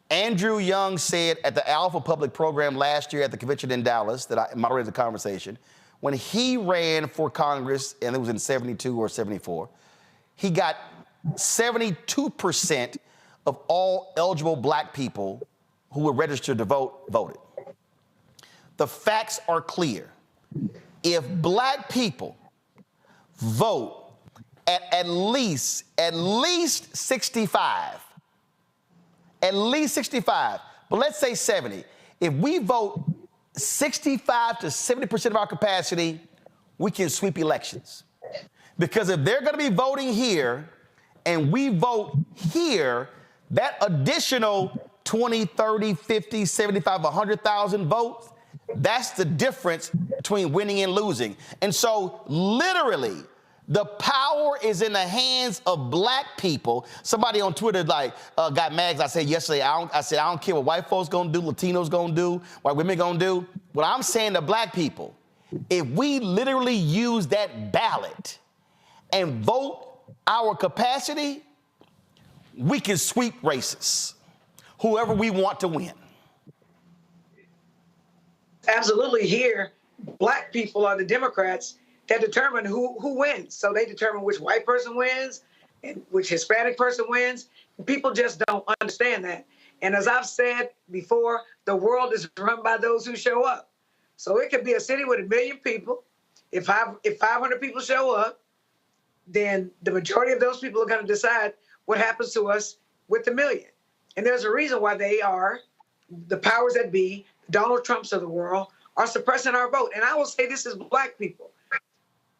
Andrew Young said at the Alpha Public Program last year at the convention in Dallas that I moderated the conversation, when he ran for Congress, and it was in 72 or 74, he got 72% of all eligible Black people who were registered to vote voted. The facts are clear. If Black people vote at least 65, but let's say 70. If we vote 65 to 70% of our capacity, we can sweep elections. Because if they're going to be voting here and we vote here, that additional 20, 30, 50, 75, 100,000 votes, That's the difference between winning and losing. And so literally, the power is in the hands of black people. Somebody on Twitter got mad 'cause I said yesterday, I don't care what white folks gonna do, Latinos gonna do, white women gonna do. What I'm saying to black people, if we literally use that ballot and vote our capacity, we can sweep races, whoever we want to win.
Absolutely. Here, black people are the Democrats that determine who wins. So they determine which white person wins and which Hispanic person wins. People just don't understand that. And as I've said before, the world is run by those who show up. So it could be a city with 1 million people. If 500 people show up, then the majority of those people are going to decide what happens to us with the million. And there's a reason why they are, the powers that be, Donald Trumps of the world, are suppressing our vote. And I will say this as black people.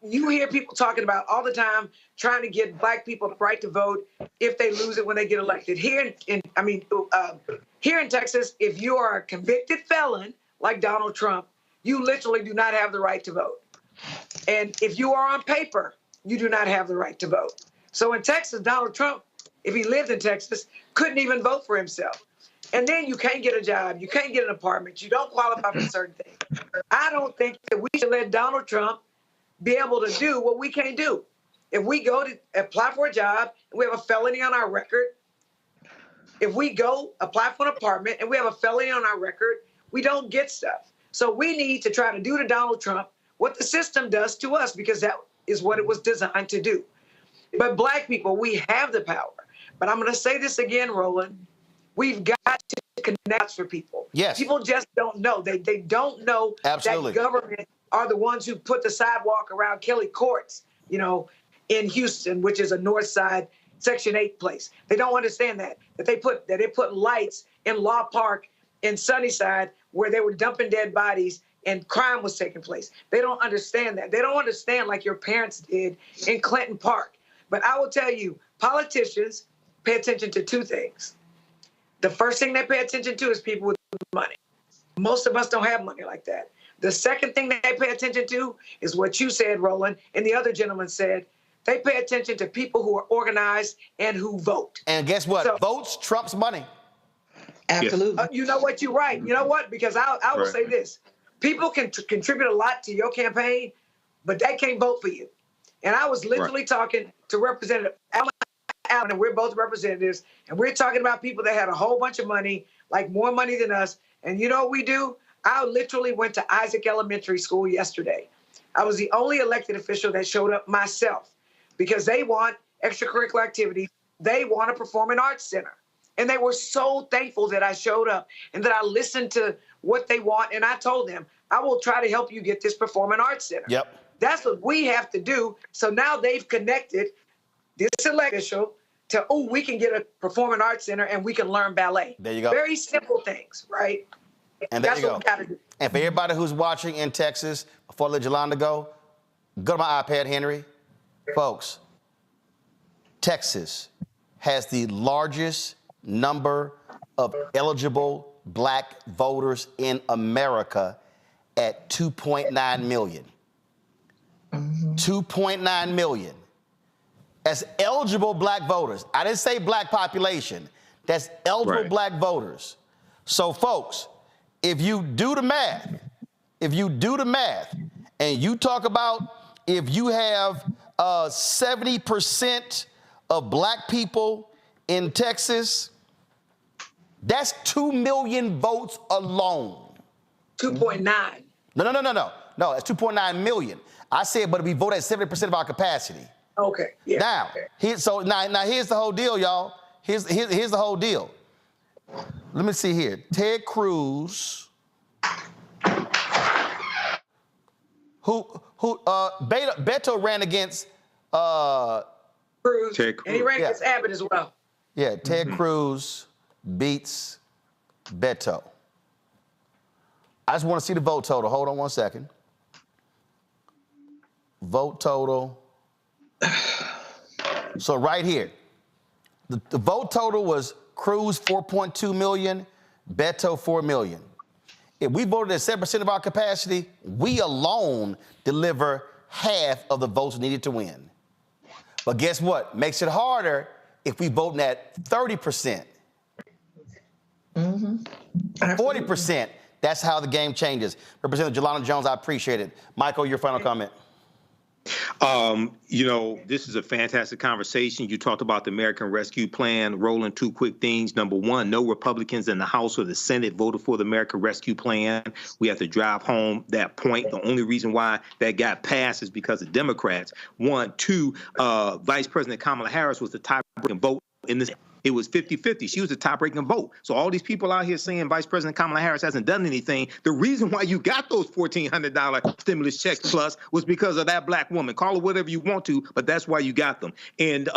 You hear people talking about all the time trying to get black people the right to vote if they lose it when they get elected. Here in Texas, if you are a convicted felon like Donald Trump, you literally do not have the right to vote. And if you are on paper, you do not have the right to vote. So in Texas, Donald Trump, if he lived in Texas, couldn't even vote for himself. And then you can't get a job, you can't get an apartment, you don't qualify for certain things. I don't think that we should let Donald Trump be able to do what we can't do. If we go to apply for a job and we have a felony on our record, if we go apply for an apartment and we have a felony on our record, we don't get stuff. So we need to try to do to Donald Trump what the system does to us, because that is what it was designed to do. But black people, we have the power. But I'm going to say this again, Roland. We've got to connect for people.
Yes.
People just don't know. They don't know
Absolutely.
that government are the ones who put the sidewalk around Kelly Courts, in Houston, which is a North Side Section 8 place. They don't understand that they put lights in Law Park in Sunnyside where they were dumping dead bodies and crime was taking place. They don't understand that. They don't understand like your parents did in Clinton Park. But I will tell you, politicians pay attention to two things. The first thing they pay attention to is people with money. Most of us don't have money like that. The second thing that they pay attention to is what you said, Roland, and the other gentleman said. They pay attention to people who are organized and who vote.
And guess what? So, votes trumps money.
Absolutely.
You know what? You're right. You know what? Because I will say this. People can contribute a lot to your campaign, but they can't vote for you. And I was literally talking to Representative Allen, and we're both representatives, and we're talking about people that had a whole bunch of money, like more money than us. And you know what we do? I literally went to Isaac Elementary School yesterday. I was the only elected official that showed up myself because they want extracurricular activities. They want a performing arts center. And they were so thankful that I showed up and that I listened to what they want. And I told them, I will try to help you get this performing arts center.
Yep.
That's what we have to do. So now they've connected this elected official to, we can get a performing arts center and we can learn ballet.
There you go.
Very simple things, right?
And there
That's
you go.
what we got to do.
And for everybody who's watching in Texas, before I let Yolanda go to my iPad, Henry. Folks, Texas has the largest number of eligible black voters in America at 2.9 million. 2.9 million. That's eligible black voters. I didn't say black population. That's eligible black voters. So, folks, if you do the math, and you talk about if you have 70% of black people in Texas, that's 2 million votes alone.
2.9.
No, it's 2.9 million. I said, but we vote at 70% of our capacity.
Okay. Yeah.
Now, here's the whole deal, y'all. Here's the whole deal. Let me see here. Ted Cruz, Beto ran against
Cruz, and he ran against Abbott as well.
Yeah, Ted Cruz beats Beto. I just want to see the vote total. Hold on one second. Vote total. So right here, the vote total was Cruz 4.2 million, Beto 4 million. If we voted at 7% of our capacity, we alone deliver half of the votes needed to win. But guess what? Makes it harder if we vote at 30%. 40%. That's how the game changes. Representative Jelana Jones, I appreciate it. Michael, your final comment.
You know, this is a fantastic conversation. You talked about the American Rescue Plan. Roland, two quick things. Number one, no Republicans in the House or the Senate voted for the American Rescue Plan. We have to drive home that point. The only reason why that got passed is because of Democrats. One. Two, Vice President Kamala Harris was the tie-breaking vote in this. It was 50-50. She was the tie-breaking vote. So all these people out here saying Vice President Kamala Harris hasn't done anything, the reason why you got those $1,400 stimulus checks plus was because of that black woman. Call it whatever you want to, but that's why you got them. And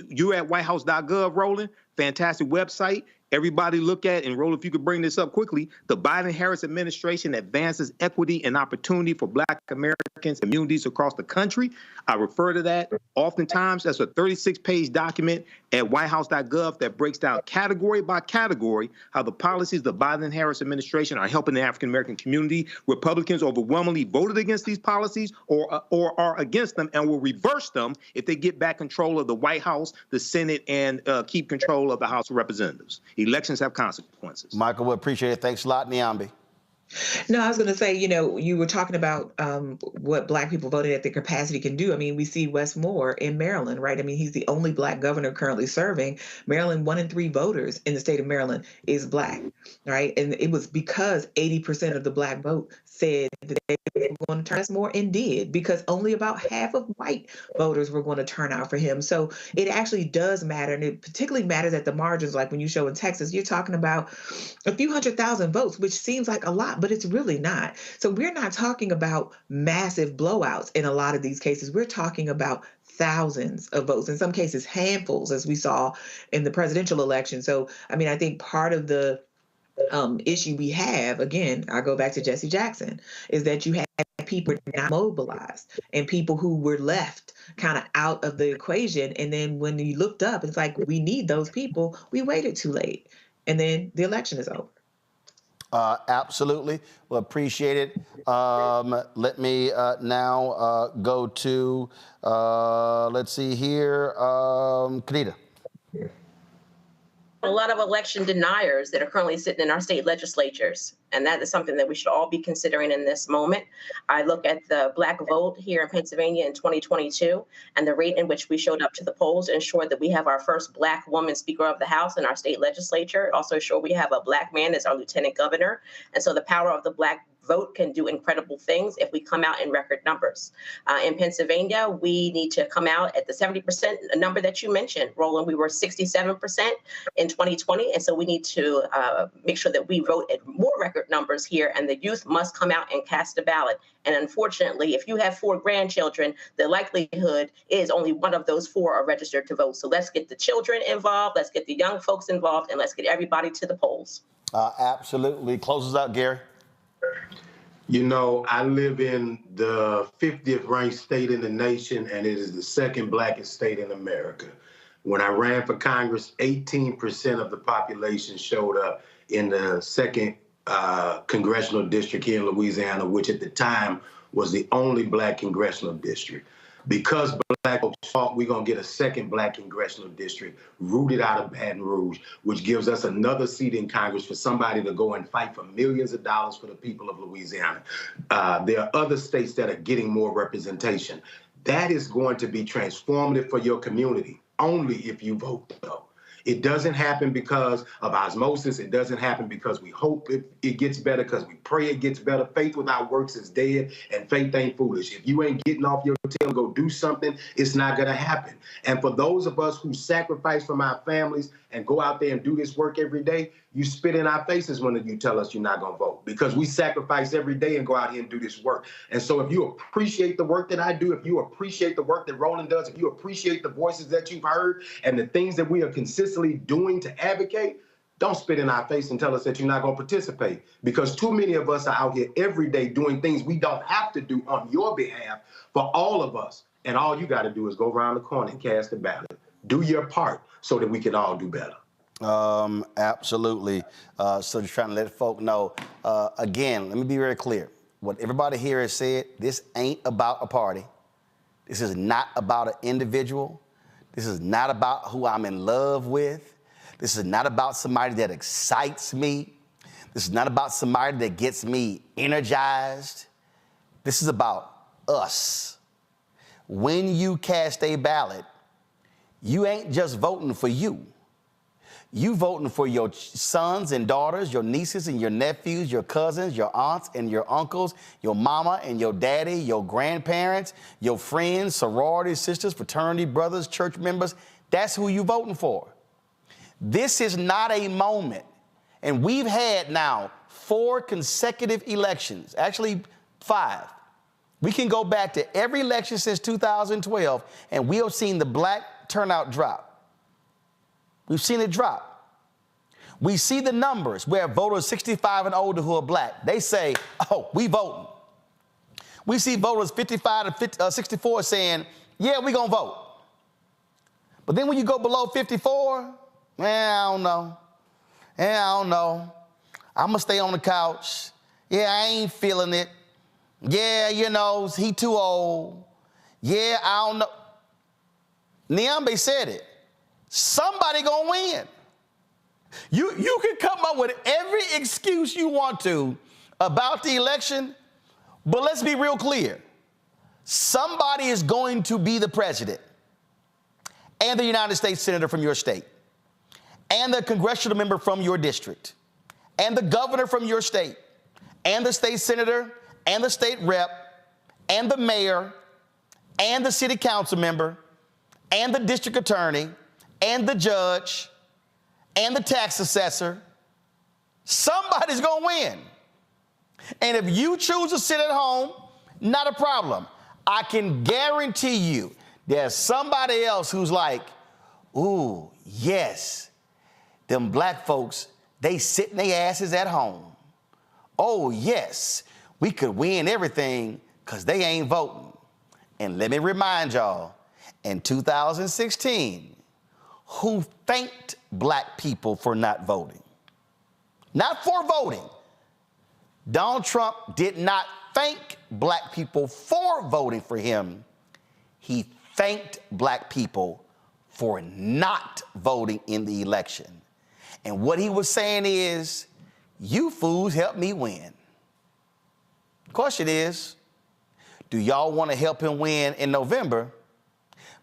you're at whitehouse.gov, Roland. Fantastic website. Everybody look at, and Roland, if you could bring this up quickly, the Biden-Harris administration advances equity and opportunity for Black Americans and communities across the country. I refer to that oftentimes. That's a 36-page document at whitehouse.gov that breaks down category by category how the policies of the Biden-Harris administration are helping the African-American community. Republicans overwhelmingly voted against these policies or are against them and will reverse them if they get back control of the White House, the Senate, and keep control of the House of Representatives. Elections have consequences.
Michael, we appreciate it. Thanks a lot, Niambi.
No, I was going to say, you know, you were talking about what Black people voted at their capacity can do. I mean, we see Wes Moore in Maryland, right? I mean, he's the only Black governor currently serving. Maryland, 1 in 3 voters in the state of Maryland is Black, right? And it was because 80% of the Black vote said that they were going to turn. Wes Moore and did, because only about half of white voters were going to turn out for him. So it actually does matter, and it particularly matters at the margins. Like when you show in Texas, you're talking about a few 100,000 votes, which seems like a lot, but it's really not. So we're not talking about massive blowouts in a lot of these cases. We're talking about thousands of votes, in some cases handfuls, as we saw in the presidential election. So, I mean, I think part of the issue we have, again, I go back to Jesse Jackson, is that you have people not mobilized and people who were left kind of out of the equation. And then when you looked up, it's like, we need those people. We waited too late. And then the election is over.
Absolutely. Well, appreciate it. Let me now go to, let's see here, Kanita.
A lot of election deniers that are currently sitting in our state legislatures. And that is something that we should all be considering in this moment. I look at the Black vote here in Pennsylvania in 2022 and the rate in which we showed up to the polls ensured that we have our first Black woman Speaker of the House in our state legislature. It also ensured we have a Black man as our lieutenant governor. And so the power of the Black vote can do incredible things if we come out in record numbers. In Pennsylvania, we need to come out at the 70% number that you mentioned. Roland, we were 67% in 2020. And so we need to make sure that we vote at more record numbers here, and the youth must come out and cast a ballot. And unfortunately, if you have 4 grandchildren, the likelihood is only one of those 4 are registered to vote. So let's get the children involved, let's get the young folks involved, and let's get everybody to the polls.
Absolutely. Closes out, Gary.
You know, I live in the 50th ranked state in the nation, and it is the second blackest state in America. When I ran for Congress, 18% of the population showed up in the second congressional district here in Louisiana, which at the time was the only Black congressional district. Because Black folks thought we're going to get a second Black congressional district rooted out of Baton Rouge, which gives us another seat in Congress for somebody to go and fight for millions of dollars for the people of Louisiana. There are other states that are getting more representation. That is going to be transformative for your community, only if you vote, though. It doesn't happen because of osmosis. It doesn't happen because we hope it gets better, because we pray it gets better. Faith without works is dead, and faith ain't foolish. If you ain't getting off your tail and go do something, it's not going to happen. And for those of us who sacrifice from our families and go out there and do this work every day, you spit in our faces when you tell us you're not going to vote, because we sacrifice every day and go out here and do this work. And so if you appreciate the work that I do, if you appreciate the work that Roland does, if you appreciate the voices that you've heard and the things that we are consistently doing to advocate, don't spit in our face and tell us that you're not going to participate, because too many of us are out here every day doing things we don't have to do on your behalf for all of us. And all you got to do is go around the corner and cast a ballot. Do your part so that we can all do better.
Absolutely. So just trying to let folk know. Again, let me be very clear. What everybody here has said, this ain't about a party. This is not about an individual. This is not about who I'm in love with. This is not about somebody that excites me. This is not about somebody that gets me energized. This is about us. When you cast a ballot, you ain't just voting for you. You voting for your sons and daughters, your nieces and your nephews, your cousins, your aunts and your uncles, your mama and your daddy, your grandparents, your friends, sorority sisters, fraternity brothers, church members. That's who you voting for. This is not a moment. And we've had now 4 consecutive elections, actually 5. We can go back to every election since 2012, and we have seen the black turnout drop. We've seen it drop. We see the numbers where voters 65 and older who are black, they say, oh, we voting. We see voters 55 to 64 saying, yeah, we gonna vote. But then when you go below 54, I don't know. I don't know. I'm gonna stay on the couch. Yeah, I ain't feeling it. Yeah, you know, he too old. Yeah, I don't know. Niambe said it. Somebody gonna win. You can come up with every excuse you want to about the election, but let's be real clear. Somebody is going to be the president and the United States Senator from your state and the congressional member from your district and the governor from your state and the state senator and the state rep and the mayor and the city council member and the district attorney and the judge and the tax assessor. Somebody's gonna win. And if you choose to sit at home, not a problem. I can guarantee you there's somebody else who's like, ooh, yes, them black folks, they sitting their asses at home. Oh, yes, we could win everything because they ain't voting. And let me remind y'all, in 2016, who thanked black people for not voting? Not for voting. Donald Trump did not thank black people for voting for him. He thanked black people for not voting in the election. And what he was saying is, you fools helped me win. Question is, do y'all want to help him win in November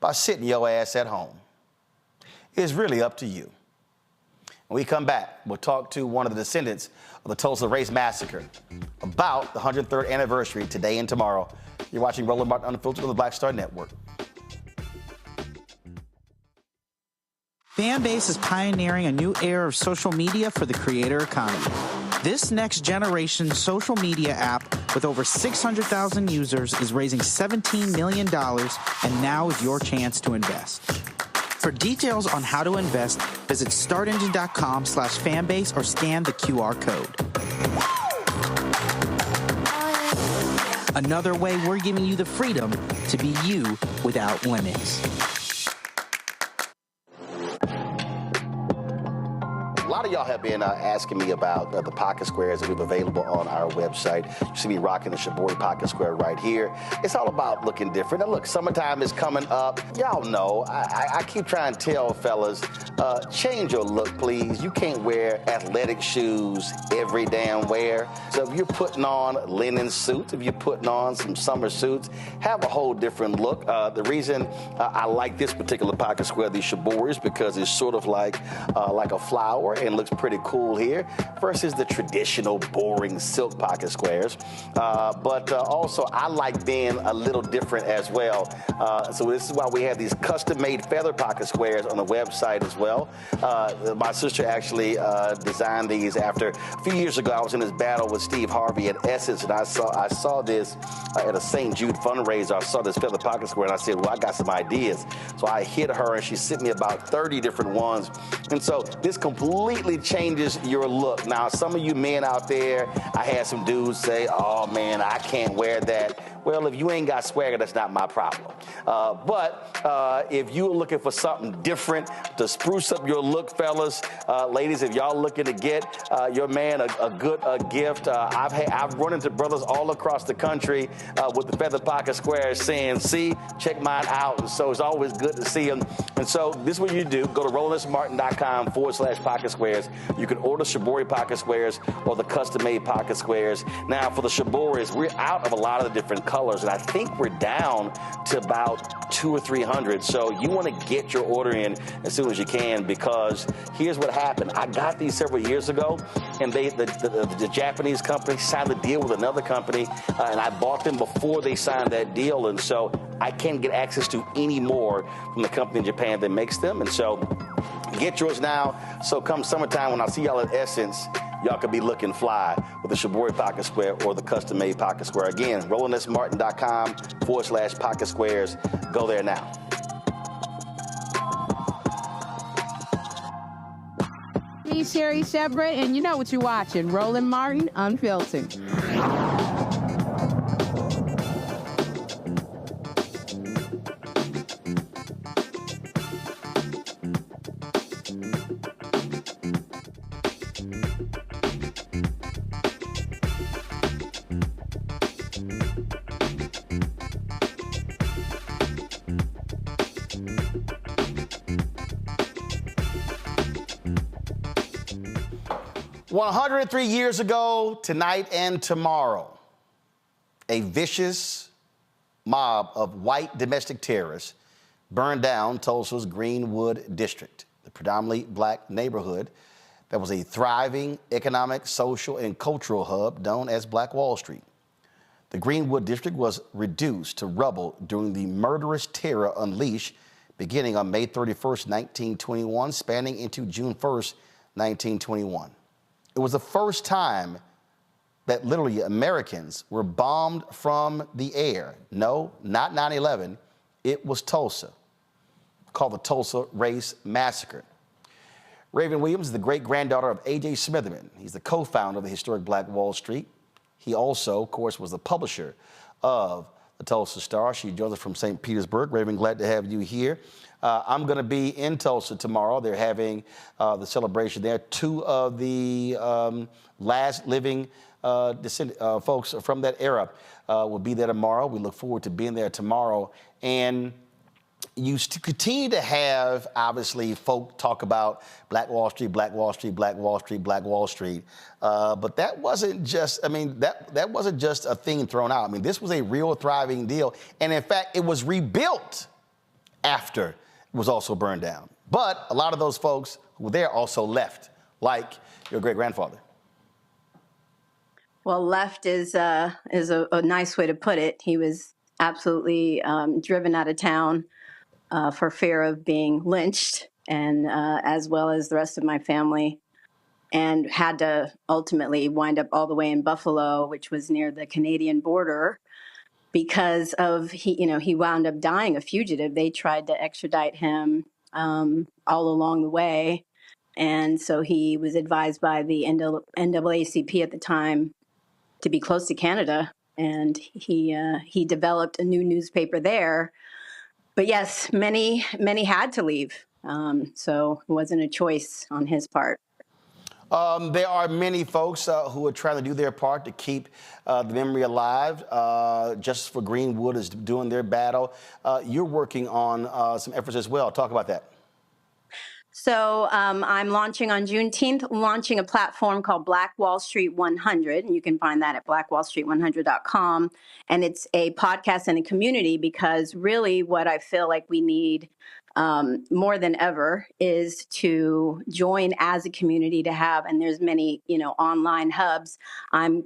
by sitting your ass at home? It's really up to you. When we come back, we'll talk to one of the descendants of the Tulsa Race Massacre about the 103rd anniversary today and tomorrow. You're watching Roland Martin Unfiltered on the Black Star Network.
Fanbase is pioneering a new era of social media for the creator economy. This next generation social media app with over 600,000 users is raising $17 million, and now is your chance to invest. For details on how to invest, visit startengine.com/fanbase or scan the QR code. Another way we're giving you the freedom to be you without limits.
A lot of y'all have been asking me about the pocket squares that we have available on our website. You see me rocking the Shabori pocket square right here. It's all about looking different. And look, summertime is coming up. Y'all know, I keep trying to tell fellas, change your look, please. You can't wear athletic shoes every damn wear. So if you're putting on linen suits, if you're putting on some summer suits, have a whole different look. The reason I like this particular pocket square, the Shabori, is because it's sort of like a flower and looks pretty cool here versus the traditional boring silk pocket squares. But also I like being a little different as well. So this is why we have these custom-made feather pocket squares on the website as well. My sister actually designed these after a few years ago. I was in this battle with Steve Harvey at Essence, and I saw this at a St. Jude fundraiser. I saw this feather pocket square, and I said, well, I got some ideas. So I hit her, and she sent me about 30 different ones. And so this completely changes your look. Now, some of you men out there, I had some dudes say, oh man, I can't wear that. Well, if you ain't got swagger, that's not my problem. But if you're looking for something different to spruce up your look, fellas, ladies, if y'all looking to get your man a good gift, I've run into brothers all across the country with the feather pocket squares saying, see, check mine out. And so it's always good to see them. And so this is what you do. Go to RolandSMartin.com/pocket squares. You can order Shibori pocket squares or the custom-made pocket squares. Now, for the Shiboris, we're out of a lot of the different colors, and I think we're down to about 200 or 300. So you want to get your order in as soon as you can, because here's what happened. I got these several years ago, and the Japanese company signed a deal with another company, and I bought them before they signed that deal, and so I can't get access to any more from the company in Japan that makes them. And so get yours now. So come summertime, when I see y'all at Essence, y'all could be looking fly with the Shibori pocket square or the custom-made pocket square. Again, RolandSMartin.com/pocket squares. Go there now.
Me, Sherry Shepard, and you know what you're watching, Roland Martin Unfiltered.
Well, 103 years ago, tonight and tomorrow, a vicious mob of white domestic terrorists burned down Tulsa's Greenwood district, the predominantly black neighborhood that was a thriving economic, social, and cultural hub known as Black Wall Street. The Greenwood district was reduced to rubble during the murderous terror unleashed beginning on May 31st, 1921, spanning into June 1st, 1921. It was the first time that literally Americans were bombed from the air. No, not 9/11. It was Tulsa, called the Tulsa Race Massacre. Raven Williams is the great-granddaughter of A.J. Smitherman. He's the co-founder of the historic Black Wall Street. He also, of course, was the publisher of the Tulsa Star. She joins us from St. Petersburg. Raven, glad to have you here. I'm going to be in Tulsa tomorrow. They're having the celebration there. Two of the last living folks from that era will be there tomorrow. We look forward to being there tomorrow. And you continue to have, obviously, folk talk about Black Wall Street, Black Wall Street, Black Wall Street, Black Wall Street. But that wasn't just, that wasn't just a thing thrown out. I mean, this was a real thriving deal. And in fact, it was rebuilt after it was also burned down. But a lot of those folks who were there also left, like your great-grandfather.
Well, left is a nice way to put it. He was absolutely driven out of town for fear of being lynched, and as well as the rest of my family, and had to ultimately wind up all the way in Buffalo, which was near the Canadian border, because of he wound up dying a fugitive. They tried to extradite him all along the way, and so he was advised by the NAACP at the time to be close to Canada, and he developed a new newspaper there. But yes, many had to leave, so it wasn't a choice on his part.
There are many folks who are trying to do their part to keep the memory alive. Justice for Greenwood is doing their battle. You're working on some efforts as well. Talk about that.
So I'm launching on Juneteenth, launching a platform called Black Wall Street 100. And you can find that at blackwallstreet100.com. And it's a podcast and a community, because really what I feel like we need more than ever is to join as a community to have, and there's many, online hubs. I'm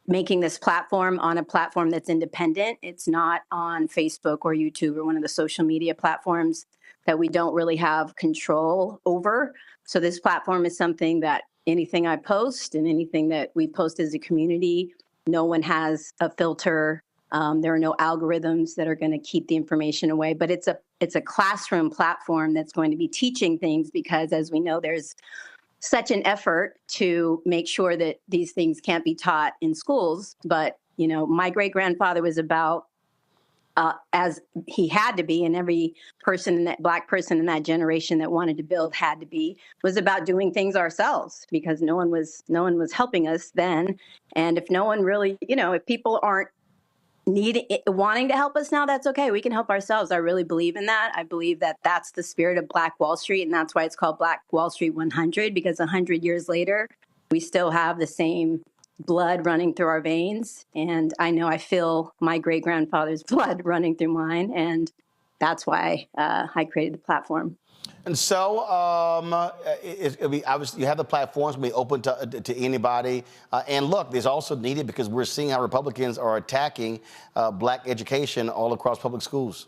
making this platform on a platform that's independent. It's not on Facebook or YouTube or one of the social media platforms that we don't really have control over. So this platform is something that anything I post and anything that we post as a community, no one has a filter. There are no algorithms that are going to keep the information away, but it's a classroom platform that's going to be teaching things, because as we know, there's such an effort to make sure that these things can't be taught in schools, but You know, my great-grandfather was about, as he had to be, and every person, Black person in that generation that wanted to build had to be, was about doing things ourselves because no one was helping us then. And if no one really, you know, if people aren't wanting to help us now, that's okay. We can help ourselves. I really believe in that. I believe that that's the spirit of Black Wall Street, and that's why it's called Black Wall Street 100, because 100 years later, we still have the same blood running through our veins. And I know I feel my great-grandfather's blood running through mine, and that's why I created the platform.
And so, it'll be obviously you have the platforms be open to anybody. And look, there's also needed because we're seeing how Republicans are attacking Black education all across public schools.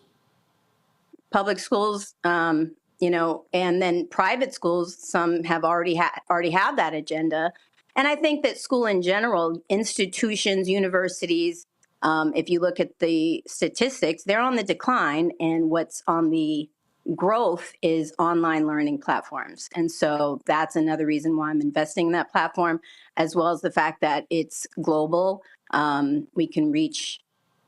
Public schools, you know, and then private schools. Some have already have that agenda. And I think that school in general, institutions, universities, if you look at the statistics, they're on the decline, and what's on the growth is online learning platforms. And so that's another reason why I'm investing in that platform, as well as the fact that it's global. We can reach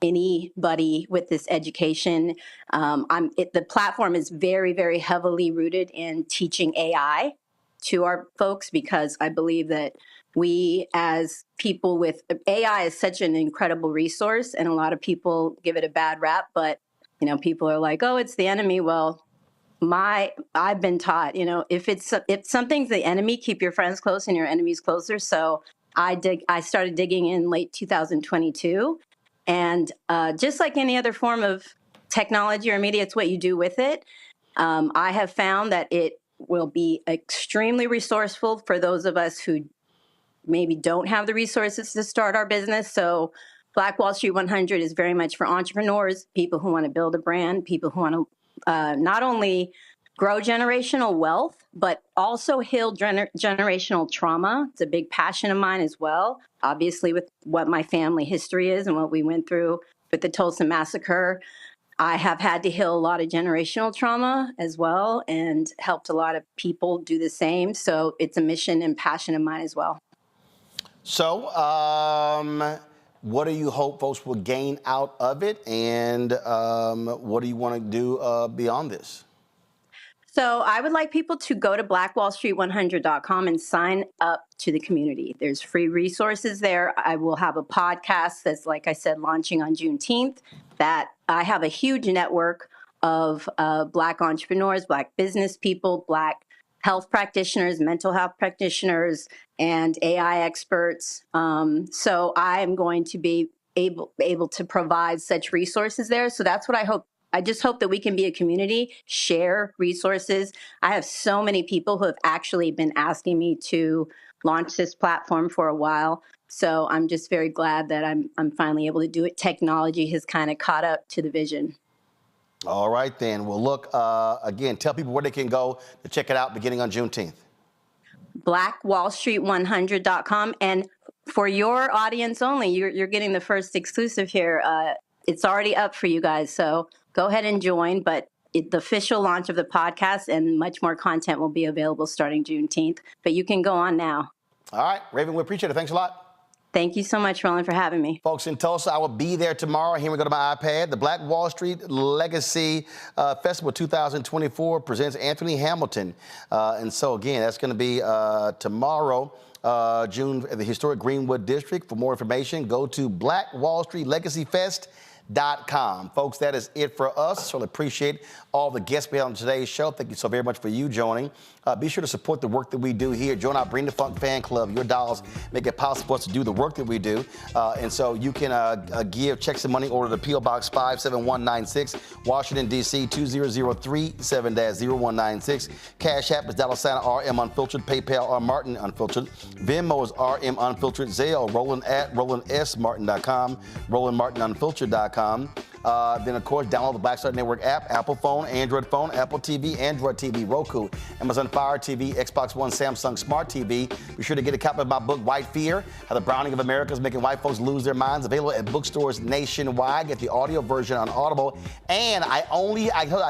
anybody with this education. The platform is very, very heavily rooted in teaching AI to our folks, because I believe that we as people with AI is such an incredible resource, and a lot of people give it a bad rap, but you know, people are like, oh, it's the enemy. Well, I've been taught, you know, if something's the enemy, keep your friends close and your enemies closer. So I started digging in late 2022, and just like any other form of technology or media, it's what you do with it. I have found that it will be extremely resourceful for those of us who maybe don't have the resources to start our business. So Black Wall Street 100 is very much for entrepreneurs, people who want to build a brand, people who want to not only grow generational wealth, but also heal generational trauma. It's a big passion of mine as well, obviously with what my family history is and what we went through with the Tulsa Massacre. I have had to heal a lot of generational trauma as well and helped a lot of people do the same. So it's a mission and passion of mine as well.
So what do you hope folks will gain out of it? And what do you want to do beyond this?
So I would like people to go to blackwallstreet100.com and sign up to the community. There's free resources there. I will have a podcast that's, like I said, launching on Juneteenth, that I have a huge network of Black entrepreneurs, Black business people, Black health practitioners, mental health practitioners, and AI experts. So I am going to be able to provide such resources there. So that's what I hope. I just hope that we can be a community, share resources. I have so many people who have actually been asking me to launch this platform for a while. So I'm just very glad that I'm finally able to do it. Technology has kind of caught up to the vision.
All right, then. Well, look, again, tell people where they can go to check it out beginning on Juneteenth.
blackwallstreet100.com. And for your audience only, you're getting the first exclusive here. It's already up for you guys, so go ahead and join. But the official launch of the podcast and much more content will be available starting Juneteenth. But you can go on now. All
right, Raven, we appreciate it. Thanks a lot.
Thank you so much, Roland, for having me.
Folks in Tulsa, I will be there tomorrow. Here we go to my iPad. The Black Wall Street Legacy Festival 2024 presents Anthony Hamilton. And so, again, that's going to be tomorrow, June, at the historic Greenwood District. For more information, go to blackwallstreetlegacyfest.com. Folks, that is it for us. So I appreciate all the guests we had on today's show. Thank you so very much for you joining. Be sure to support the work that we do here. Join our Bring the Funk fan club. Your dollars make it possible for us to do the work that we do. And so you can check some money, order to P.O. Box 57196, Washington, D.C. 20037-0196. Cash App is $RM Unfiltered. PayPal R Martin Unfiltered. Venmo is RM Unfiltered. Zelle, Roland at RolandSMartin.com. RolandMartinUnfiltered.com. Then, of course, download the Black Star Network app, Apple phone, Android phone, Apple TV, Android TV, Roku, Amazon Fire TV, Xbox One, Samsung Smart TV. Be sure to get a copy of my book, White Fear, How the Browning of America is Making White Folks Lose Their Minds. Available at bookstores nationwide. Get the audio version on Audible. And I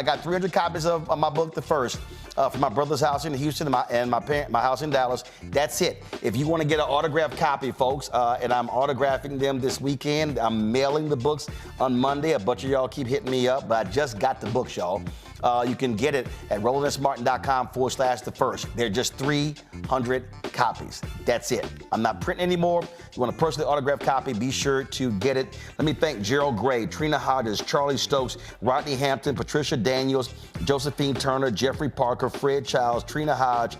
got 300 copies of my book, The First, from my brother's house in Houston and my house in Dallas. That's it. If you want to get an autographed copy, folks, and I'm autographing them this weekend, I'm mailing the books on Monday. A bunch of y'all keep hitting me up, but I just got the books, y'all. You can get it at RolandSMartin.com/The First. They're just 300 copies. That's it. I'm not printing anymore. You want a personally autographed copy, be sure to get it. Let me thank Gerald Gray, Trina Hodges, Charlie Stokes, Rodney Hampton, Patricia Daniels, Josephine Turner, Jeffrey Parker, Fred Childs, Trina Hodge,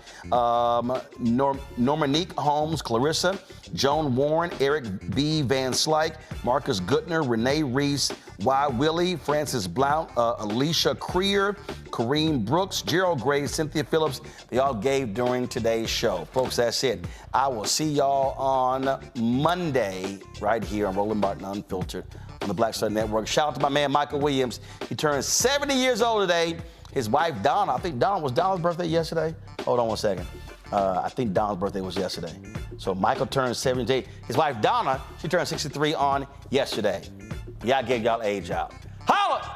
Normanique Holmes, Clarissa, Joan Warren, Eric B. Van Slyke, Marcus Gutner, Renee Reese, Y. Willie, Francis Blount, Alicia Creer, Kareem Brooks, Gerald Gray, Cynthia Phillips. They all gave during today's show. Folks, that's it. I will see y'all on Monday right here on Roland Martin Unfiltered on the Black Star Network. Shout out to my man, Michael Williams. He turned 70 years old today. His wife, Donna, I think was Donna's birthday yesterday? Hold on one second. I think Donna's birthday was yesterday. So Michael turned 78. His wife, Donna, she turned 63 on yesterday. Yeah, I gave y'all age out. Holla!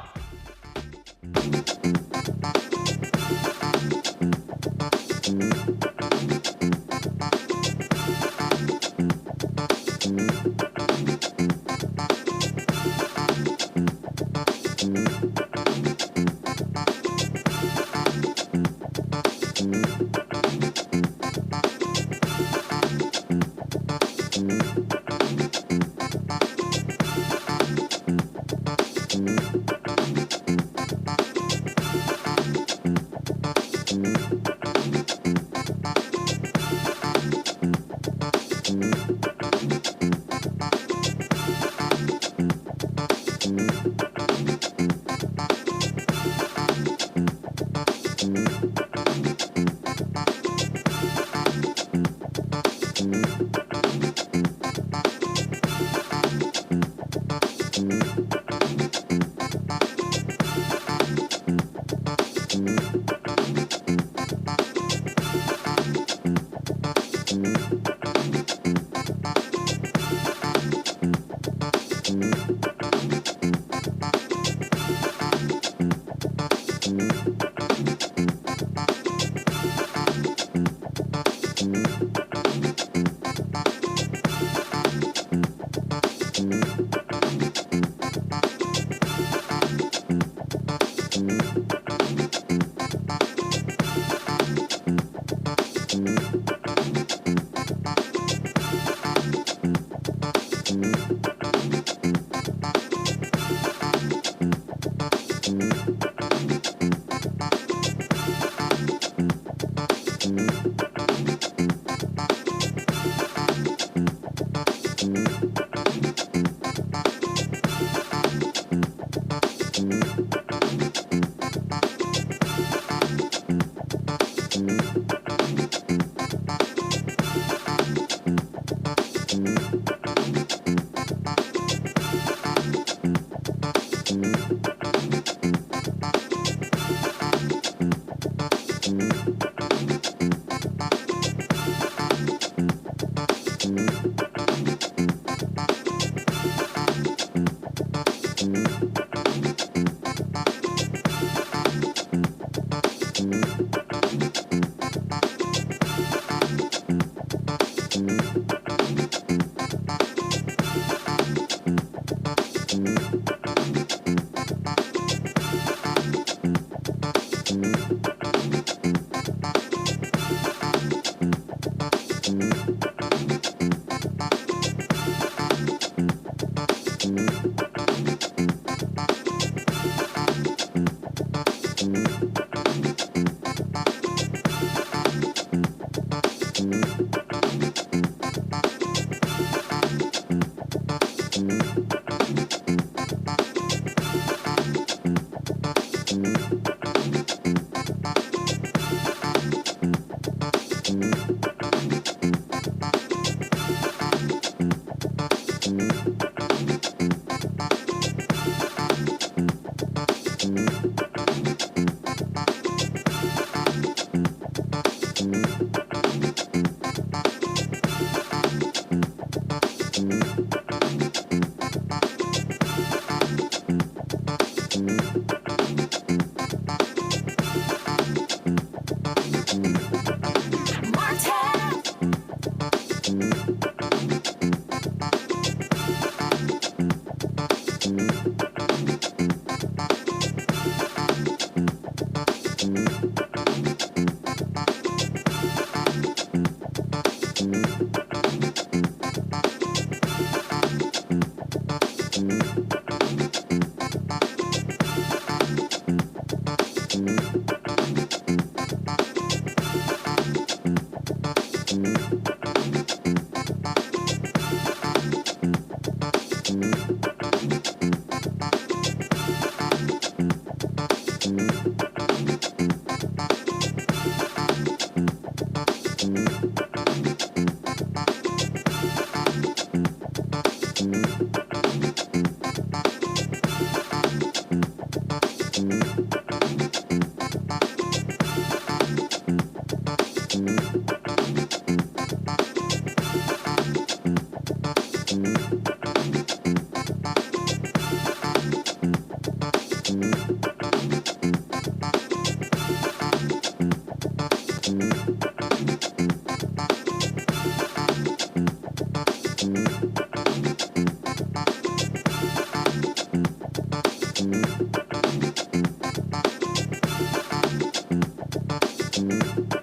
you.